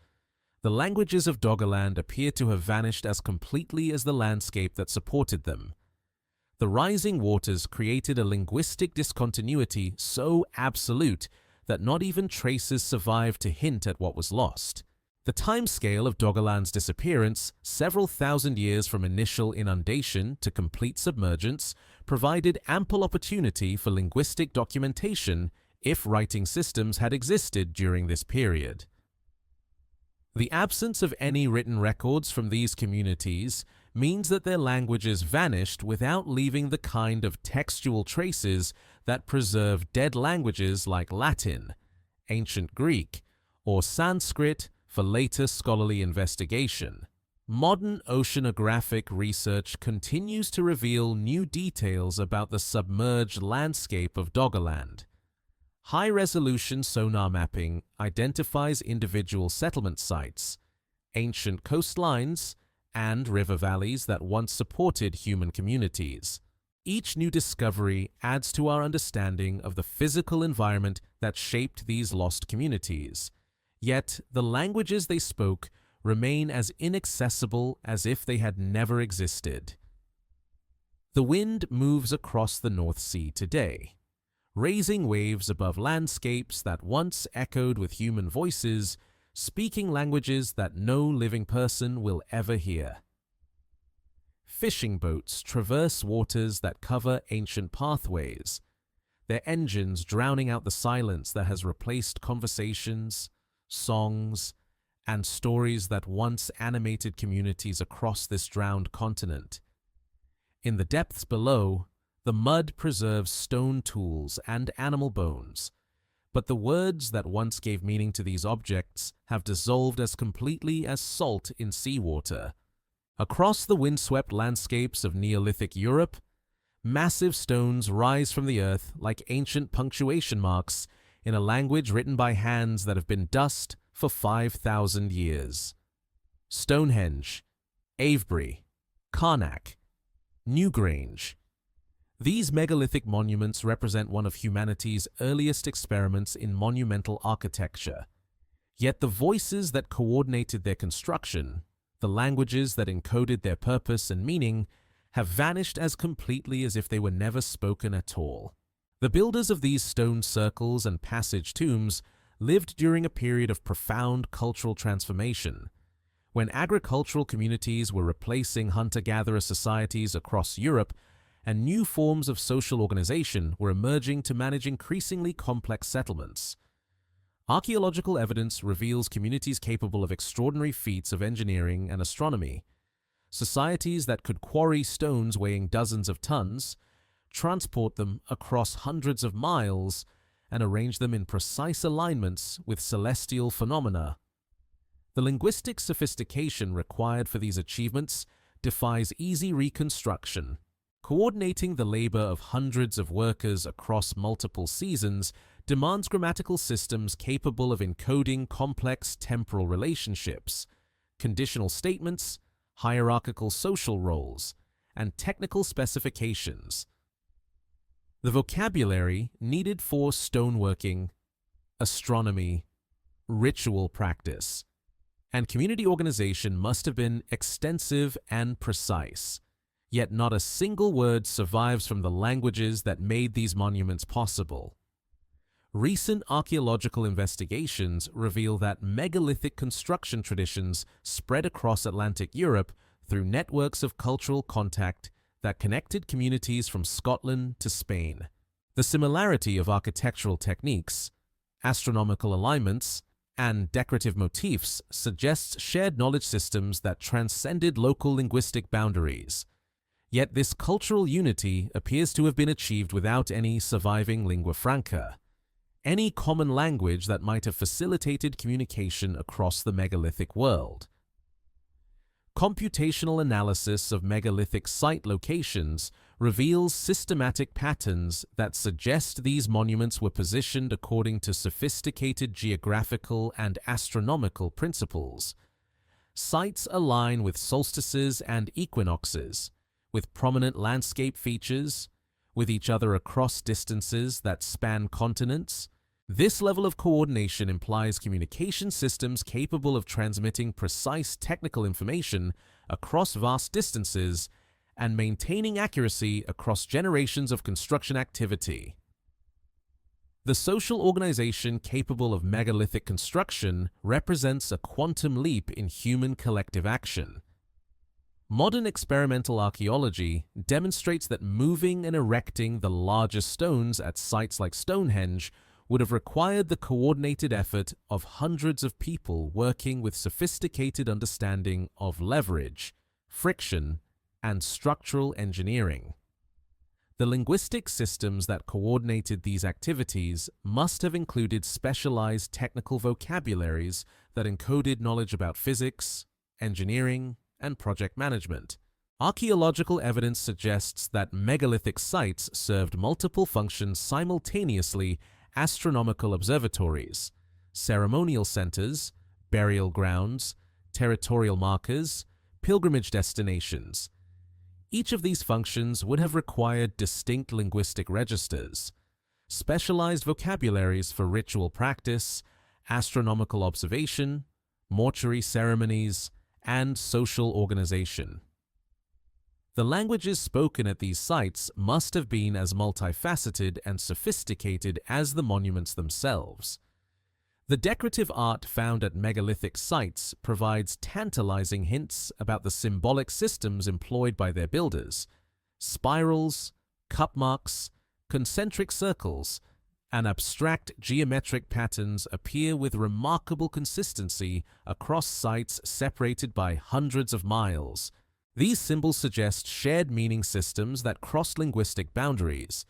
[SPEAKER 1] the languages of Doggerland appear to have vanished as completely as the landscape that supported them. The rising waters created a linguistic discontinuity so absolute that not even traces survived to hint at what was lost. The timescale of Doggerland's disappearance, several thousand years from initial inundation to complete submergence, provided ample opportunity for linguistic documentation if writing systems had existed during this period. The absence of any written records from these communities means that their languages vanished without leaving the kind of textual traces that preserve dead languages like Latin, ancient Greek, or Sanskrit for later scholarly investigation. Modern oceanographic research continues to reveal new details about the submerged landscape of Doggerland. High-resolution sonar mapping identifies individual settlement sites, ancient coastlines, and river valleys that once supported human communities. Each new discovery adds to our understanding of the physical environment that shaped these lost communities. Yet, the languages they spoke remain as inaccessible as if they had never existed. The wind moves across the North Sea today, raising waves above landscapes that once echoed with human voices, speaking languages that no living person will ever hear. fishing boats traverse waters that cover ancient pathways, their engines drowning out the silence that has replaced conversations, songs, and stories that once animated communities across this drowned continent. In the depths below, the mud preserves stone tools and animal bones, but the words that once gave meaning to these objects have dissolved as completely as salt in seawater. Across the windswept landscapes of Neolithic Europe, massive stones rise from the earth like ancient punctuation marks in a language written by hands that have been dust for 5,000 years. Stonehenge, Avebury, Karnak, Newgrange. These megalithic monuments represent one of humanity's earliest experiments in monumental architecture. Yet the voices that coordinated their construction, the languages that encoded their purpose and meaning, have vanished as completely as if they were never spoken at all. The builders of these stone circles and passage tombs lived during a period of profound cultural transformation, when agricultural communities were replacing hunter-gatherer societies across Europe and new forms of social organization were emerging to manage increasingly complex settlements. Archaeological evidence reveals communities capable of extraordinary feats of engineering and astronomy, societies that could quarry stones weighing dozens of tons, transport them across hundreds of miles, and arrange them in precise alignments with celestial phenomena. The linguistic sophistication required for these achievements defies easy reconstruction. Coordinating the labor of hundreds of workers across multiple seasons demands grammatical systems capable of encoding complex temporal relationships, conditional statements, hierarchical social roles, and technical specifications. The vocabulary needed for stoneworking, astronomy, ritual practice, and community organization must have been extensive and precise. Yet not a single word survives from the languages that made these monuments possible. Recent archaeological investigations reveal that megalithic construction traditions spread across Atlantic Europe through networks of cultural contact that connected communities from Scotland to Spain. The similarity of architectural techniques, astronomical alignments, and decorative motifs suggests shared knowledge systems that transcended local linguistic boundaries. Yet this cultural unity appears to have been achieved without any surviving lingua franca, any common language that might have facilitated communication across the megalithic world. Computational analysis of megalithic site locations reveals systematic patterns that suggest these monuments were positioned according to sophisticated geographical and astronomical principles. Sites align with solstices and equinoxes, with prominent landscape features, with each other across distances that span continents. This level of coordination implies communication systems capable of transmitting precise technical information across vast distances and maintaining accuracy across generations of construction activity. The social organization capable of megalithic construction represents a quantum leap in human collective action. Modern experimental archaeology demonstrates that moving and erecting the largest stones at sites like Stonehenge would have required the coordinated effort of hundreds of people working with sophisticated understanding of leverage, friction, and structural engineering. The linguistic systems that coordinated these activities must have included specialized technical vocabularies that encoded knowledge about physics, engineering, and project management. Archaeological evidence suggests that megalithic sites served multiple functions simultaneously: astronomical observatories, ceremonial centers, burial grounds, territorial markers, pilgrimage destinations. Each of these functions would have required distinct linguistic registers, specialized vocabularies for ritual practice, astronomical observation, mortuary ceremonies, and social organization. The languages spoken at these sites must have been as multifaceted and sophisticated as the monuments themselves. The decorative art found at megalithic sites provides tantalizing hints about the symbolic systems employed by their builders. Spirals, cup marks, concentric circles, and abstract geometric patterns appear with remarkable consistency across sites separated by hundreds of miles. These symbols suggest shared meaning systems that cross linguistic boundaries,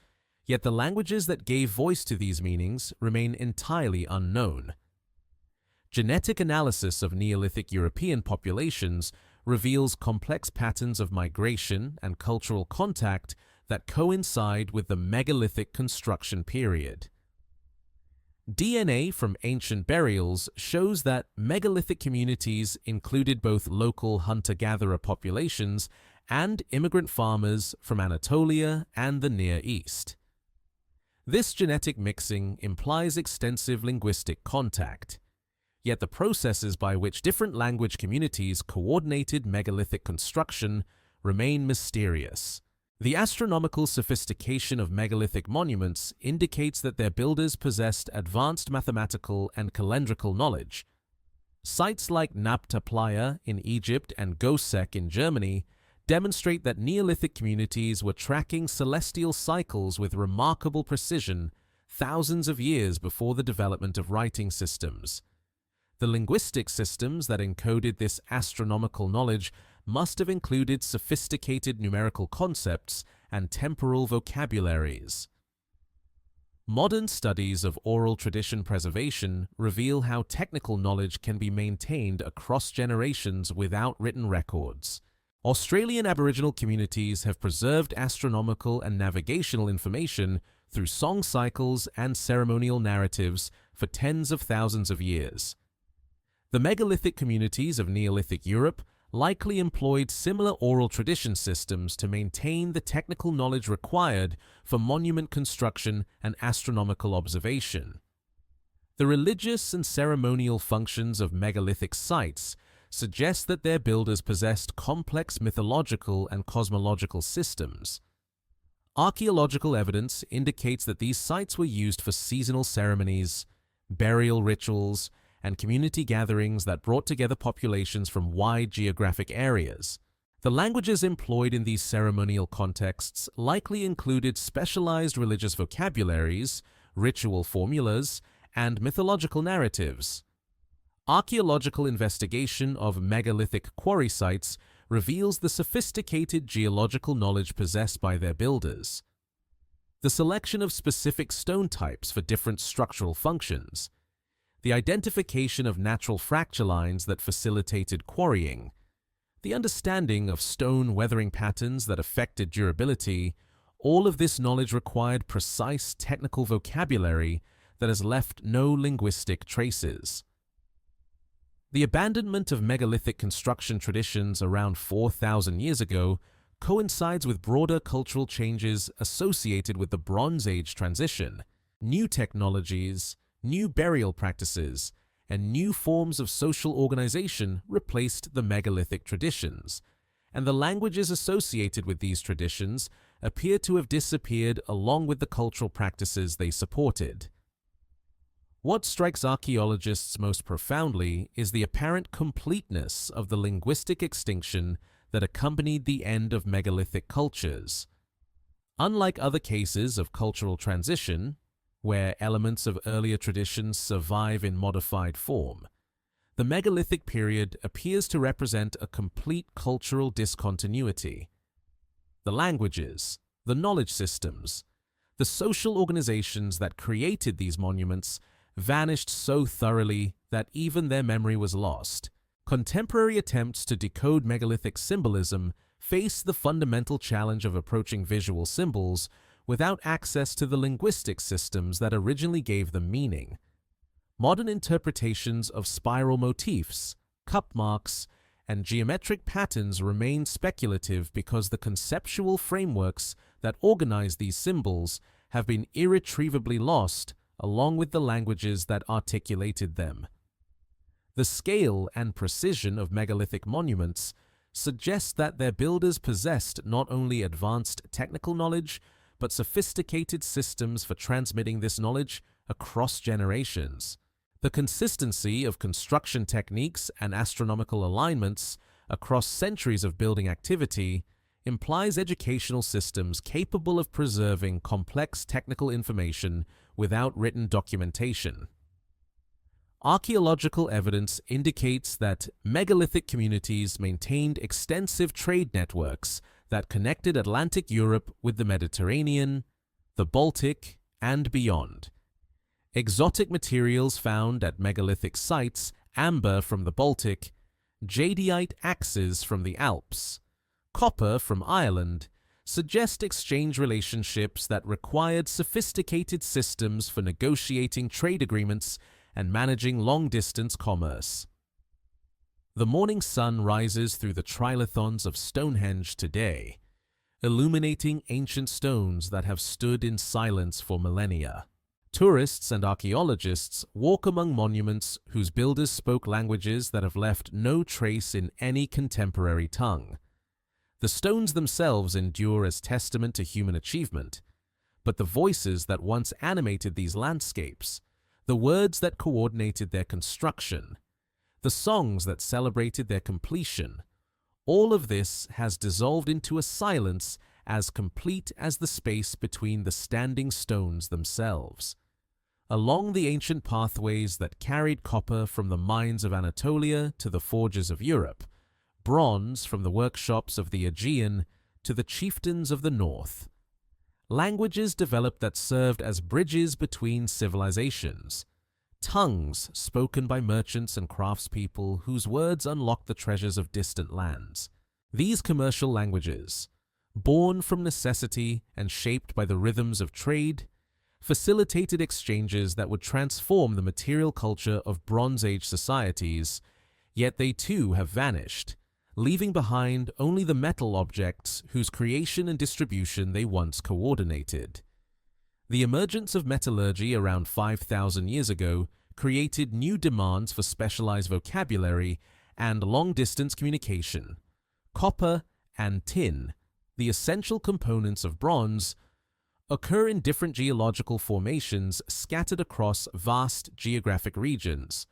[SPEAKER 1] yet the languages that gave voice to these meanings remain entirely unknown. Genetic analysis of Neolithic European populations reveals complex patterns of migration and cultural contact that coincide with the megalithic construction period. DNA from ancient burials shows that megalithic communities included both local hunter-gatherer populations and immigrant farmers from Anatolia and the Near East. This genetic mixing implies extensive linguistic contact, yet the processes by which different language communities coordinated megalithic construction remain mysterious. The astronomical sophistication of megalithic monuments indicates that their builders possessed advanced mathematical and calendrical knowledge. Sites like Nabta Playa in Egypt and Gösek in Germany demonstrate that Neolithic communities were tracking celestial cycles with remarkable precision thousands of years before the development of writing systems. The linguistic systems that encoded this astronomical knowledge must have included sophisticated numerical concepts and temporal vocabularies. Modern studies of oral tradition preservation reveal how technical knowledge can be maintained across generations without written records. Australian Aboriginal communities have preserved astronomical and navigational information through song cycles and ceremonial narratives for tens of thousands of years. The megalithic communities of Neolithic Europe likely employed similar oral tradition systems to maintain the technical knowledge required for monument construction and astronomical observation. The religious and ceremonial functions of megalithic sites suggest that their builders possessed complex mythological and cosmological systems. Archaeological evidence indicates that these sites were used for seasonal ceremonies, burial rituals, and community gatherings that brought together populations from wide geographic areas. The languages employed in these ceremonial contexts likely included specialized religious vocabularies, ritual formulas, and mythological narratives. Archaeological investigation of megalithic quarry sites reveals the sophisticated geological knowledge possessed by their builders. The selection of specific stone types for different structural functions, the identification of natural fracture lines that facilitated quarrying, the understanding of stone weathering patterns that affected durability, all of this knowledge required precise technical vocabulary that has left no linguistic traces. The abandonment of megalithic construction traditions around 4,000 years ago coincides with broader cultural changes associated with the Bronze Age transition. New technologies, new burial practices, and new forms of social organization replaced the megalithic traditions, and the languages associated with these traditions appear to have disappeared along with the cultural practices they supported. What strikes archaeologists most profoundly is the apparent completeness of the linguistic extinction that accompanied the end of megalithic cultures. Unlike other cases of cultural transition, where elements of earlier traditions survive in modified form, the megalithic period appears to represent a complete cultural discontinuity. The languages, the knowledge systems, the social organizations that created these monuments vanished so thoroughly that even their memory was lost. Contemporary attempts to decode megalithic symbolism face the fundamental challenge of approaching visual symbols without access to the linguistic systems that originally gave them meaning. Modern interpretations of spiral motifs, cup marks, and geometric patterns remain speculative because the conceptual frameworks that organize these symbols have been irretrievably lost along with the languages that articulated them. The scale and precision of megalithic monuments suggest that their builders possessed not only advanced technical knowledge, but sophisticated systems for transmitting this knowledge across generations. The consistency of construction techniques and astronomical alignments across centuries of building activity implies educational systems capable of preserving complex technical information without written documentation. Archaeological evidence indicates that megalithic communities maintained extensive trade networks that connected Atlantic Europe with the Mediterranean, the Baltic, and beyond. Exotic materials found at megalithic sites, amber from the Baltic, jadeite axes from the Alps, copper from Ireland, suggest exchange relationships that required sophisticated systems for negotiating trade agreements and managing long-distance commerce. The morning sun rises through the trilithons of Stonehenge today, illuminating ancient stones that have stood in silence for millennia. Tourists and archaeologists walk among monuments whose builders spoke languages that have left no trace in any contemporary tongue. The stones themselves endure as testament to human achievement, but the voices that once animated these landscapes, the words that coordinated their construction, the songs that celebrated their completion, all of this has dissolved into a silence as complete as the space between the standing stones themselves. Along the ancient pathways that carried copper from the mines of Anatolia to the forges of Europe, bronze from the workshops of the Aegean to the chieftains of the north, languages developed that served as bridges between civilizations, tongues spoken by merchants and craftspeople whose words unlocked the treasures of distant lands. These commercial languages, born from necessity and shaped by the rhythms of trade, facilitated exchanges that would transform the material culture of Bronze Age societies, yet they too have vanished, leaving behind only the metal objects whose creation and distribution they once coordinated. The emergence of metallurgy around 5,000 years ago created new demands for specialized vocabulary and long-distance communication. Copper and tin, the essential components of bronze, occur in different geological formations scattered across vast geographic regions.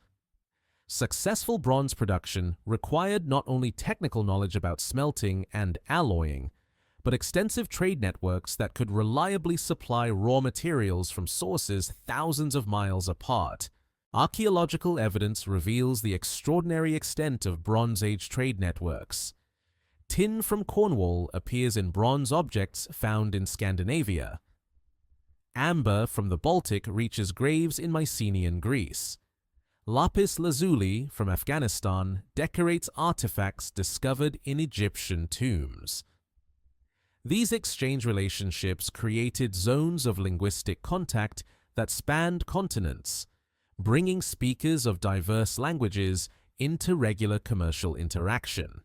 [SPEAKER 1] Successful bronze production required not only technical knowledge about smelting and alloying, but extensive trade networks that could reliably supply raw materials from sources thousands of miles apart. Archaeological evidence reveals the extraordinary extent of Bronze Age trade networks. Tin from Cornwall appears in bronze objects found in Scandinavia. Amber from the Baltic reaches graves in Mycenaean Greece. Lapis lazuli from Afghanistan decorates artifacts discovered in Egyptian tombs. These exchange relationships created zones of linguistic contact that spanned continents, bringing speakers of diverse languages into regular commercial interaction.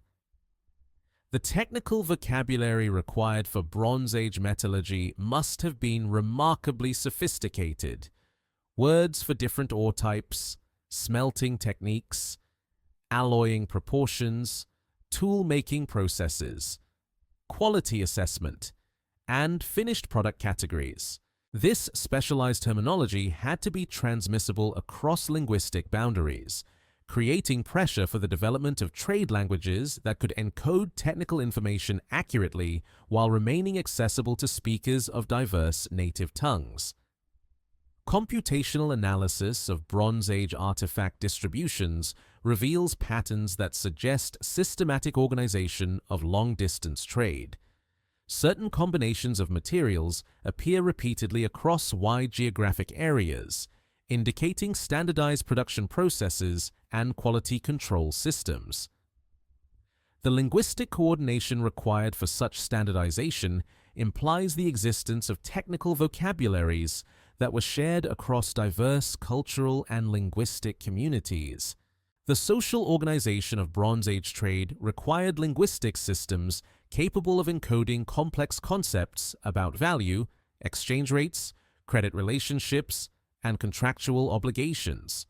[SPEAKER 1] The technical vocabulary required for Bronze Age metallurgy must have been remarkably sophisticated. Words for different ore types, smelting techniques, alloying proportions, tool-making processes, quality assessment, and finished product categories. This specialized terminology had to be transmissible across linguistic boundaries, creating pressure for the development of trade languages that could encode technical information accurately while remaining accessible to speakers of diverse native tongues. Computational analysis of Bronze Age artifact distributions reveals patterns that suggest systematic organization of long-distance trade. Certain combinations of materials appear repeatedly across wide geographic areas, indicating standardized production processes and quality control systems. The linguistic coordination required for such standardization implies the existence of technical vocabularies that were shared across diverse cultural and linguistic communities. The social organization of Bronze Age trade required linguistic systems capable of encoding complex concepts about value, exchange rates, credit relationships, and contractual obligations.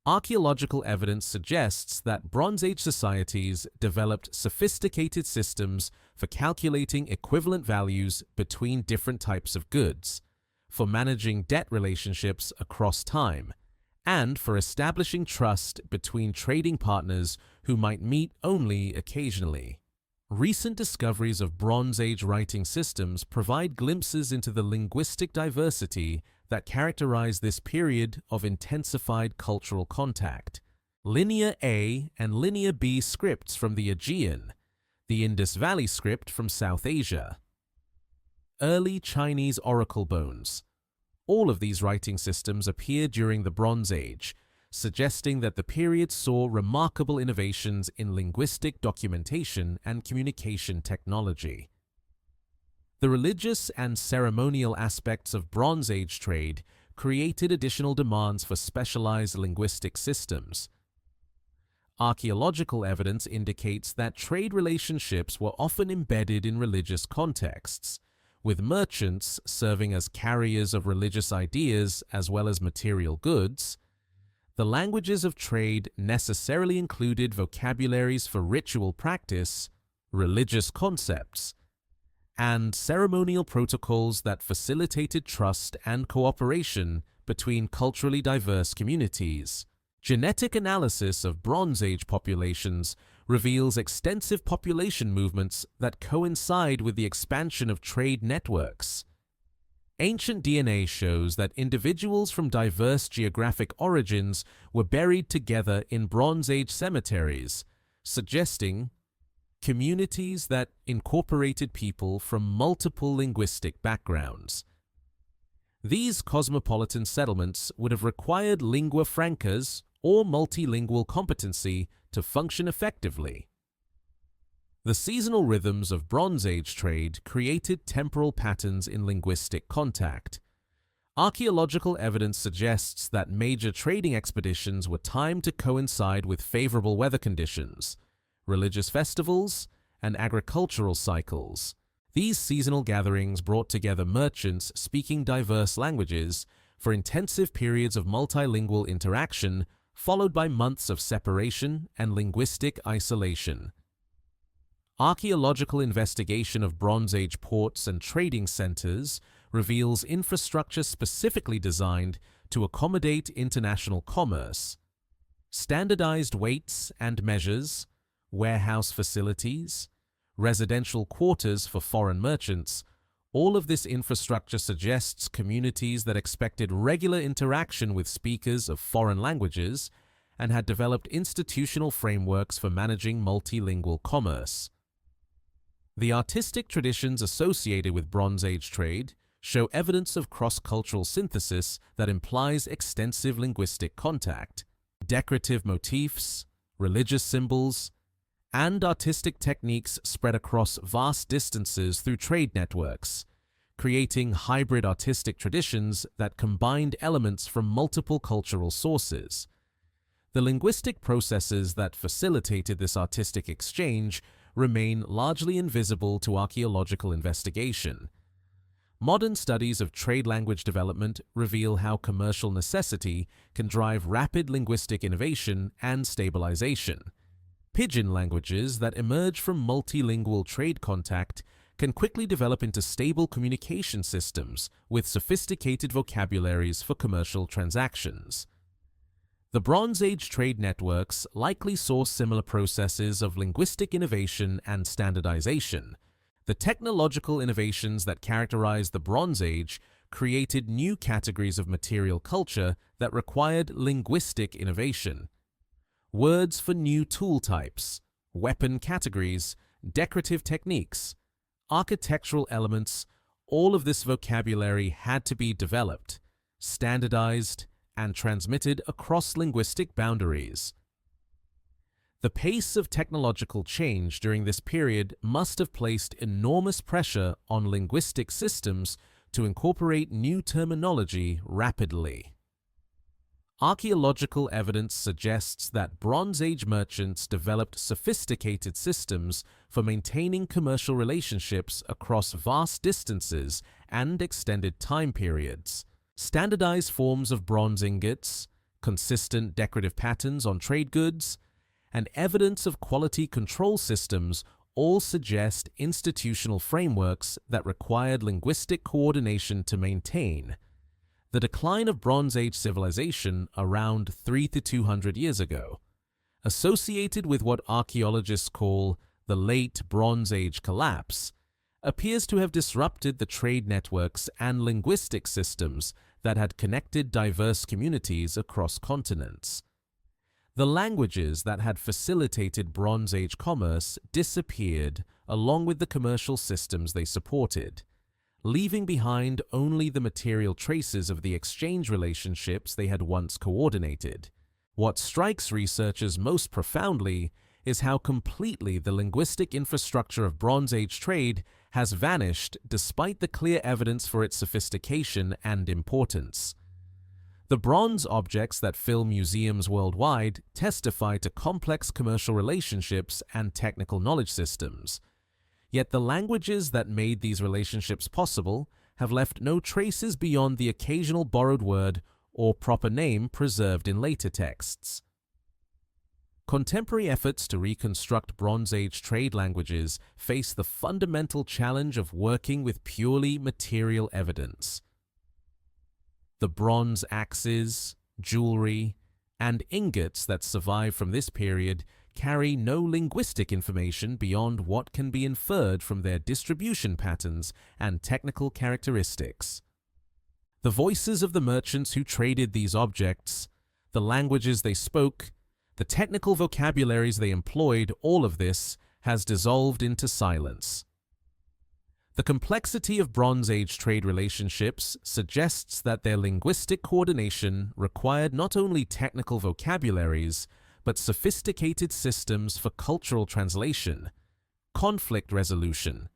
[SPEAKER 1] Archaeological evidence suggests that Bronze Age societies developed sophisticated systems for calculating equivalent values between different types of goods, for managing debt relationships across time, and for establishing trust between trading partners who might meet only occasionally. Recent discoveries of Bronze Age writing systems provide glimpses into the linguistic diversity that characterized this period of intensified cultural contact. Linear A and Linear B scripts from the Aegean, the Indus Valley script from South Asia. Early Chinese oracle bones. All of these writing systems appeared during the Bronze Age, suggesting that the period saw remarkable innovations in linguistic documentation and communication technology. The religious and ceremonial aspects of Bronze Age trade created additional demands for specialized linguistic systems. Archaeological evidence indicates that trade relationships were often embedded in religious contexts, with merchants serving as carriers of religious ideas as well as material goods. The languages of trade necessarily included vocabularies for ritual practice, religious concepts, and ceremonial protocols that facilitated trust and cooperation between culturally diverse communities. Genetic analysis of Bronze Age populations reveals extensive population movements that coincide with the expansion of trade networks. Ancient DNA shows that individuals from diverse geographic origins were buried together in Bronze Age cemeteries, suggesting communities that incorporated people from multiple linguistic backgrounds. These cosmopolitan settlements would have required lingua francas or multilingual competency to function effectively. The seasonal rhythms of Bronze Age trade created temporal patterns in linguistic contact. Archaeological evidence suggests that major trading expeditions were timed to coincide with favorable weather conditions, religious festivals, and agricultural cycles. These seasonal gatherings brought together merchants speaking diverse languages for intensive periods of multilingual interaction, followed by months of separation and linguistic isolation. Archaeological investigation of Bronze Age ports and trading centers reveals infrastructure specifically designed to accommodate international commerce. Standardized weights and measures, warehouse facilities, residential quarters for foreign merchants, all of this infrastructure suggests communities that expected regular interaction with speakers of foreign languages and had developed institutional frameworks for managing multilingual commerce. The artistic traditions associated with Bronze Age trade show evidence of cross-cultural synthesis that implies extensive linguistic contact. Decorative motifs, religious symbols, and artistic techniques spread across vast distances through trade networks, creating hybrid artistic traditions that combined elements from multiple cultural sources. The linguistic processes that facilitated this artistic exchange remain largely invisible to archaeological investigation. Modern studies of trade language development reveal how commercial necessity can drive rapid linguistic innovation and stabilization. Pidgin languages that emerge from multilingual trade contact can quickly develop into stable communication systems with sophisticated vocabularies for commercial transactions. The Bronze Age trade networks likely saw similar processes of linguistic innovation and standardization. The technological innovations that characterized the Bronze Age created new categories of material culture that required linguistic innovation. Words for new tool types, weapon categories, decorative techniques, architectural elements, all of this vocabulary had to be developed, standardized, and transmitted across linguistic boundaries. The pace of technological change during this period must have placed enormous pressure on linguistic systems to incorporate new terminology rapidly. Archaeological evidence suggests that Bronze Age merchants developed sophisticated systems for maintaining commercial relationships across vast distances and extended time periods. Standardized forms of bronze ingots, consistent decorative patterns on trade goods, and evidence of quality control systems all suggest institutional frameworks that required linguistic coordination to maintain. the decline of Bronze Age civilization around 3 to 200 years ago, associated with what archaeologists call the Late Bronze Age collapse, appears to have disrupted the trade networks and linguistic systems that had connected diverse communities across continents. The languages that had facilitated Bronze Age commerce disappeared along with the commercial systems they supported, leaving behind only the material traces of the exchange relationships they had once coordinated. What strikes researchers most profoundly is how completely the linguistic infrastructure of Bronze Age trade has vanished despite the clear evidence for its sophistication and importance. The bronze objects that fill museums worldwide testify to complex commercial relationships and technical knowledge systems. Yet the languages that made these relationships possible have left no traces beyond the occasional borrowed word or proper name preserved in later texts. Contemporary efforts to reconstruct Bronze Age trade languages face the fundamental challenge of working with purely material evidence. The bronze axes, jewelry, and ingots that survive from this period carry no linguistic information beyond what can be inferred from their distribution patterns and technical characteristics. The voices of the merchants who traded these objects, the languages they spoke, the technical vocabularies they employed, all of this has dissolved into silence. The complexity of Bronze Age trade relationships suggests that their linguistic coordination required not only technical vocabularies, but sophisticated systems for cultural translation, conflict resolution,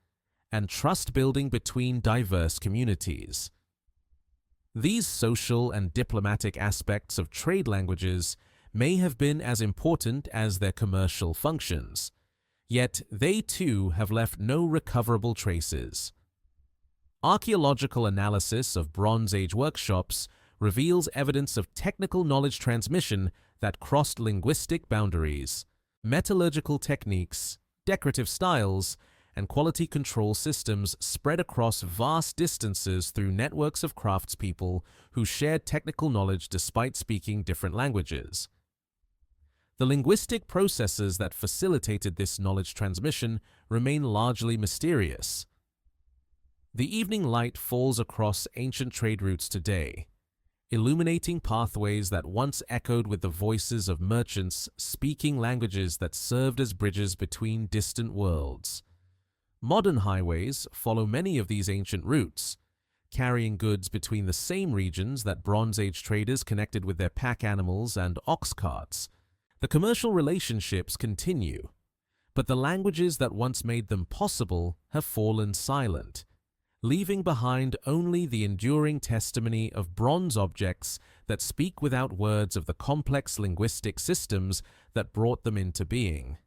[SPEAKER 1] and trust building between diverse communities. These social and diplomatic aspects of trade languages may have been as important as their commercial functions, yet they too have left no recoverable traces. Archaeological analysis of Bronze Age workshops reveals evidence of technical knowledge transmission that crossed linguistic boundaries. Metallurgical techniques, decorative styles, and quality control systems spread across vast distances through networks of craftspeople who shared technical knowledge despite speaking different languages. The linguistic processes that facilitated this knowledge transmission remain largely mysterious. The evening light falls across ancient trade routes today, illuminating pathways that once echoed with the voices of merchants speaking languages that served as bridges between distant worlds. Modern highways follow many of these ancient routes, carrying goods between the same regions that Bronze Age traders connected with their pack animals and ox carts. The commercial relationships continue, but the languages that once made them possible have fallen silent, leaving behind only the enduring testimony of bronze objects that speak without words of the complex linguistic systems that brought them into being.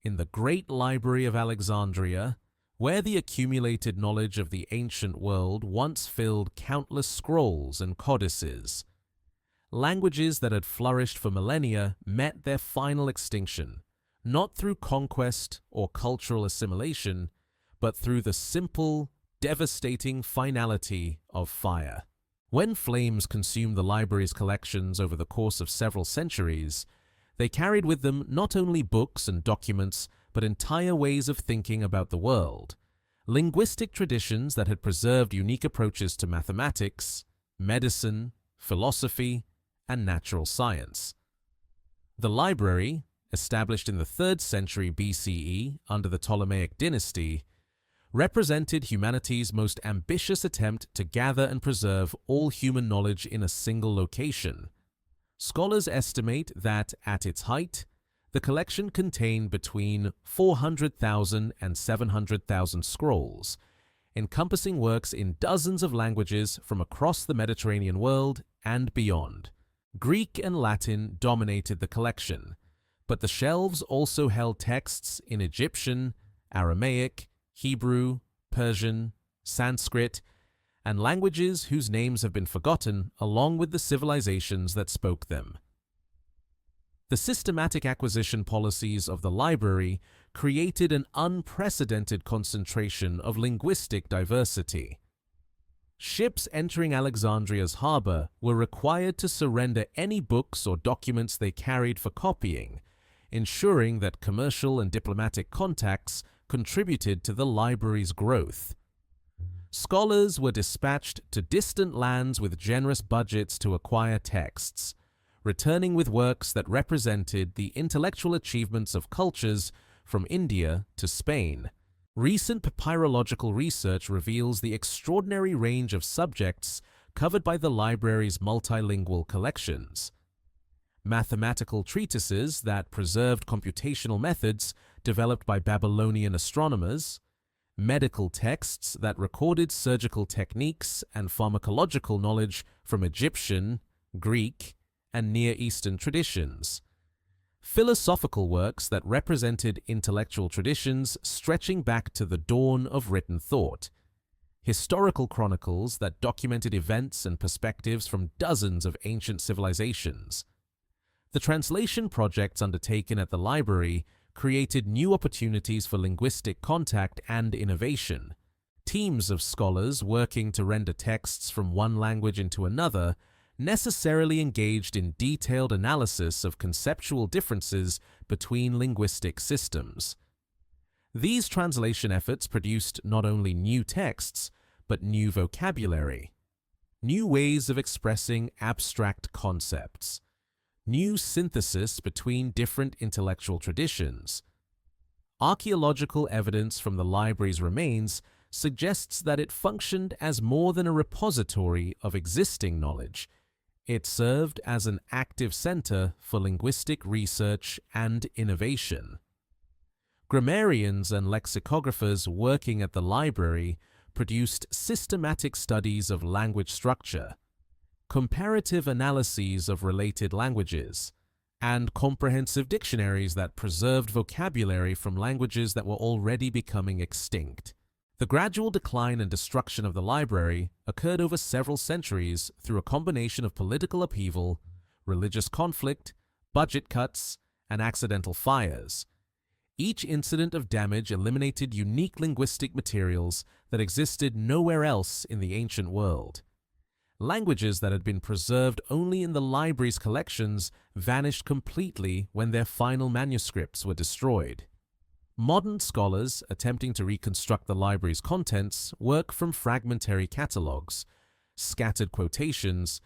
[SPEAKER 1] In the Great Library of Alexandria, where the accumulated knowledge of the ancient world once filled countless scrolls and codices, languages that had flourished for millennia met their final extinction, not through conquest or cultural assimilation, but through the simple, devastating finality of fire. When flames consumed the library's collections over the course of several centuries, they carried with them not only books and documents, but entire ways of thinking about the world, linguistic traditions that had preserved unique approaches to mathematics, medicine, philosophy, and natural science. The library, established in the 3rd century BCE under the Ptolemaic dynasty, represented humanity's most ambitious attempt to gather and preserve all human knowledge in a single location. Scholars estimate that, at its height, the collection contained between 400,000 and 700,000 scrolls, encompassing works in dozens of languages from across the Mediterranean world and beyond. Greek and Latin dominated the collection, but the shelves also held texts in Egyptian, Aramaic, Hebrew, Persian, Sanskrit, and languages whose names have been forgotten along with the civilizations that spoke them. The systematic acquisition policies of the library created an unprecedented concentration of linguistic diversity. Ships entering Alexandria's harbor were required to surrender any books or documents they carried for copying, ensuring that commercial and diplomatic contacts contributed to the library's growth. Scholars were dispatched to distant lands with generous budgets to acquire texts, returning with works that represented the intellectual achievements of cultures from India to Spain. Recent papyrological research reveals the extraordinary range of subjects covered by the library's multilingual collections. Mathematical treatises that preserved computational methods developed by Babylonian astronomers, medical texts that recorded surgical techniques and pharmacological knowledge from Egyptian, Greek, and Near Eastern traditions, philosophical works that represented intellectual traditions stretching back to the dawn of written thought, historical chronicles that documented events and perspectives from dozens of ancient civilizations. The translation projects undertaken at the library created new opportunities for linguistic contact and innovation. Teams of scholars working to render texts from one language into another necessarily engaged in detailed analysis of conceptual differences between linguistic systems. These translation efforts produced not only new texts, but new vocabulary, new ways of expressing abstract concepts, new synthesis between different intellectual traditions. Archaeological evidence from the library's remains suggests that it functioned as more than a repository of existing knowledge. It served as an active center for linguistic research and innovation. Grammarians and lexicographers working at the library produced systematic studies of language structure, comparative analyses of related languages, and comprehensive dictionaries that preserved vocabulary from languages that were already becoming extinct. The gradual decline and destruction of the library occurred over several centuries through a combination of political upheaval, religious conflict, budget cuts, and accidental fires. Each incident of damage eliminated unique linguistic materials that existed nowhere else in the ancient world. Languages that had been preserved only in the library's collections vanished completely when their final manuscripts were destroyed. Modern scholars attempting to reconstruct the library's contents work from fragmentary catalogues, scattered quotations,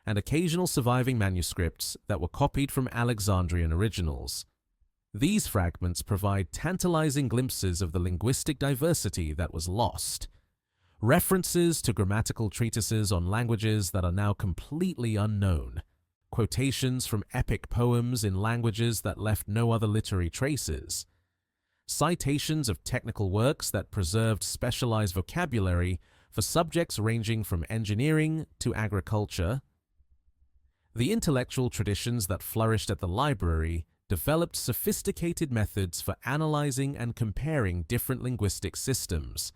[SPEAKER 1] and occasional surviving manuscripts that were copied from Alexandrian originals. These fragments provide tantalizing glimpses of the linguistic diversity that was lost. References to grammatical treatises on languages that are now completely unknown, quotations from epic poems in languages that left no other literary traces, citations of technical works that preserved specialized vocabulary for subjects ranging from engineering to agriculture. The intellectual traditions that flourished at the library developed sophisticated methods for analyzing and comparing different linguistic systems.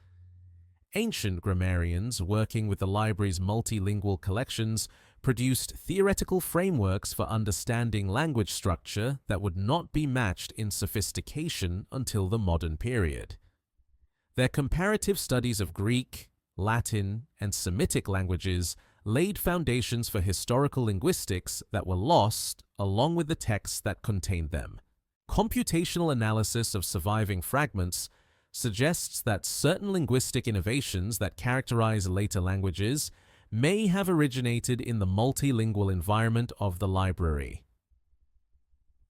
[SPEAKER 1] Ancient grammarians working with the library's multilingual collections produced theoretical frameworks for understanding language structure that would not be matched in sophistication until the modern period. Their comparative studies of Greek, Latin, and Semitic languages laid foundations for historical linguistics that were lost along with the texts that contained them. Computational analysis of surviving fragments suggests that certain linguistic innovations that characterize later languages may have originated in the multilingual environment of the library.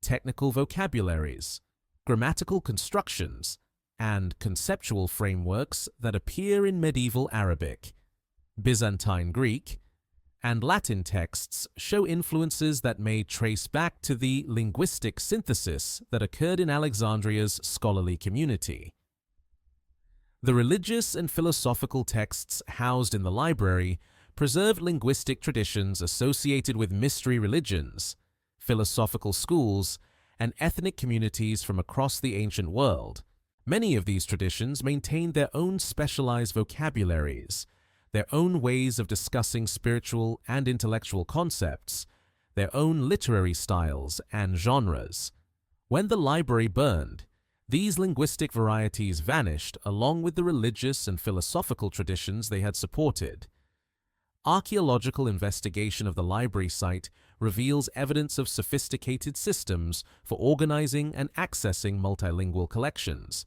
[SPEAKER 1] Technical vocabularies, grammatical constructions, and conceptual frameworks that appear in medieval Arabic, Byzantine Greek, and Latin texts show influences that may trace back to the linguistic synthesis that occurred in Alexandria's scholarly community. The religious and philosophical texts housed in the library preserved linguistic traditions associated with mystery religions, philosophical schools, and ethnic communities from across the ancient world. Many of these traditions maintained their own specialized vocabularies, their own ways of discussing spiritual and intellectual concepts, their own literary styles and genres. When the library burned, these linguistic varieties vanished along with the religious and philosophical traditions they had supported. Archaeological investigation of the library site reveals evidence of sophisticated systems for organizing and accessing multilingual collections,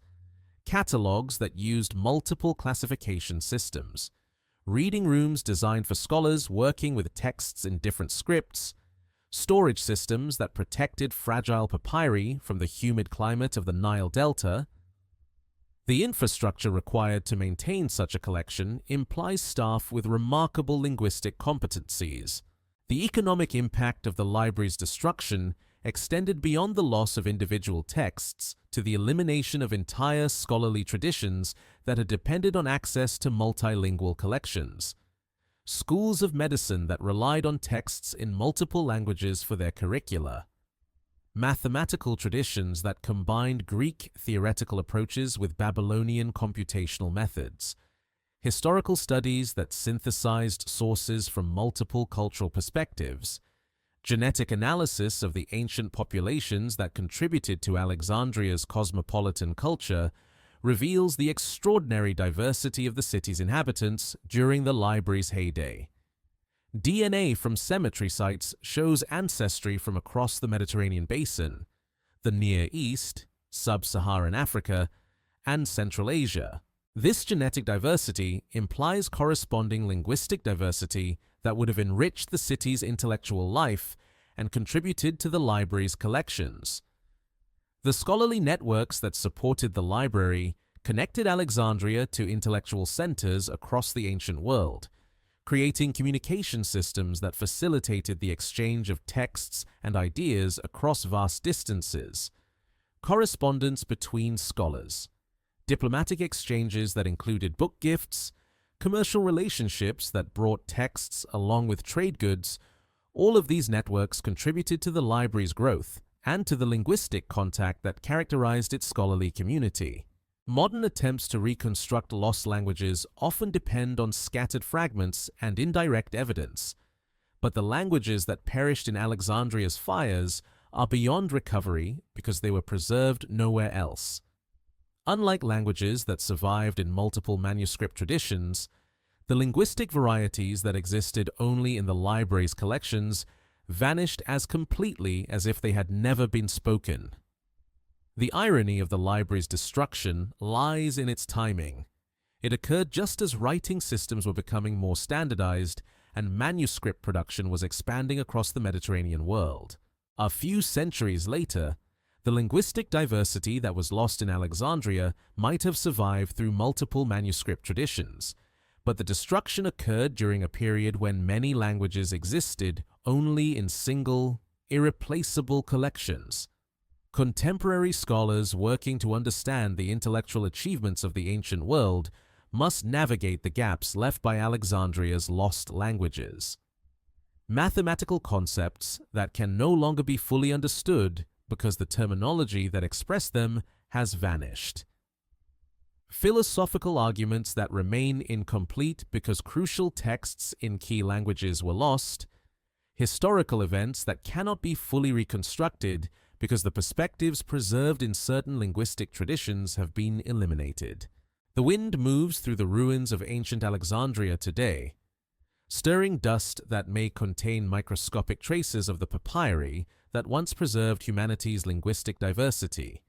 [SPEAKER 1] catalogs that used multiple classification systems, reading rooms designed for scholars working with texts in different scripts, storage systems that protected fragile papyri from the humid climate of the Nile Delta. The infrastructure required to maintain such a collection implies staff with remarkable linguistic competencies. The economic impact of the library's destruction extended beyond the loss of individual texts to the elimination of entire scholarly traditions that had depended on access to multilingual collections. Schools of medicine that relied on texts in multiple languages for their curricula. Mathematical traditions that combined Greek theoretical approaches with Babylonian computational methods. Historical studies that synthesized sources from multiple cultural perspectives. Genetic analysis of the ancient populations that contributed to Alexandria's cosmopolitan culture reveals the extraordinary diversity of the city's inhabitants during the library's heyday. DNA from cemetery sites shows ancestry from across the Mediterranean basin, the Near East, Sub-Saharan Africa, and Central Asia. This genetic diversity implies corresponding linguistic diversity that would have enriched the city's intellectual life and contributed to the library's collections. The scholarly networks that supported the library connected Alexandria to intellectual centers across the ancient world, creating communication systems that facilitated the exchange of texts and ideas across vast distances, correspondence between scholars, diplomatic exchanges that included book gifts, commercial relationships that brought texts along with trade goods. All of these networks contributed to the library's growth and to the linguistic contact that characterized its scholarly community. Modern attempts to reconstruct lost languages often depend on scattered fragments and indirect evidence, but the languages that perished in Alexandria's fires are beyond recovery because they were preserved nowhere else. Unlike languages that survived in multiple manuscript traditions, the linguistic varieties that existed only in the library's collections vanished as completely as if they had never been spoken. The irony of the library's destruction lies in its timing. It occurred just as writing systems were becoming more standardized and manuscript production was expanding across the Mediterranean world. A few centuries later, the linguistic diversity that was lost in Alexandria might have survived through multiple manuscript traditions, but the destruction occurred during a period when many languages existed only in single, irreplaceable collections. Contemporary scholars working to understand the intellectual achievements of the ancient world must navigate the gaps left by Alexandria's lost languages. Mathematical concepts that can no longer be fully understood because the terminology that expressed them has vanished. Philosophical arguments that remain incomplete because crucial texts in key languages were lost. Historical events that cannot be fully reconstructed because the perspectives preserved in certain linguistic traditions have been eliminated. The wind moves through the ruins of ancient Alexandria today, stirring dust that may contain microscopic traces of the papyri that once preserved humanity's linguistic diversity.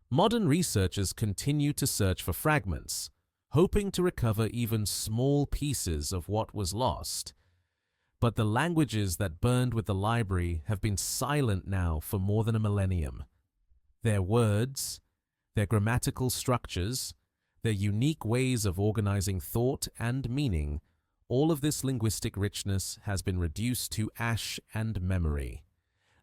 [SPEAKER 1] Modern researchers continue to search for fragments, hoping to recover even small pieces of what was lost. But the languages that burned with the library have been silent now for more than a millennium. Their words, their grammatical structures, their unique ways of organizing thought and meaning, all of this linguistic richness has been reduced to ash and memory,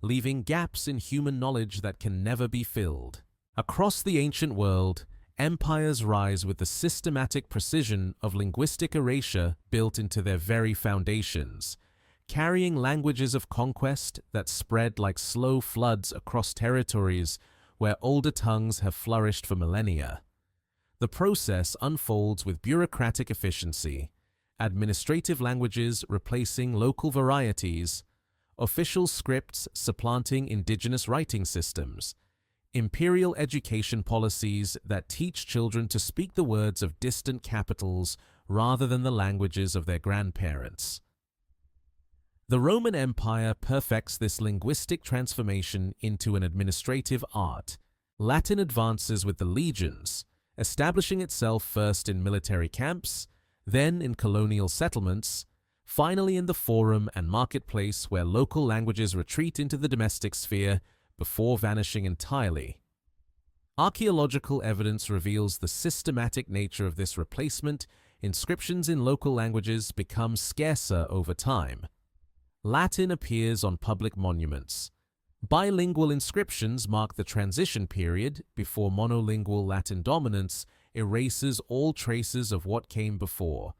[SPEAKER 1] leaving gaps in human knowledge that can never be filled. Across the ancient world, empires rise with the systematic precision of linguistic erasure built into their very foundations, carrying languages of conquest that spread like slow floods across territories where older tongues have flourished for millennia. The process unfolds with bureaucratic efficiency, administrative languages replacing local varieties, official scripts supplanting indigenous writing systems, imperial education policies that teach children to speak the words of distant capitals rather than the languages of their grandparents. The Roman Empire perfects this linguistic transformation into an administrative art. Latin advances with the legions, establishing itself first in military camps, then in colonial settlements, finally in the forum and marketplace where local languages retreat into the domestic sphere before vanishing entirely. Archaeological evidence reveals the systematic nature of this replacement. Inscriptions in local languages become scarcer over time. Latin appears on public monuments. Bilingual inscriptions mark the transition period before monolingual Latin dominance erases all traces of what came before.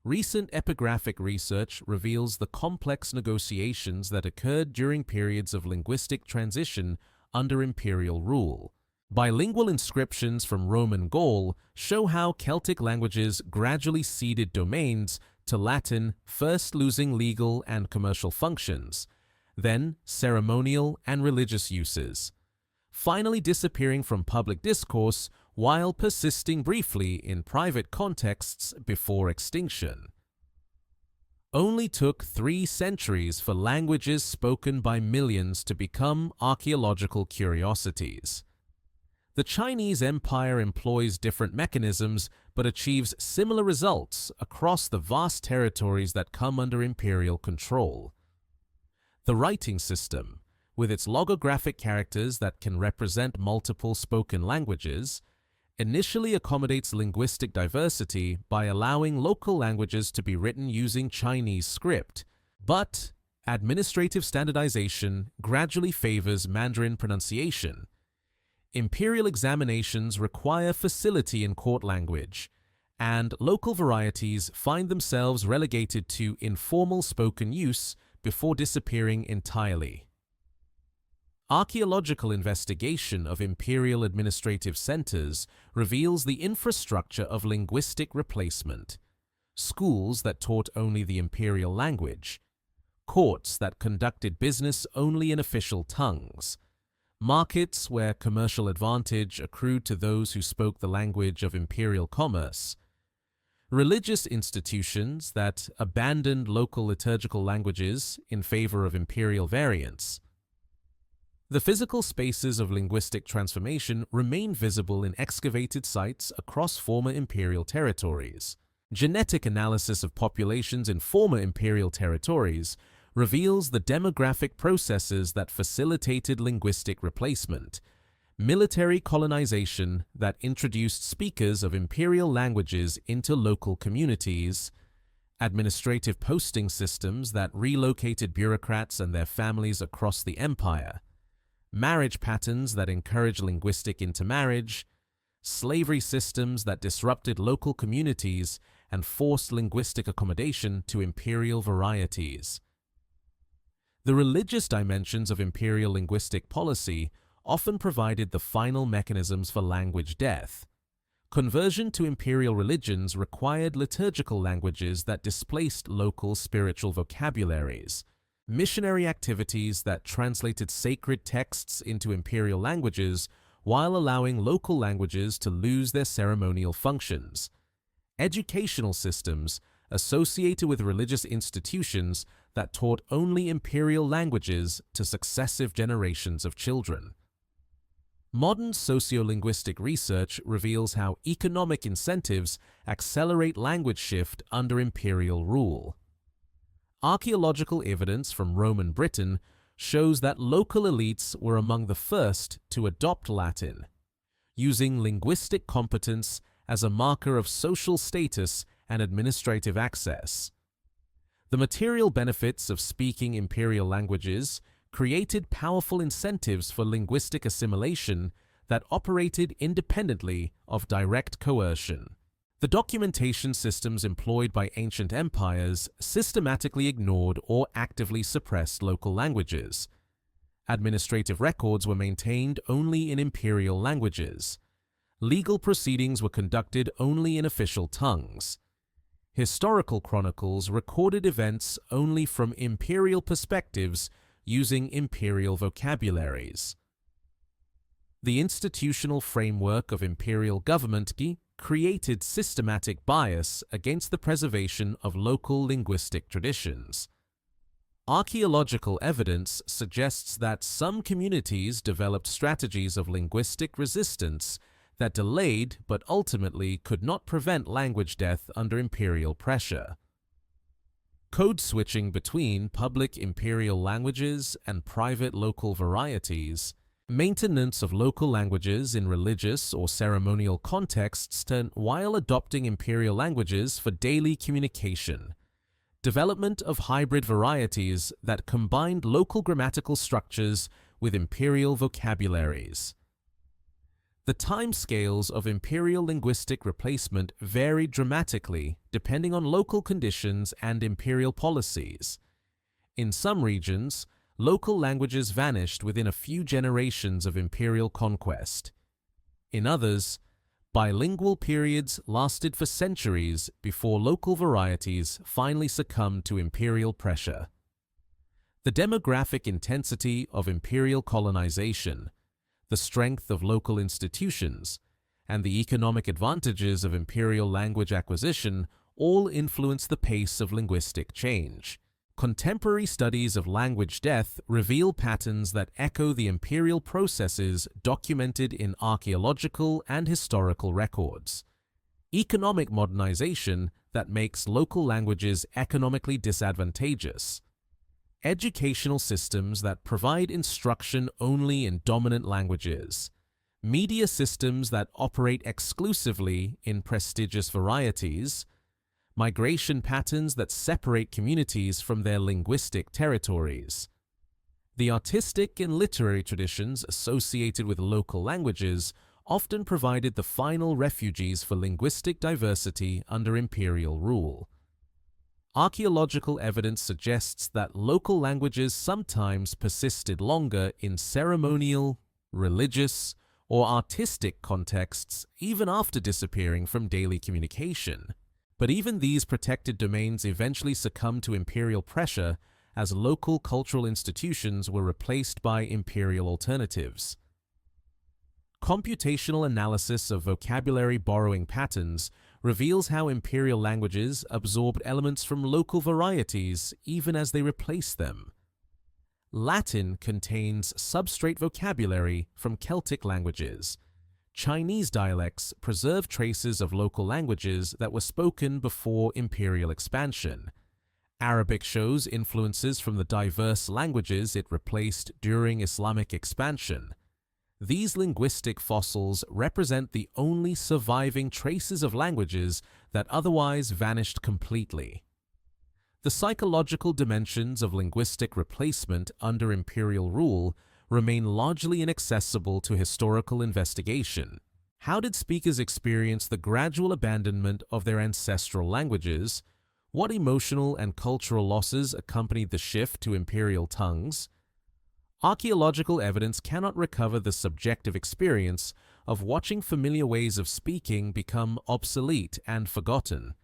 [SPEAKER 1] Recent epigraphic research reveals the complex negotiations that occurred during periods of linguistic transition under imperial rule. Bilingual inscriptions from Roman Gaul show how Celtic languages gradually ceded domains to Latin, first losing legal and commercial functions, then ceremonial and religious uses, finally disappearing from public discourse while persisting briefly in private contexts before extinction. Only took 3 centuries for languages spoken by millions to become archaeological curiosities. The Chinese Empire employs different mechanisms but achieves similar results across the vast territories that come under imperial control. The writing system, with its logographic characters that can represent multiple spoken languages, initially accommodates linguistic diversity by allowing local languages to be written using Chinese script, but administrative standardization gradually favors Mandarin pronunciation. Imperial examinations require facility in court language, and local varieties find themselves relegated to informal spoken use before disappearing entirely. Archaeological investigation of imperial administrative centers reveals the infrastructure of linguistic replacement: schools that taught only the imperial language, courts that conducted business only in official tongues, markets where commercial advantage accrued to those who spoke the language of imperial commerce, religious institutions that abandoned local liturgical languages in favor of imperial variants. The physical spaces of linguistic transformation remain visible in excavated sites across former imperial territories. Genetic analysis of populations in former imperial territories reveals the demographic processes that facilitated linguistic replacement: military colonization that introduced speakers of imperial languages into local communities, administrative posting systems that relocated bureaucrats and their families across the empire, marriage patterns that encouraged linguistic intermarriage, slavery systems that disrupted local communities and forced linguistic accommodation to imperial varieties. The religious dimensions of imperial linguistic policy often provided the final mechanisms for language death. Conversion to imperial religions required liturgical languages that displaced local spiritual vocabularies. Missionary activities that translated sacred texts into imperial languages while allowing local languages to lose their ceremonial functions. Educational systems associated with religious institutions that taught only imperial languages to successive generations of children. Modern sociolinguistic research reveals how economic incentives accelerate language shift under imperial rule. Archaeological evidence from Roman Britain shows that local elites were among the first to adopt Latin, using linguistic competence as a marker of social status and administrative access. The material benefits of speaking imperial languages created powerful incentives for linguistic assimilation that operated independently of direct coercion. The documentation systems employed by ancient empires systematically ignored or actively suppressed local languages. Administrative records were maintained only in imperial languages. Legal proceedings were conducted only in official tongues. Historical chronicles recorded events only from imperial perspectives using imperial vocabularies. The institutional framework of imperial government created systematic bias against the preservation of local linguistic traditions. Archaeological evidence suggests that some communities developed strategies of linguistic resistance that delayed but ultimately could not prevent language death under imperial pressure. Code switching between public imperial languages and private local varieties, maintenance of local languages in religious or ceremonial contexts while adopting imperial languages for daily communication, development of hybrid varieties that combined local grammatical structures with imperial vocabularies. The timescales of imperial linguistic replacement varied dramatically depending on local conditions and imperial policies. In some regions, local languages vanished within a few generations of imperial conquest. In others, bilingual periods lasted for centuries before local varieties finally succumbed to imperial pressure. The demographic intensity of imperial colonization, the strength of local institutions, and the economic advantages of imperial language acquisition all influence the pace of linguistic change. Contemporary studies of language death reveal patterns that echo the imperial processes documented in archaeological and historical records. Economic modernization that makes local languages economically disadvantageous. Educational systems that provide instruction only in dominant languages. Media systems that operate exclusively in prestigious varieties. Migration patterns that separate communities from their linguistic territories. The artistic and literary traditions associated with local languages often provided the final refugees for linguistic diversity under imperial rule. Archaeological evidence suggests that local languages sometimes persisted longer in ceremonial, religious, or artistic contexts even after disappearing from daily communication. But even these protected domains eventually succumbed to imperial pressure as local cultural institutions were replaced by imperial alternatives. Computational analysis of vocabulary borrowing patterns reveals how imperial languages absorbed elements from local varieties even as they replaced them. Latin contains substrate vocabulary from Celtic languages. Chinese dialects preserve traces of local languages that were spoken before imperial expansion. Arabic shows influences from the diverse languages it replaced during Islamic expansion. These linguistic fossils represent the only surviving traces of languages that otherwise vanished completely. The psychological dimensions of linguistic replacement under imperial rule remain largely inaccessible to historical investigation. How did speakers experience the gradual abandonment of their ancestral languages? What emotional and cultural losses accompanied the shift to imperial tongues? Archaeological evidence cannot recover the subjective experience of watching familiar ways of speaking become obsolete and forgotten.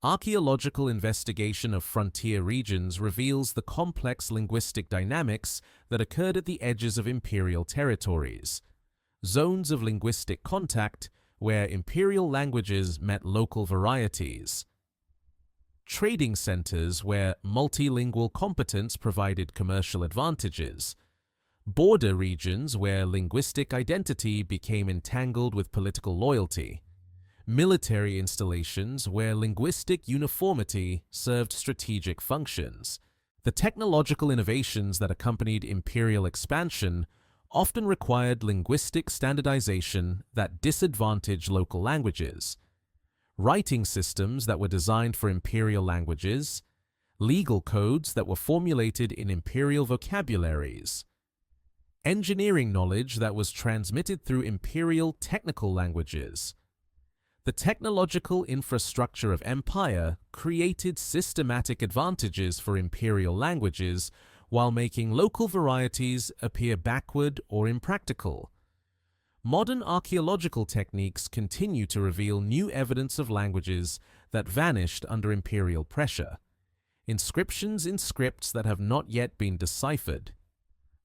[SPEAKER 1] Archaeological investigation of frontier regions reveals the complex linguistic dynamics that occurred at the edges of imperial territories, zones of linguistic contact where imperial languages met local varieties, trading centers where multilingual competence provided commercial advantages, border regions where linguistic identity became entangled with political loyalty, military installations where linguistic uniformity served strategic functions. The technological innovations that accompanied imperial expansion often required linguistic standardization that disadvantaged local languages, writing systems that were designed for imperial languages, legal codes that were formulated in imperial vocabularies, engineering knowledge that was transmitted through imperial technical languages. The technological infrastructure of empire created systematic advantages for imperial languages while making local varieties appear backward or impractical. Modern archaeological techniques continue to reveal new evidence of languages that vanished under imperial pressure, inscriptions in scripts that have not yet been deciphered,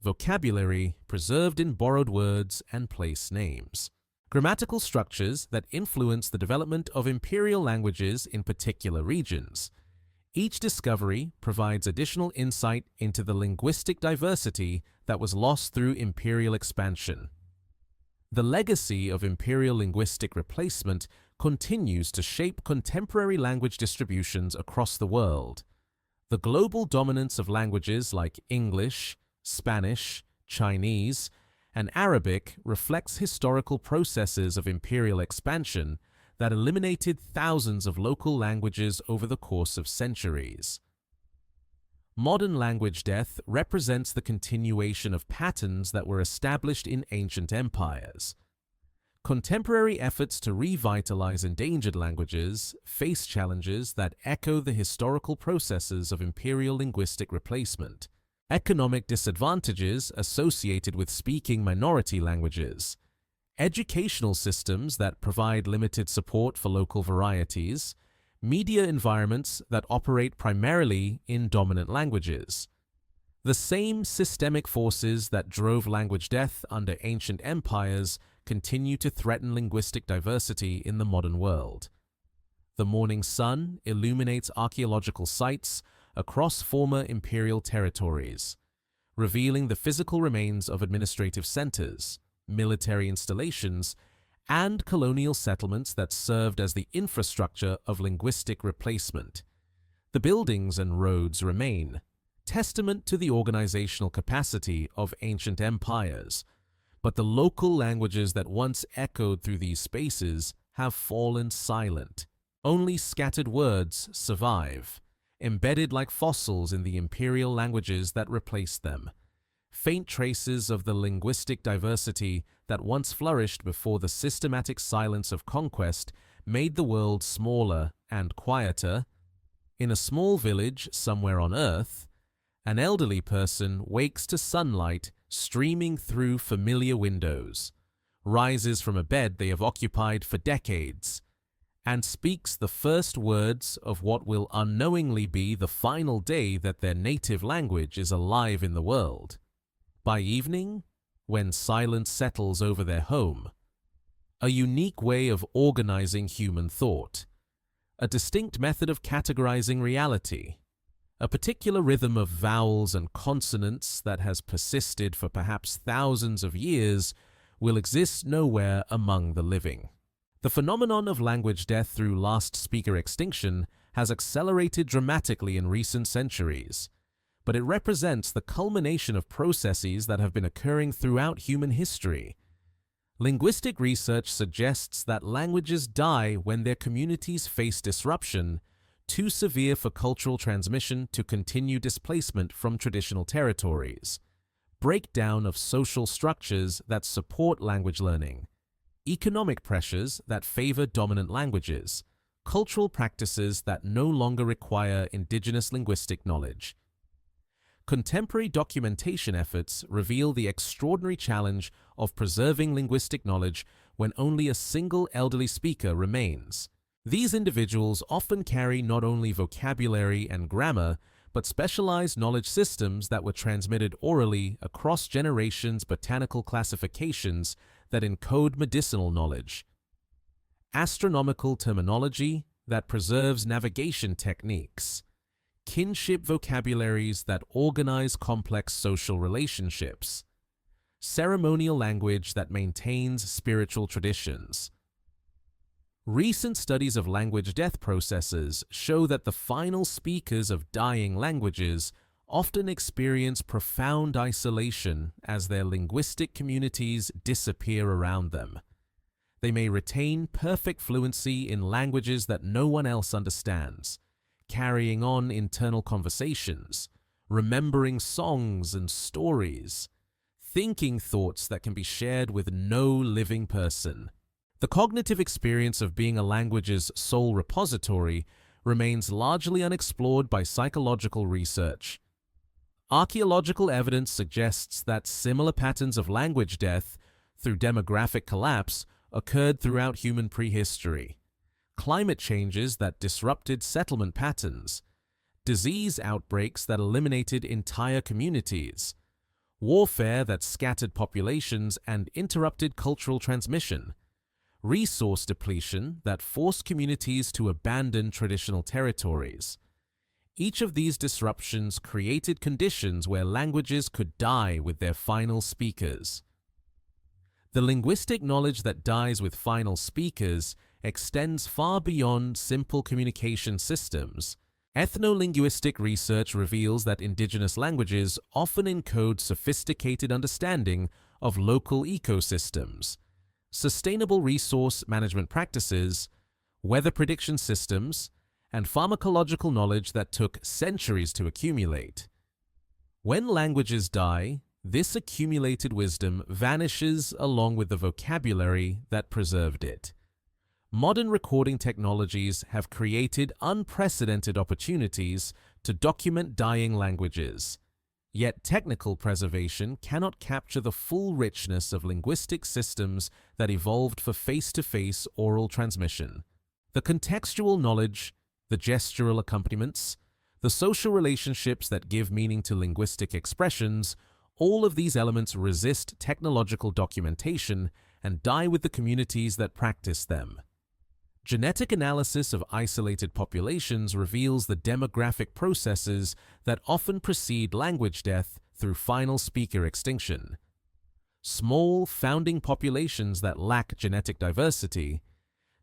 [SPEAKER 1] vocabulary preserved in borrowed words and place names. grammatical structures that influence the development of imperial languages in particular regions. Each discovery provides additional insight into the linguistic diversity that was lost through imperial expansion. The legacy of imperial linguistic replacement continues to shape contemporary language distributions across the world. The global dominance of languages like English, Spanish, Chinese, and Arabic reflects historical processes of imperial expansion that eliminated thousands of local languages over the course of centuries. Modern language death represents the continuation of patterns that were established in ancient empires. Contemporary efforts to revitalize endangered languages face challenges that echo the historical processes of imperial linguistic replacement. Economic disadvantages associated with speaking minority languages, educational systems that provide limited support for local varieties, media environments that operate primarily in dominant languages. The same systemic forces that drove language death under ancient empires continue to threaten linguistic diversity in the modern world. The morning sun illuminates archaeological sites across former imperial territories, revealing the physical remains of administrative centers, military installations, and colonial settlements that served as the infrastructure of linguistic replacement. The buildings and roads remain, testament to the organizational capacity of ancient empires, but the local languages that once echoed through these spaces have fallen silent. Only scattered words survive, embedded like fossils in the imperial languages that replaced them. Faint traces of the linguistic diversity that once flourished before the systematic silence of conquest made the world smaller and quieter. In a small village somewhere on Earth, an elderly person wakes to sunlight streaming through familiar windows, rises from a bed they have occupied for decades, and speaks the first words of what will unknowingly be the final day that their native language is alive in the world. By evening, when silence settles over their home, a unique way of organizing human thought, a distinct method of categorizing reality, a particular rhythm of vowels and consonants that has persisted for perhaps thousands of years will exist nowhere among the living. The phenomenon of language death through last speaker extinction has accelerated dramatically in recent centuries, but it represents the culmination of processes that have been occurring throughout human history. Linguistic research suggests that languages die when their communities face disruption too severe for cultural transmission to continue displacement from traditional territories, breakdown of social structures that support language learning, economic pressures that favor dominant languages, cultural practices that no longer require indigenous linguistic knowledge. Contemporary documentation efforts reveal the extraordinary challenge of preserving linguistic knowledge when only a single elderly speaker remains. These individuals often carry not only vocabulary and grammar, but specialized knowledge systems that were transmitted orally across generations, botanical classifications that encode medicinal knowledge, astronomical terminology that preserves navigation techniques, kinship vocabularies that organize complex social relationships, ceremonial language that maintains spiritual traditions. Recent studies of language death processes show that the final speakers of dying languages often experience profound isolation as their linguistic communities disappear around them. They may retain perfect fluency in languages that no one else understands, carrying on internal conversations, remembering songs and stories, thinking thoughts that can be shared with no living person. The cognitive experience of being a language's sole repository remains largely unexplored by psychological research. Archaeological evidence suggests that similar patterns of language death through demographic collapse occurred throughout human prehistory. Climate changes that disrupted settlement patterns, disease outbreaks that eliminated entire communities, warfare that scattered populations and interrupted cultural transmission. resource depletion that forced communities to abandon traditional territories. Each of these disruptions created conditions where languages could die with their final speakers. The linguistic knowledge that dies with final speakers extends far beyond simple communication systems. Ethno-linguistic research reveals that indigenous languages often encode sophisticated understanding of local ecosystems, sustainable resource management practices, weather prediction systems, and pharmacological knowledge that took centuries to accumulate. When languages die, this accumulated wisdom vanishes along with the vocabulary that preserved it. Modern recording technologies have created unprecedented opportunities to document dying languages. Yet technical preservation cannot capture the full richness of linguistic systems that evolved for face-to-face oral transmission. The contextual knowledge, the gestural accompaniments, the social relationships that give meaning to linguistic expressions, all of these elements resist technological documentation and die with the communities that practice them. Genetic analysis of isolated populations reveals the demographic processes that often precede language death through final speaker extinction. Small, founding populations that lack genetic diversity,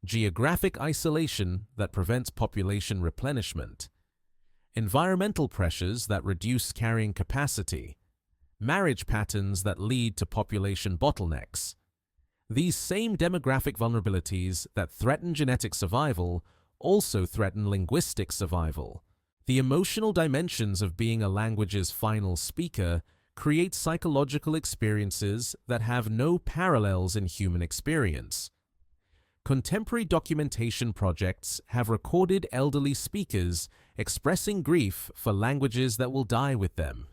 [SPEAKER 1] geographic isolation that prevents population replenishment, environmental pressures that reduce carrying capacity, marriage patterns that lead to population bottlenecks. These same demographic vulnerabilities that threaten genetic survival also threaten linguistic survival. The emotional dimensions of being a language's final speaker create psychological experiences that have no parallels in human experience. Contemporary documentation projects have recorded elderly speakers expressing grief for languages that will die with them,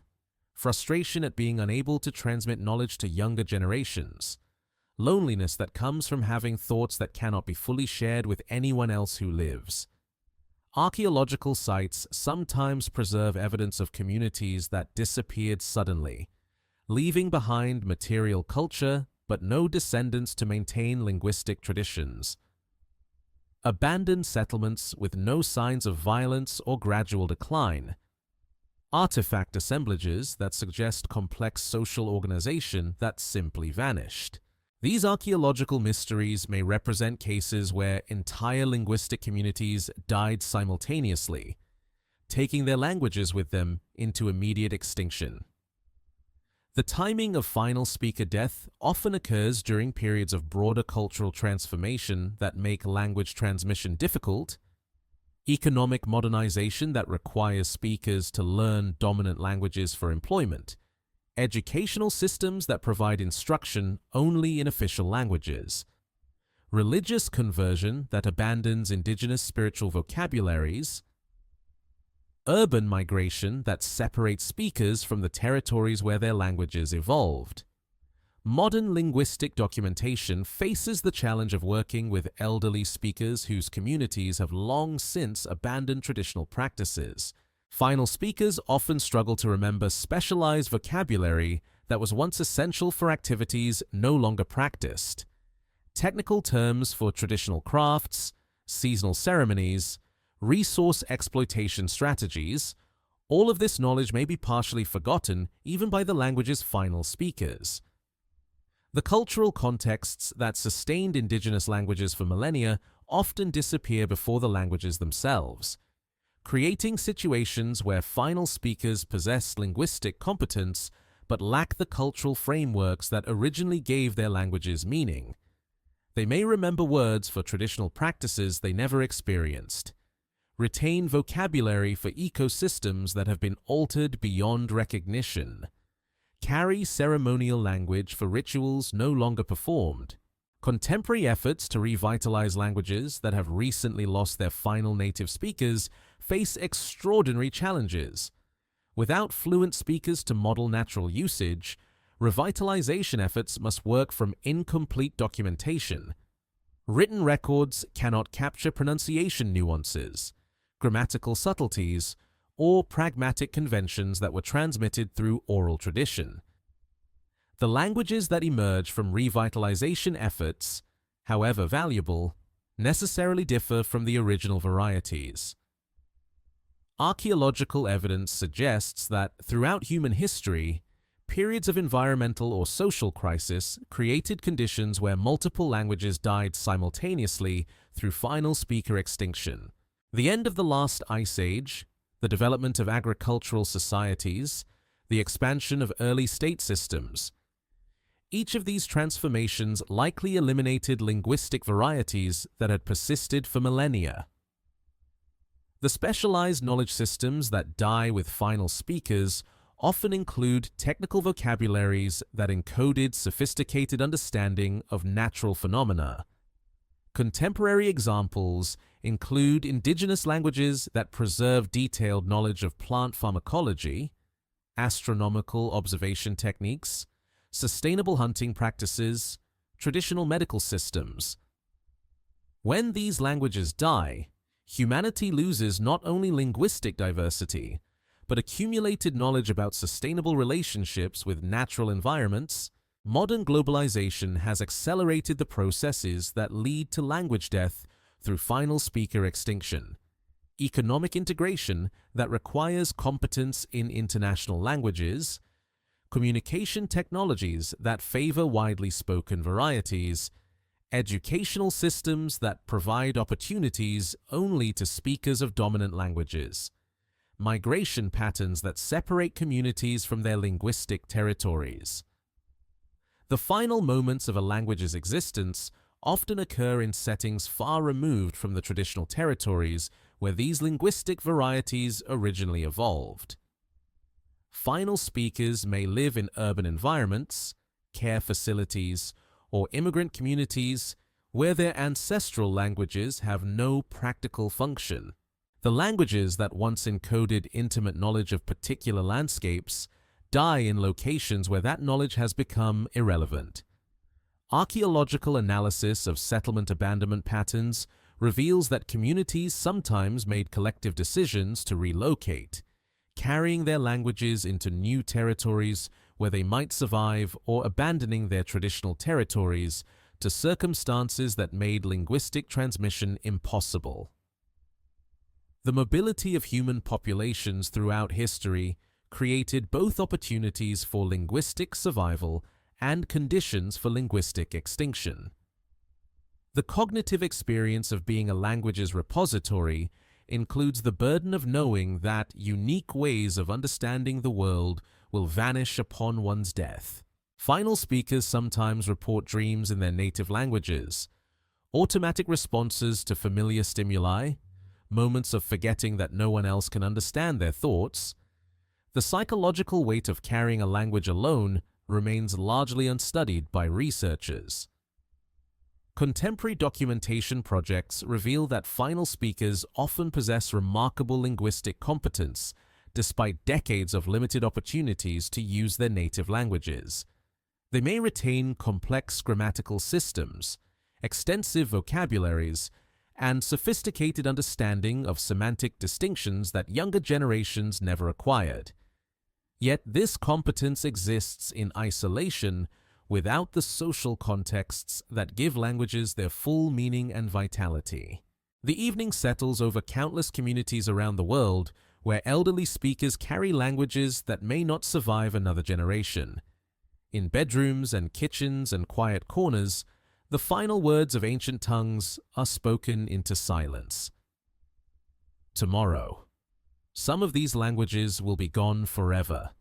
[SPEAKER 1] frustration at being unable to transmit knowledge to younger generations, loneliness that comes from having thoughts that cannot be fully shared with anyone else who lives. Archaeological sites sometimes preserve evidence of communities that disappeared suddenly, leaving behind material culture but no descendants to maintain linguistic traditions. Abandoned settlements with no signs of violence or gradual decline. Artifact assemblages that suggest complex social organization that simply vanished. These archaeological mysteries may represent cases where entire linguistic communities died simultaneously, taking their languages with them into immediate extinction. The timing of final speaker death often occurs during periods of broader cultural transformation that make language transmission difficult, economic modernization that requires speakers to learn dominant languages for employment, educational systems that provide instruction only in official languages, religious conversion that abandons indigenous spiritual vocabularies, urban migration that separates speakers from the territories where their languages evolved. Modern linguistic documentation faces the challenge of working with elderly speakers whose communities have long since abandoned traditional practices. Final speakers often struggle to remember specialized vocabulary that was once essential for activities no longer practiced. Technical terms for traditional crafts, seasonal ceremonies, resource exploitation strategies, all of this knowledge may be partially forgotten even by the language's final speakers. The cultural contexts that sustained indigenous languages for millennia often disappear before the languages themselves, creating situations where final speakers possess linguistic competence but lack the cultural frameworks that originally gave their languages meaning. They may remember words for traditional practices they never experienced, retain vocabulary for ecosystems that have been altered beyond recognition, carry ceremonial language for rituals no longer performed. Contemporary efforts to revitalize languages that have recently lost their final native speakers face extraordinary challenges. Without fluent speakers to model natural usage, revitalization efforts must work from incomplete documentation. Written records cannot capture pronunciation nuances, grammatical subtleties, or pragmatic conventions that were transmitted through oral tradition. The languages that emerge from revitalization efforts, however valuable, necessarily differ from the original varieties. Archaeological evidence suggests that throughout human history, periods of environmental or social crisis created conditions where multiple languages died simultaneously through final speaker extinction. The end of the last ice age, the development of agricultural societies, the expansion of early state systems. Each of these transformations likely eliminated linguistic varieties that had persisted for millennia. The specialized knowledge systems that die with final speakers often include technical vocabularies that encoded sophisticated understanding of natural phenomena. Contemporary examples include indigenous languages that preserve detailed knowledge of plant pharmacology, astronomical observation techniques, sustainable hunting practices, traditional medical systems. When these languages die, humanity loses not only linguistic diversity, but accumulated knowledge about sustainable relationships with natural environments. Modern globalization has accelerated the processes that lead to language death through final speaker extinction, economic integration that requires competence in international languages, communication technologies that favor widely spoken varieties, educational systems that provide opportunities only to speakers of dominant languages, migration patterns that separate communities from their linguistic territories. The final moments of a language's existence often occur in settings far removed from the traditional territories where these linguistic varieties originally evolved. Final speakers may live in urban environments, care facilities, or immigrant communities where their ancestral languages have no practical function. The languages that once encoded intimate knowledge of particular landscapes die in locations where that knowledge has become irrelevant. Archaeological analysis of settlement abandonment patterns reveals that communities sometimes made collective decisions to relocate, carrying their languages into new territories where they might survive, or abandoning their traditional territories to circumstances that made linguistic transmission impossible. The mobility of human populations throughout history created both opportunities for linguistic survival and conditions for linguistic extinction. The cognitive experience of being a language's repository includes the burden of knowing that unique ways of understanding the world will vanish upon one's death. Final speakers sometimes report dreams in their native languages, automatic responses to familiar stimuli, moments of forgetting that no one else can understand their thoughts. The psychological weight of carrying a language alone remains largely unstudied by researchers. Contemporary documentation projects reveal that final speakers often possess remarkable linguistic competence, despite decades of limited opportunities to use their native languages. They may retain complex grammatical systems, extensive vocabularies, and sophisticated understanding of semantic distinctions that younger generations never acquired. Yet this competence exists in isolation without the social contexts that give languages their full meaning and vitality. The evening settles over countless communities around the world where elderly speakers carry languages that may not survive another generation. In bedrooms and kitchens and quiet corners, the final words of ancient tongues are spoken into silence. Tomorrow, some of these languages will be gone forever,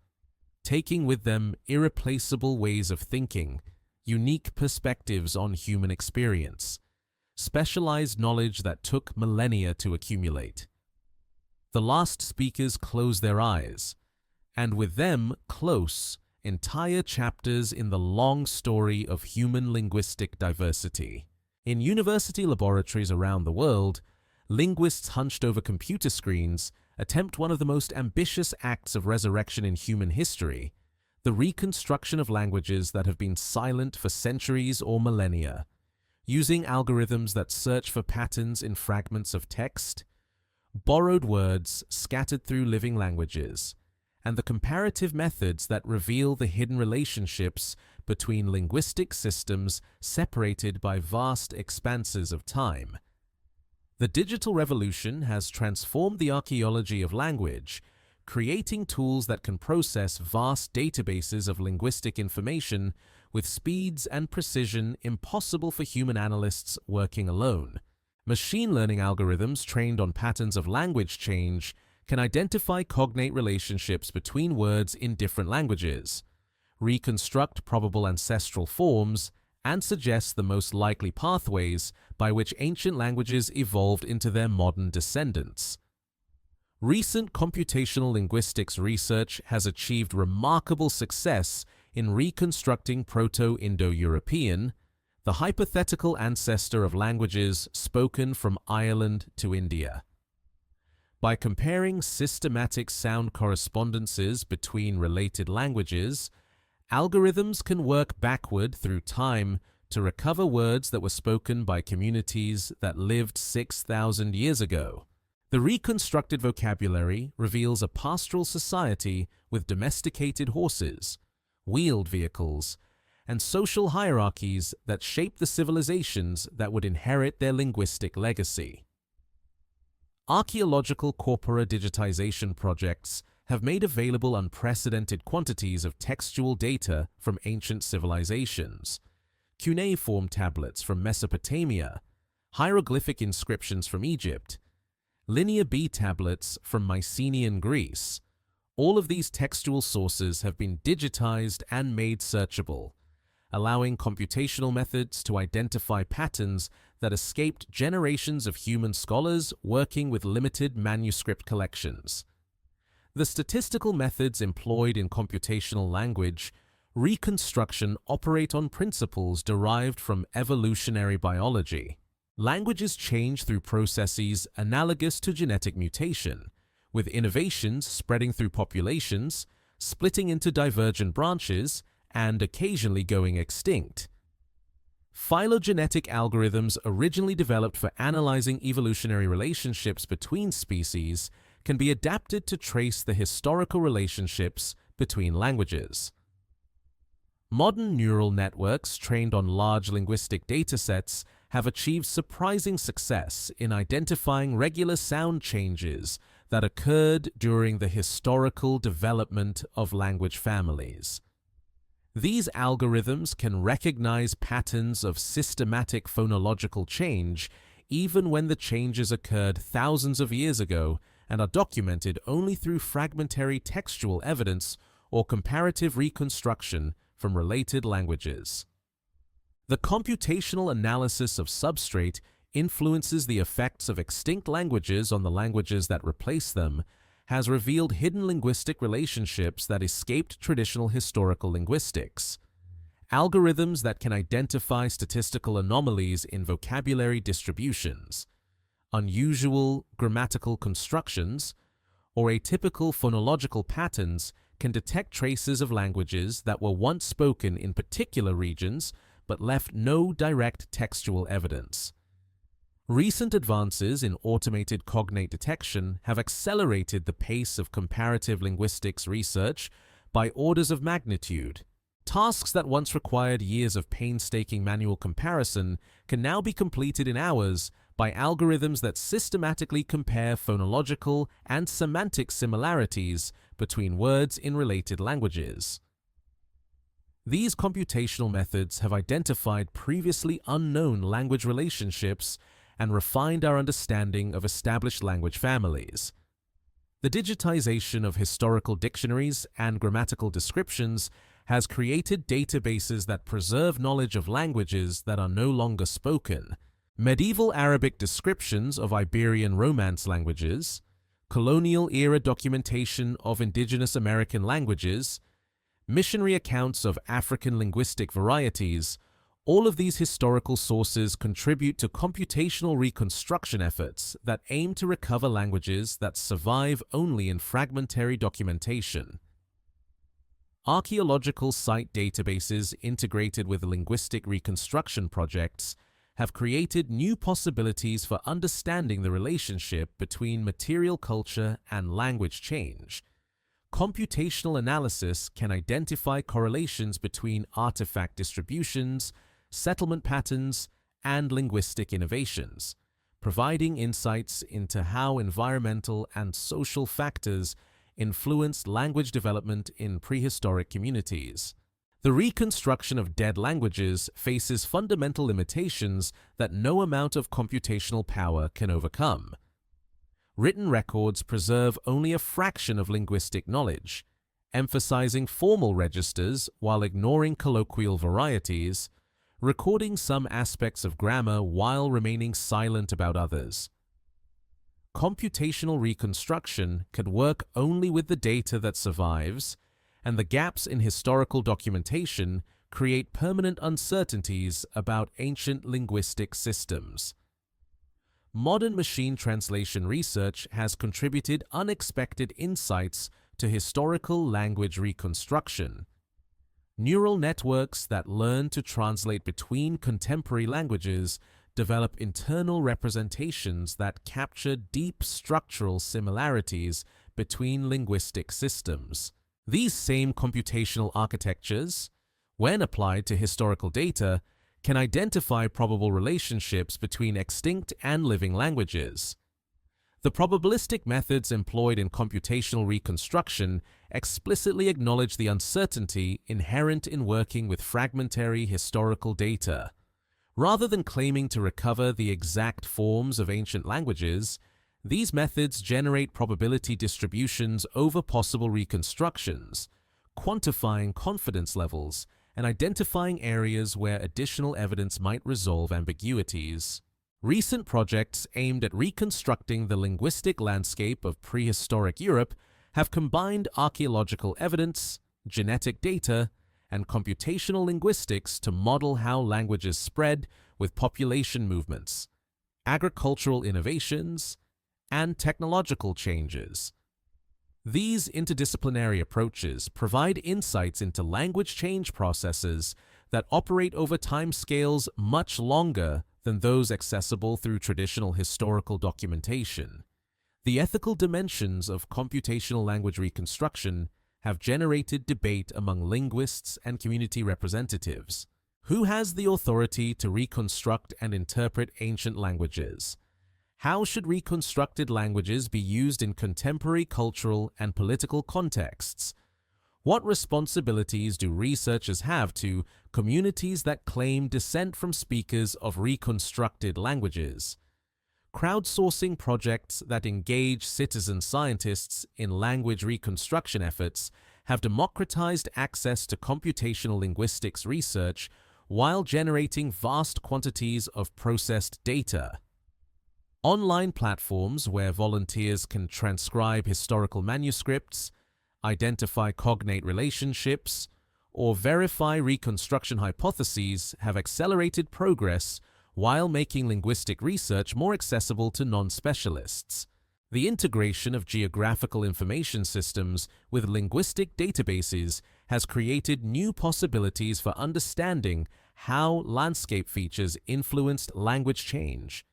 [SPEAKER 1] taking with them irreplaceable ways of thinking, unique perspectives on human experience, specialized knowledge that took millennia to accumulate. The last speakers close their eyes, and with them close entire chapters in the long story of human linguistic diversity. In university laboratories around the world, linguists hunched over computer screens attempt one of the most ambitious acts of resurrection in human history, the reconstruction of languages that have been silent for centuries or millennia, using algorithms that search for patterns in fragments of text, borrowed words scattered through living languages, and the comparative methods that reveal the hidden relationships between linguistic systems separated by vast expanses of time. The digital revolution has transformed the archaeology of language, creating tools that can process vast databases of linguistic information with speeds and precision impossible for human analysts working alone. Machine learning algorithms trained on patterns of language change can identify cognate relationships between words in different languages, reconstruct probable ancestral forms, and suggest the most likely pathways by which ancient languages evolved into their modern descendants. Recent computational linguistics research has achieved remarkable success in reconstructing Proto-Indo-European, the hypothetical ancestor of languages spoken from Ireland to India. By comparing systematic sound correspondences between related languages, algorithms can work backward through time to recover words that were spoken by communities that lived 6,000 years ago. The reconstructed vocabulary reveals a pastoral society with domesticated horses, wheeled vehicles, and social hierarchies that shape the civilizations that would inherit their linguistic legacy. Archaeological corpora digitization projects have made available unprecedented quantities of textual data from ancient civilizations, cuneiform tablets from Mesopotamia, hieroglyphic inscriptions from Egypt, Linear B tablets from Mycenaean Greece. All of these textual sources have been digitized and made searchable, allowing computational methods to identify patterns that escaped generations of human scholars working with limited manuscript collections. The statistical methods employed in computational language reconstruction operate on principles derived from evolutionary biology. Languages change through processes analogous to genetic mutation, with innovations spreading through populations, splitting into divergent branches, and occasionally going extinct. Phylogenetic algorithms originally developed for analyzing evolutionary relationships between species can be adapted to trace the historical relationships between languages. Modern neural networks trained on large linguistic datasets have achieved surprising success in identifying regular sound changes that occurred during the historical development of language families. These algorithms can recognize patterns of systematic phonological change even when the changes occurred thousands of years ago and are documented only through fragmentary textual evidence or comparative reconstruction from related languages. The computational analysis of substrate influences the effects of extinct languages on the languages that replace them, has revealed hidden linguistic relationships that escaped traditional historical linguistics. Algorithms that can identify statistical anomalies in vocabulary distributions, unusual grammatical constructions, or atypical phonological patterns can detect traces of languages that were once spoken in particular regions but left no direct textual evidence. Recent advances in automated cognate detection have accelerated the pace of comparative linguistics research by orders of magnitude. Tasks that once required years of painstaking manual comparison can now be completed in hours by algorithms that systematically compare phonological and semantic similarities between words in related languages. These computational methods have identified previously unknown language relationships and refined our understanding of established language families. The digitization of historical dictionaries and grammatical descriptions has created databases that preserve knowledge of languages that are no longer spoken. Medieval Arabic descriptions of Iberian Romance languages, colonial-era documentation of indigenous American languages, missionary accounts of African linguistic varieties, all of these historical sources contribute to computational reconstruction efforts that aim to recover languages that survive only in fragmentary documentation. Archaeological site databases integrated with linguistic reconstruction projects have created new possibilities for understanding the relationship between material culture and language change. Computational analysis can identify correlations between artifact distributions, settlement patterns, and linguistic innovations, providing insights into how environmental and social factors influenced language development in prehistoric communities. The reconstruction of dead languages faces fundamental limitations that no amount of computational power can overcome. Written records preserve only a fraction of linguistic knowledge, emphasizing formal registers while ignoring colloquial varieties, recording some aspects of grammar while remaining silent about others. Computational reconstruction can work only with the data that survives, and the gaps in historical documentation create permanent uncertainties about ancient linguistic systems. Modern machine translation research has contributed unexpected insights to historical language reconstruction. Neural networks that learn to translate between contemporary languages develop internal representations that capture deep structural similarities between linguistic systems. These same computational architectures, when applied to historical data, can identify probable relationships between extinct and living languages. The probabilistic methods employed in computational reconstruction explicitly acknowledge the uncertainty inherent in working with fragmentary historical data. Rather than claiming to recover the exact forms of ancient languages, these methods generate probability distributions over possible reconstructions, quantifying confidence levels and identifying areas where additional evidence might resolve ambiguities. Recent projects aimed at reconstructing the linguistic landscape of prehistoric Europe have combined archaeological evidence, genetic data, and computational linguistics to model how languages spread with population movements, agricultural innovations, and technological changes. These interdisciplinary approaches provide insights into language change processes that operate over timescales much longer than those accessible through traditional historical documentation. The ethical dimensions of computational language reconstruction have generated debate among linguists and community representatives. Who has the authority to reconstruct and interpret ancient languages? How should reconstructed languages be used in contemporary cultural and political contexts? What responsibilities do researchers have to communities that claim descent from speakers of reconstructed languages? Crowdsourcing projects that engage citizen scientists in language reconstruction efforts have democratized access to computational linguistics research while generating vast quantities of processed data. Online platforms where volunteers can transcribe historical manuscripts, identify cognate relationships, or verify reconstruction hypotheses have accelerated progress while making linguistic research more accessible to non-specialists. The integration of geographical information systems with linguistic databases has created new possibilities for understanding how landscape features influenced language change.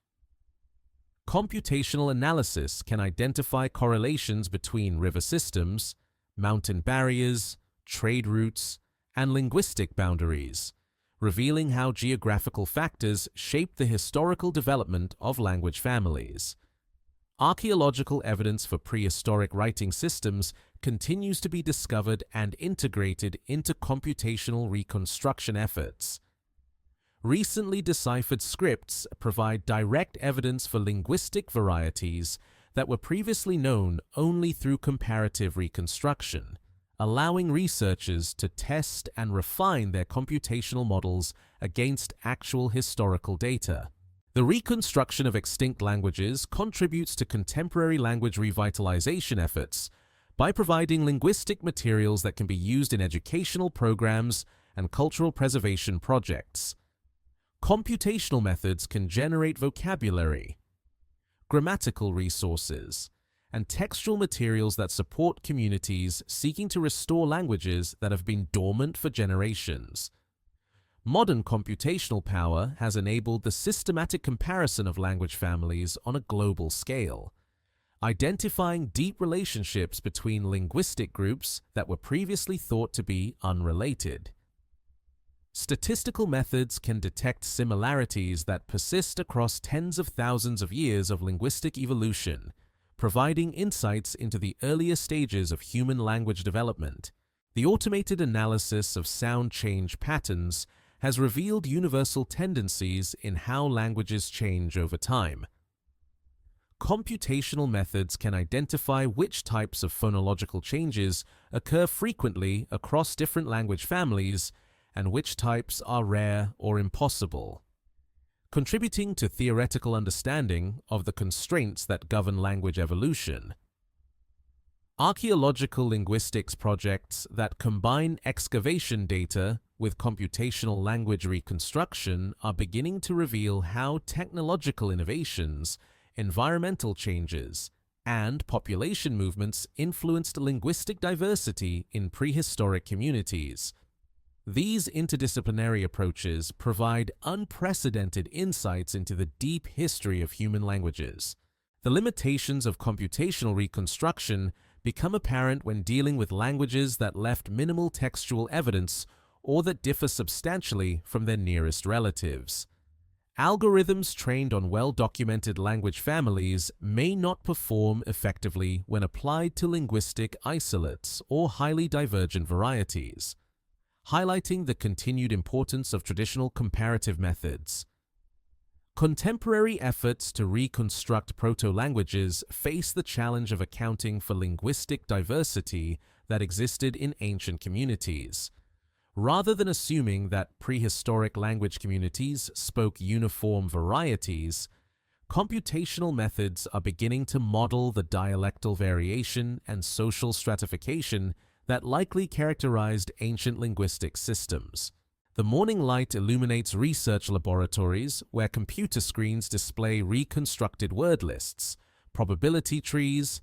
[SPEAKER 1] Computational analysis can identify correlations between river systems, mountain barriers, trade routes, and linguistic boundaries, revealing how geographical factors shape the historical development of language families. Archaeological evidence for prehistoric writing systems continues to be discovered and integrated into computational reconstruction efforts. Recently deciphered scripts provide direct evidence for linguistic varieties that were previously known only through comparative reconstruction, allowing researchers to test and refine their computational models against actual historical data. The reconstruction of extinct languages contributes to contemporary language revitalization efforts by providing linguistic materials that can be used in educational programs and cultural preservation projects. Computational methods can generate vocabulary, grammatical resources, and textual materials that support communities seeking to restore languages that have been dormant for generations. Modern computational power has enabled the systematic comparison of language families on a global scale, identifying deep relationships between linguistic groups that were previously thought to be unrelated. Statistical methods can detect similarities that persist across tens of thousands of years of linguistic evolution, providing insights into the earlier stages of human language development. The automated analysis of sound change patterns has revealed universal tendencies in how languages change over time. Computational methods can identify which types of phonological changes occur frequently across different language families and which types are rare or impossible, contributing to theoretical understanding of the constraints that govern language evolution. Archaeological linguistics projects that combine excavation data with computational language reconstruction are beginning to reveal how technological innovations, environmental changes, and population movements influenced linguistic diversity in prehistoric communities. These interdisciplinary approaches provide unprecedented insights into the deep history of human languages. The limitations of computational reconstruction become apparent when dealing with languages that left minimal textual evidence or that differ substantially from their nearest relatives. Algorithms trained on well-documented language families may not perform effectively when applied to linguistic isolates or highly divergent varieties, highlighting the continued importance of traditional comparative methods. Contemporary efforts to reconstruct proto-languages face the challenge of accounting for linguistic diversity that existed in ancient communities. Rather than assuming that prehistoric language communities spoke uniform varieties, computational methods are beginning to model the dialectal variation and social stratification that likely characterized ancient linguistic systems. The morning light illuminates research laboratories where computer screens display reconstructed word lists, probability trees,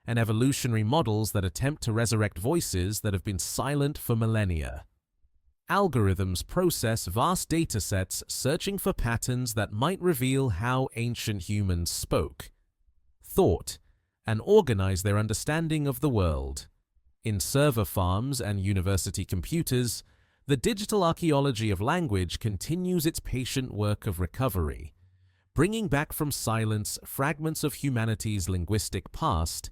[SPEAKER 1] and evolutionary models that attempt to resurrect voices that have been silent for millennia. Algorithms process vast datasets searching for patterns that might reveal how ancient humans spoke, thought, and organized their understanding of the world. In server farms and university computers, the digital archaeology of language continues its patient work of recovery, bringing back from silence fragments of humanity's linguistic past,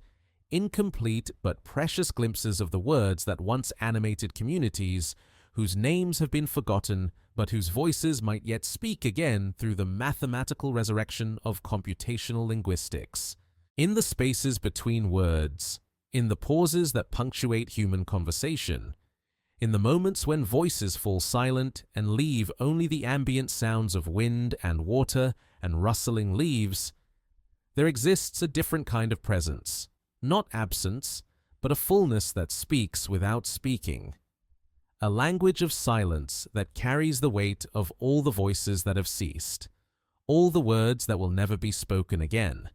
[SPEAKER 1] incomplete but precious glimpses of the words that once animated communities, whose names have been forgotten but whose voices might yet speak again through the mathematical resurrection of computational linguistics. In the spaces between words, in the pauses that punctuate human conversation, in the moments when voices fall silent and leave only the ambient sounds of wind and water and rustling leaves, there exists a different kind of presence, not absence, but a fullness that speaks without speaking. A language of silence that carries the weight of all the voices that have ceased, all the words that will never be spoken again,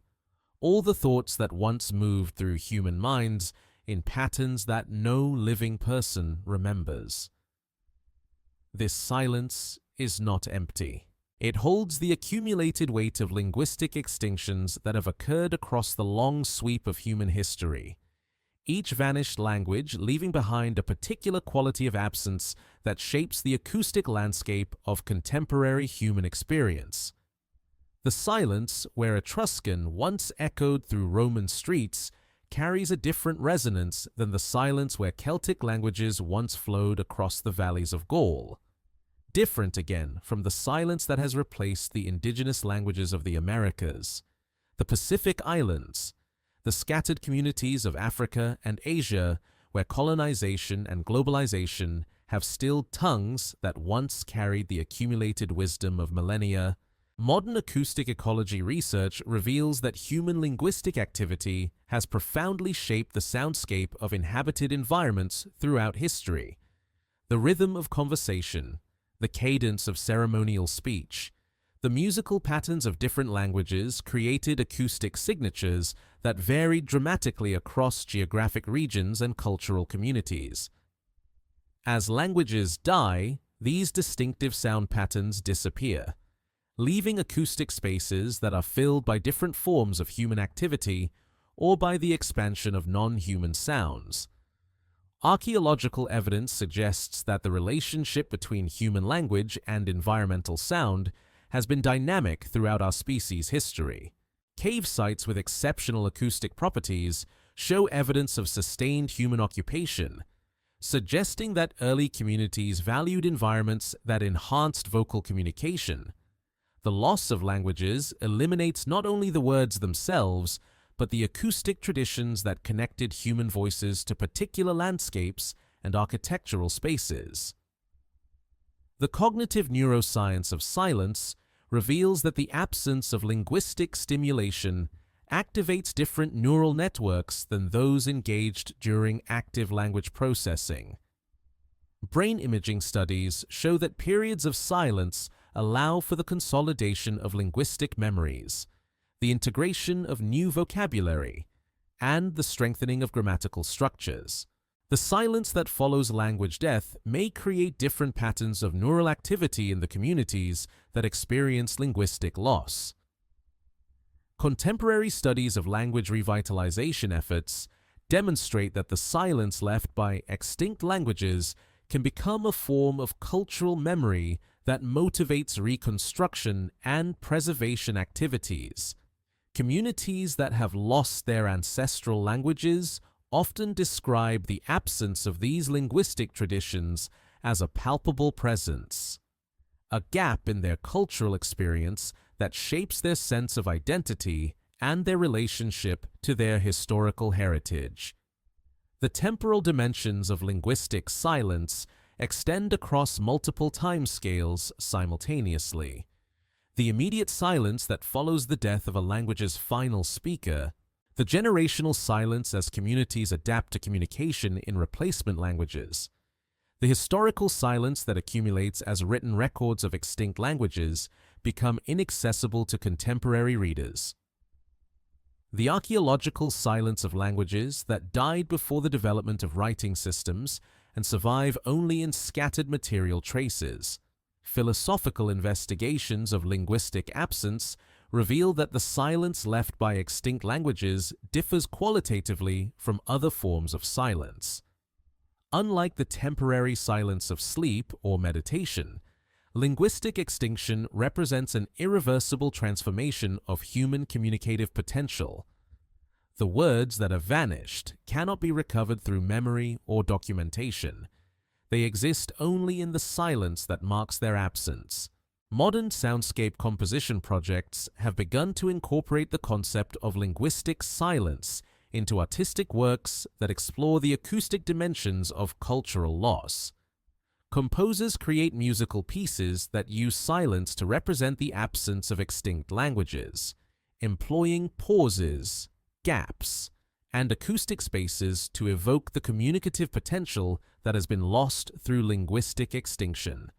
[SPEAKER 1] all the thoughts that once moved through human minds in patterns that no living person remembers. This silence is not empty. It holds the accumulated weight of linguistic extinctions that have occurred across the long sweep of human history, each vanished language leaving behind a particular quality of absence that shapes the acoustic landscape of contemporary human experience. The silence where Etruscan once echoed through Roman streets carries a different resonance than the silence where Celtic languages once flowed across the valleys of Gaul. Different again from the silence that has replaced the indigenous languages of the Americas, the Pacific Islands, the scattered communities of Africa and Asia where colonization and globalization have stilled tongues that once carried the accumulated wisdom of millennia. Modern acoustic ecology research reveals that human linguistic activity has profoundly shaped the soundscape of inhabited environments throughout history. The rhythm of conversation, the cadence of ceremonial speech, the musical patterns of different languages created acoustic signatures that varied dramatically across geographic regions and cultural communities. As languages die, these distinctive sound patterns disappear, leaving acoustic spaces that are filled by different forms of human activity or by the expansion of non-human sounds. Archaeological evidence suggests that the relationship between human language and environmental sound has been dynamic throughout our species' history. Cave sites with exceptional acoustic properties show evidence of sustained human occupation, suggesting that early communities valued environments that enhanced vocal communication. The loss of languages eliminates not only the words themselves, but the acoustic traditions that connected human voices to particular landscapes and architectural spaces. The cognitive neuroscience of silence reveals that the absence of linguistic stimulation activates different neural networks than those engaged during active language processing. Brain imaging studies show that periods of silence allow for the consolidation of linguistic memories, the integration of new vocabulary, and the strengthening of grammatical structures. The silence that follows language death may create different patterns of neural activity in the communities that experience linguistic loss. Contemporary studies of language revitalization efforts demonstrate that the silence left by extinct languages can become a form of cultural memory that motivates reconstruction and preservation activities. Communities that have lost their ancestral languages often describe the absence of these linguistic traditions as a palpable presence, a gap in their cultural experience that shapes their sense of identity and their relationship to their historical heritage. The temporal dimensions of linguistic silence extend across multiple timescales simultaneously. The immediate silence that follows the death of a language's final speaker, the generational silence as communities adapt to communication in replacement languages, the historical silence that accumulates as written records of extinct languages become inaccessible to contemporary readers. The archaeological silence of languages that died before the development of writing systems and survive only in scattered material traces. Philosophical investigations of linguistic absence reveal that the silence left by extinct languages differs qualitatively from other forms of silence. Unlike the temporary silence of sleep or meditation, linguistic extinction represents an irreversible transformation of human communicative potential. The words that have vanished cannot be recovered through memory or documentation. They exist only in the silence that marks their absence. Modern soundscape composition projects have begun to incorporate the concept of linguistic silence into artistic works that explore the acoustic dimensions of cultural loss. Composers create musical pieces that use silence to represent the absence of extinct languages, employing pauses, gaps, and acoustic spaces to evoke the communicative potential that has been lost through linguistic extinction.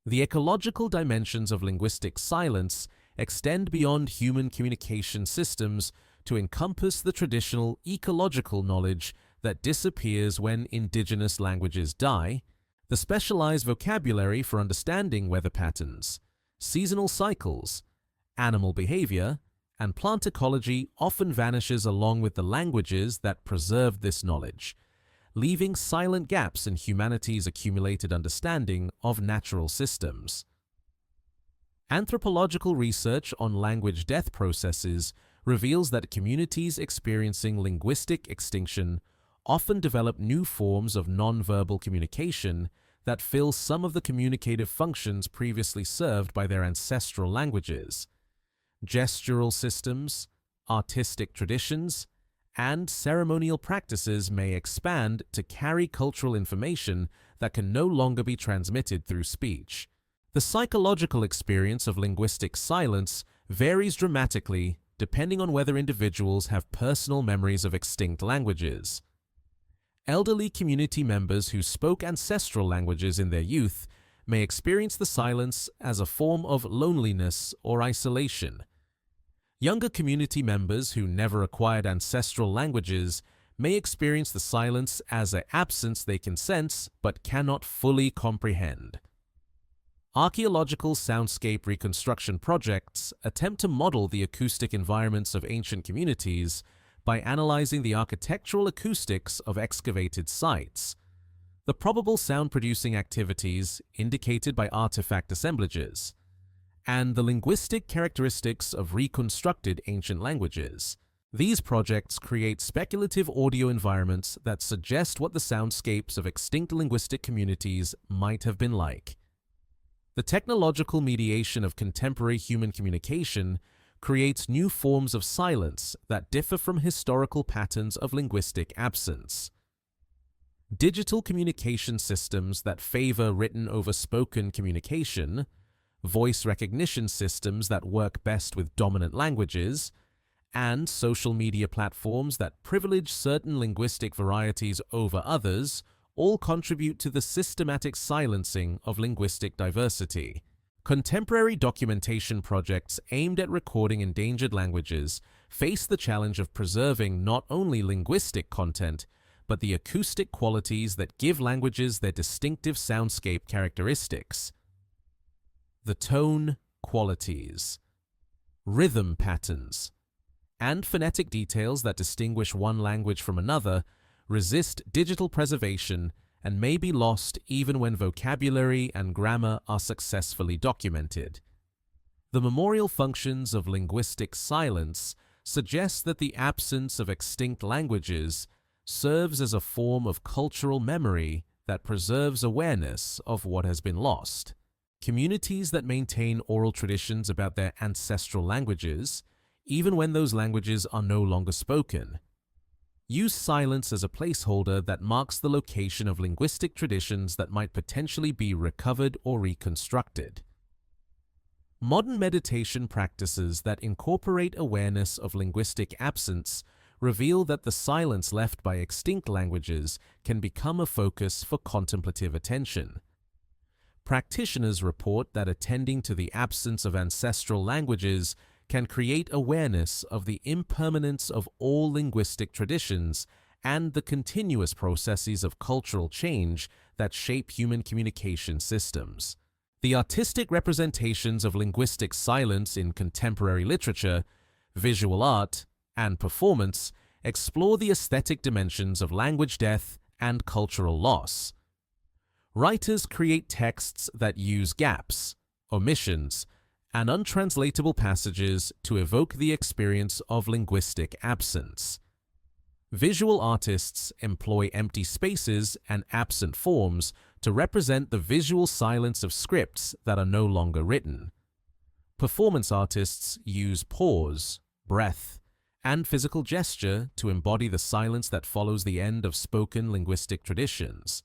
[SPEAKER 1] The ecological dimensions of linguistic silence extend beyond human communication systems to encompass the traditional ecological knowledge that disappears when indigenous languages die, the specialized vocabulary for understanding weather patterns, seasonal cycles, animal behavior, and plant ecology often vanishes along with the languages that preserved this knowledge, leaving silent gaps in humanity's accumulated understanding of natural systems. Anthropological research on language death processes reveals that communities experiencing linguistic extinction often develop new forms of nonverbal communication that fill some of the communicative functions previously served by their ancestral languages. Gestural systems, artistic traditions, and ceremonial practices may expand to carry cultural information that can no longer be transmitted through speech. The psychological experience of linguistic silence varies dramatically depending on whether individuals have personal memories of extinct languages. Elderly community members who spoke ancestral languages in their youth may experience the silence as a form of loneliness or isolation. Younger community members who never acquired ancestral languages may experience the silence as an absence they can sense but cannot fully comprehend. Archaeological soundscape reconstruction projects attempt to model the acoustic environments of ancient communities by analyzing the architectural acoustics of excavated sites, the probable sound-producing activities indicated by artifact assemblages, and the linguistic characteristics of reconstructed ancient languages. These projects create speculative audio environments that suggest what the soundscapes of extinct linguistic communities might have been like. The technological mediation of contemporary human communication creates new forms of silence that differ from historical patterns of linguistic absence. Digital communication systems that favor written over spoken communication, voice recognition systems that work best with dominant languages, and social media platforms that privilege certain linguistic varieties over others all contribute to the systematic silencing of linguistic diversity. Contemporary documentation projects aimed at recording endangered languages face the challenge of preserving not only linguistic content, but the acoustic qualities that give languages their distinctive soundscape characteristics. The tone qualities, rhythm patterns, and phonetic details that distinguish one language from another resist digital preservation and may be lost even when vocabulary and grammar are successfully documented. The memorial functions of linguistic silence suggest that the absence of extinct languages serves as a form of cultural memory that preserves awareness of what has been lost. Communities that maintain oral traditions about their ancestral languages, even when those languages are no longer spoken, use silence as a placeholder that marks the location of linguistic traditions that might potentially be recovered or reconstructed. Modern meditation practices that incorporate awareness of linguistic absence reveal that the silence left by extinct languages can become a focus for contemplative attention. Practitioners report that attending to the absence of ancestral languages can create awareness of the impermanence of all linguistic traditions and the continuous processes of cultural change that shape human communication systems. The artistic representations of linguistic silence in contemporary literature, visual art, and performance explore the aesthetic dimensions of language death and cultural loss. Writers create texts that use gaps, omissions, and untranslatable passages to evoke the experience of linguistic absence. Visual artists employ empty spaces and absent forms to represent the visual silence of scripts that are no longer written. Performance artists use pause, breath, and physical gesture to embody the silence that follows the end of spoken linguistic traditions.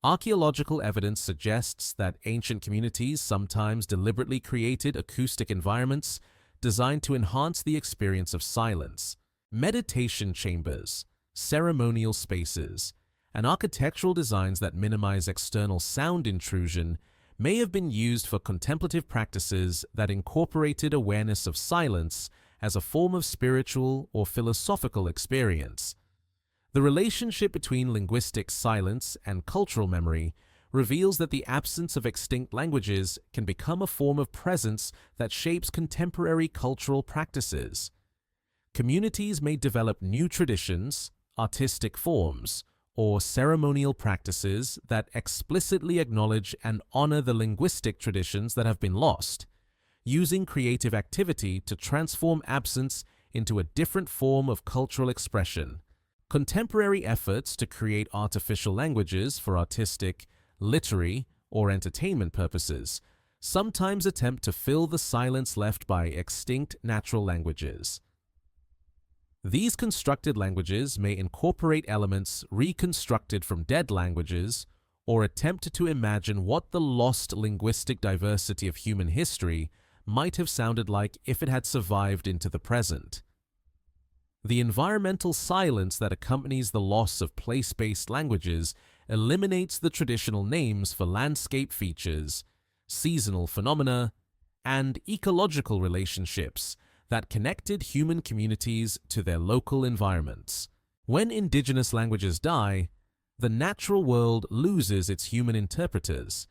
[SPEAKER 1] Archaeological evidence suggests that ancient communities sometimes deliberately created acoustic environments designed to enhance the experience of silence. Meditation chambers, ceremonial spaces, and architectural designs that minimize external sound intrusion may have been used for contemplative practices that incorporated awareness of silence as a form of spiritual or philosophical experience. The relationship between linguistic silence and cultural memory reveals that the absence of extinct languages can become a form of presence that shapes contemporary cultural practices. Communities may develop new traditions, artistic forms, or ceremonial practices that explicitly acknowledge and honor the linguistic traditions that have been lost, using creative activity to transform absence into a different form of cultural expression. Contemporary efforts to create artificial languages for artistic, literary, or entertainment purposes sometimes attempt to fill the silence left by extinct natural languages. These constructed languages may incorporate elements reconstructed from dead languages or attempt to imagine what the lost linguistic diversity of human history might have sounded like if it had survived into the present. The environmental silence that accompanies the loss of place-based languages eliminates the traditional names for landscape features, seasonal phenomena, and ecological relationships that connected human communities to their local environments. When indigenous languages die, the natural world loses its human interpreters,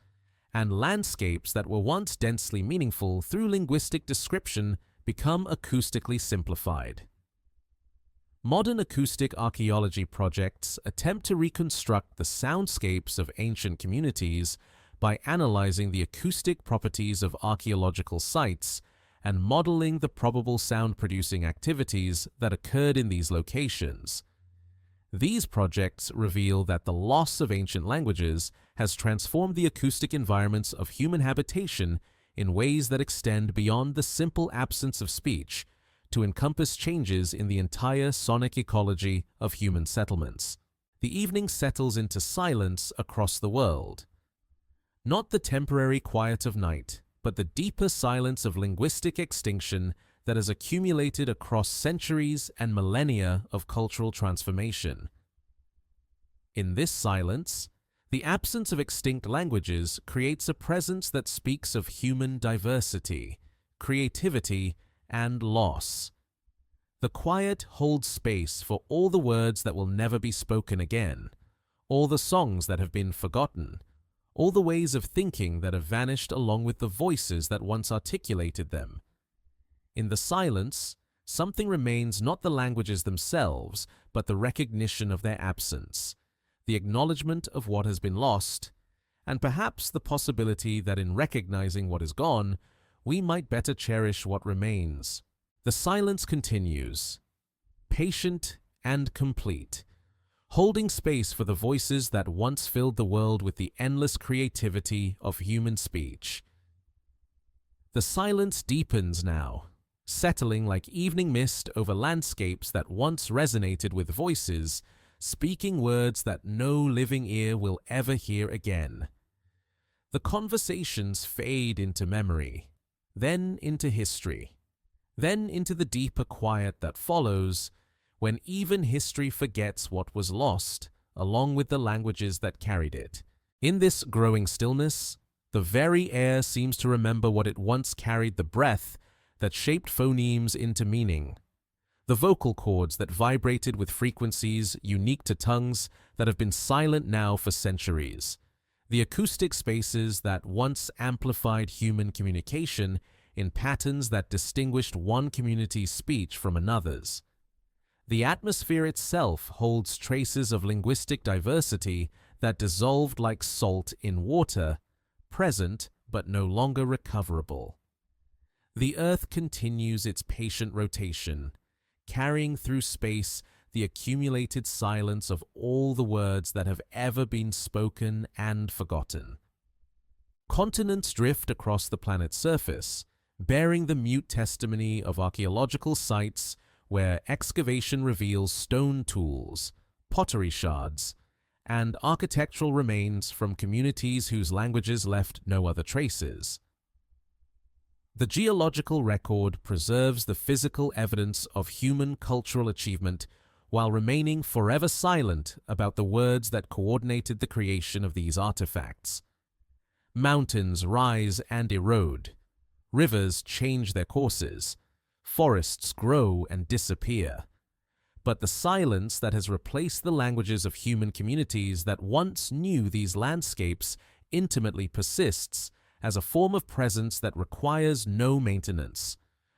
[SPEAKER 1] and landscapes that were once densely meaningful through linguistic description become acoustically simplified. Modern acoustic archaeology projects attempt to reconstruct the soundscapes of ancient communities by analyzing the acoustic properties of archaeological sites and modeling the probable sound-producing activities that occurred in these locations. These projects reveal that the loss of ancient languages has transformed the acoustic environments of human habitation in ways that extend beyond the simple absence of speech to encompass changes in the entire sonic ecology of human settlements. The evening settles into silence across the world. Not the temporary quiet of night, but the deeper silence of linguistic extinction that has accumulated across centuries and millennia of cultural transformation. In this silence, the absence of extinct languages creates a presence that speaks of human diversity, creativity, and loss. The quiet holds space for all the words that will never be spoken again, all the songs that have been forgotten, all the ways of thinking that have vanished along with the voices that once articulated them. In the silence, something remains, not the languages themselves, but the recognition of their absence, the acknowledgement of what has been lost, and perhaps the possibility that in recognizing what is gone, we might better cherish what remains. The silence continues, patient and complete, holding space for the voices that once filled the world with the endless creativity of human speech. The silence deepens now, settling like evening mist over landscapes that once resonated with voices, speaking words that no living ear will ever hear again. The conversations fade into memory, then into history, then into the deeper quiet that follows, when even history forgets what was lost, along with the languages that carried it. In this growing stillness, the very air seems to remember what it once carried, the breath that shaped phonemes into meaning, the vocal cords that vibrated with frequencies unique to tongues that have been silent now for centuries, the acoustic spaces that once amplified human communication in patterns that distinguished one community's speech from another's. The atmosphere itself holds traces of linguistic diversity that dissolved like salt in water, present but no longer recoverable. The earth continues its patient rotation, carrying through space the accumulated silence of all the words that have ever been spoken and forgotten. Continents drift across the planet's surface, bearing the mute testimony of archaeological sites where excavation reveals stone tools, pottery shards, and architectural remains from communities whose languages left no other traces. The geological record preserves the physical evidence of human cultural achievement while remaining forever silent about the words that coordinated the creation of these artifacts. Mountains rise and erode, rivers change their courses, forests grow and disappear. But the silence that has replaced the languages of human communities that once knew these landscapes intimately persists as a form of presence that requires no maintenance,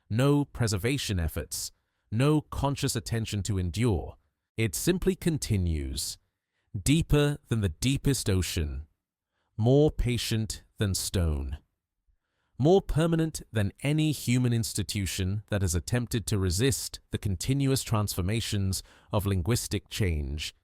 [SPEAKER 1] no preservation efforts, no conscious attention to endure. It simply continues, deeper than the deepest ocean, more patient than stone, more permanent than any human institution that has attempted to resist the continuous transformations of linguistic change.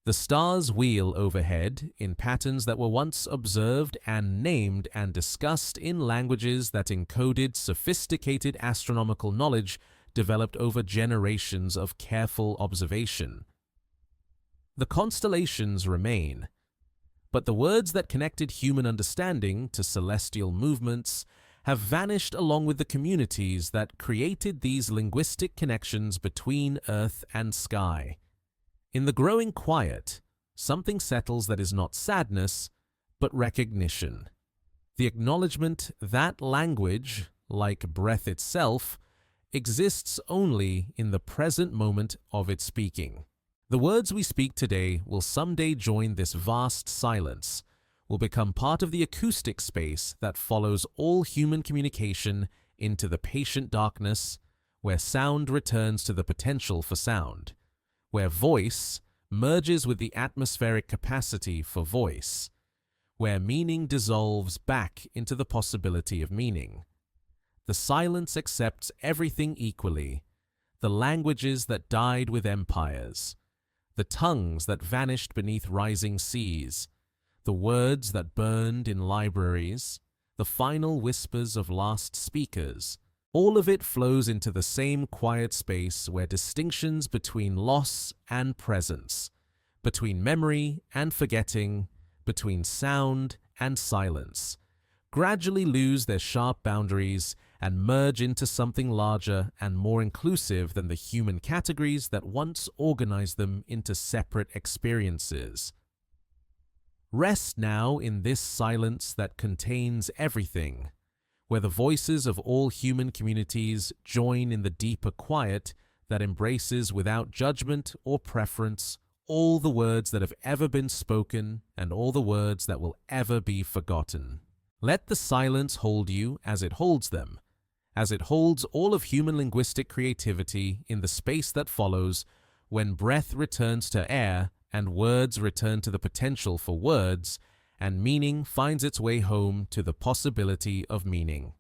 [SPEAKER 1] The stars wheel overhead in patterns that were once observed and named and discussed in languages that encoded sophisticated astronomical knowledge developed over generations of careful observation. The constellations remain, but the words that connected human understanding to celestial movements have vanished along with the communities that created these linguistic connections between earth and sky. In the growing quiet, something settles that is not sadness, but recognition. The acknowledgement that language, like breath itself, exists only in the present moment of its speaking. The words we speak today will someday join this vast silence, will become part of the acoustic space that follows all human communication into the patient darkness, where sound returns to the potential for sound, where voice merges with the atmospheric capacity for voice, where meaning dissolves back into the possibility of meaning. The silence accepts everything equally, the languages that died with empires, the tongues that vanished beneath rising seas, the words that burned in libraries, the final whispers of last speakers. All of it flows into the same quiet space where distinctions between loss and presence, between memory and forgetting, between sound and silence, gradually lose their sharp boundaries and merge into something larger and more inclusive than the human categories that once organized them into separate experiences. Rest now in this silence that contains everything, where the voices of all human communities join in the deeper quiet that embraces without judgment or preference all the words that have ever been spoken and all the words that will ever be forgotten. Let the silence hold you as it holds them, as it holds all of human linguistic creativity in the space that follows when breath returns to air and words return to the potential for words, and meaning finds its way home to the possibility of meaning.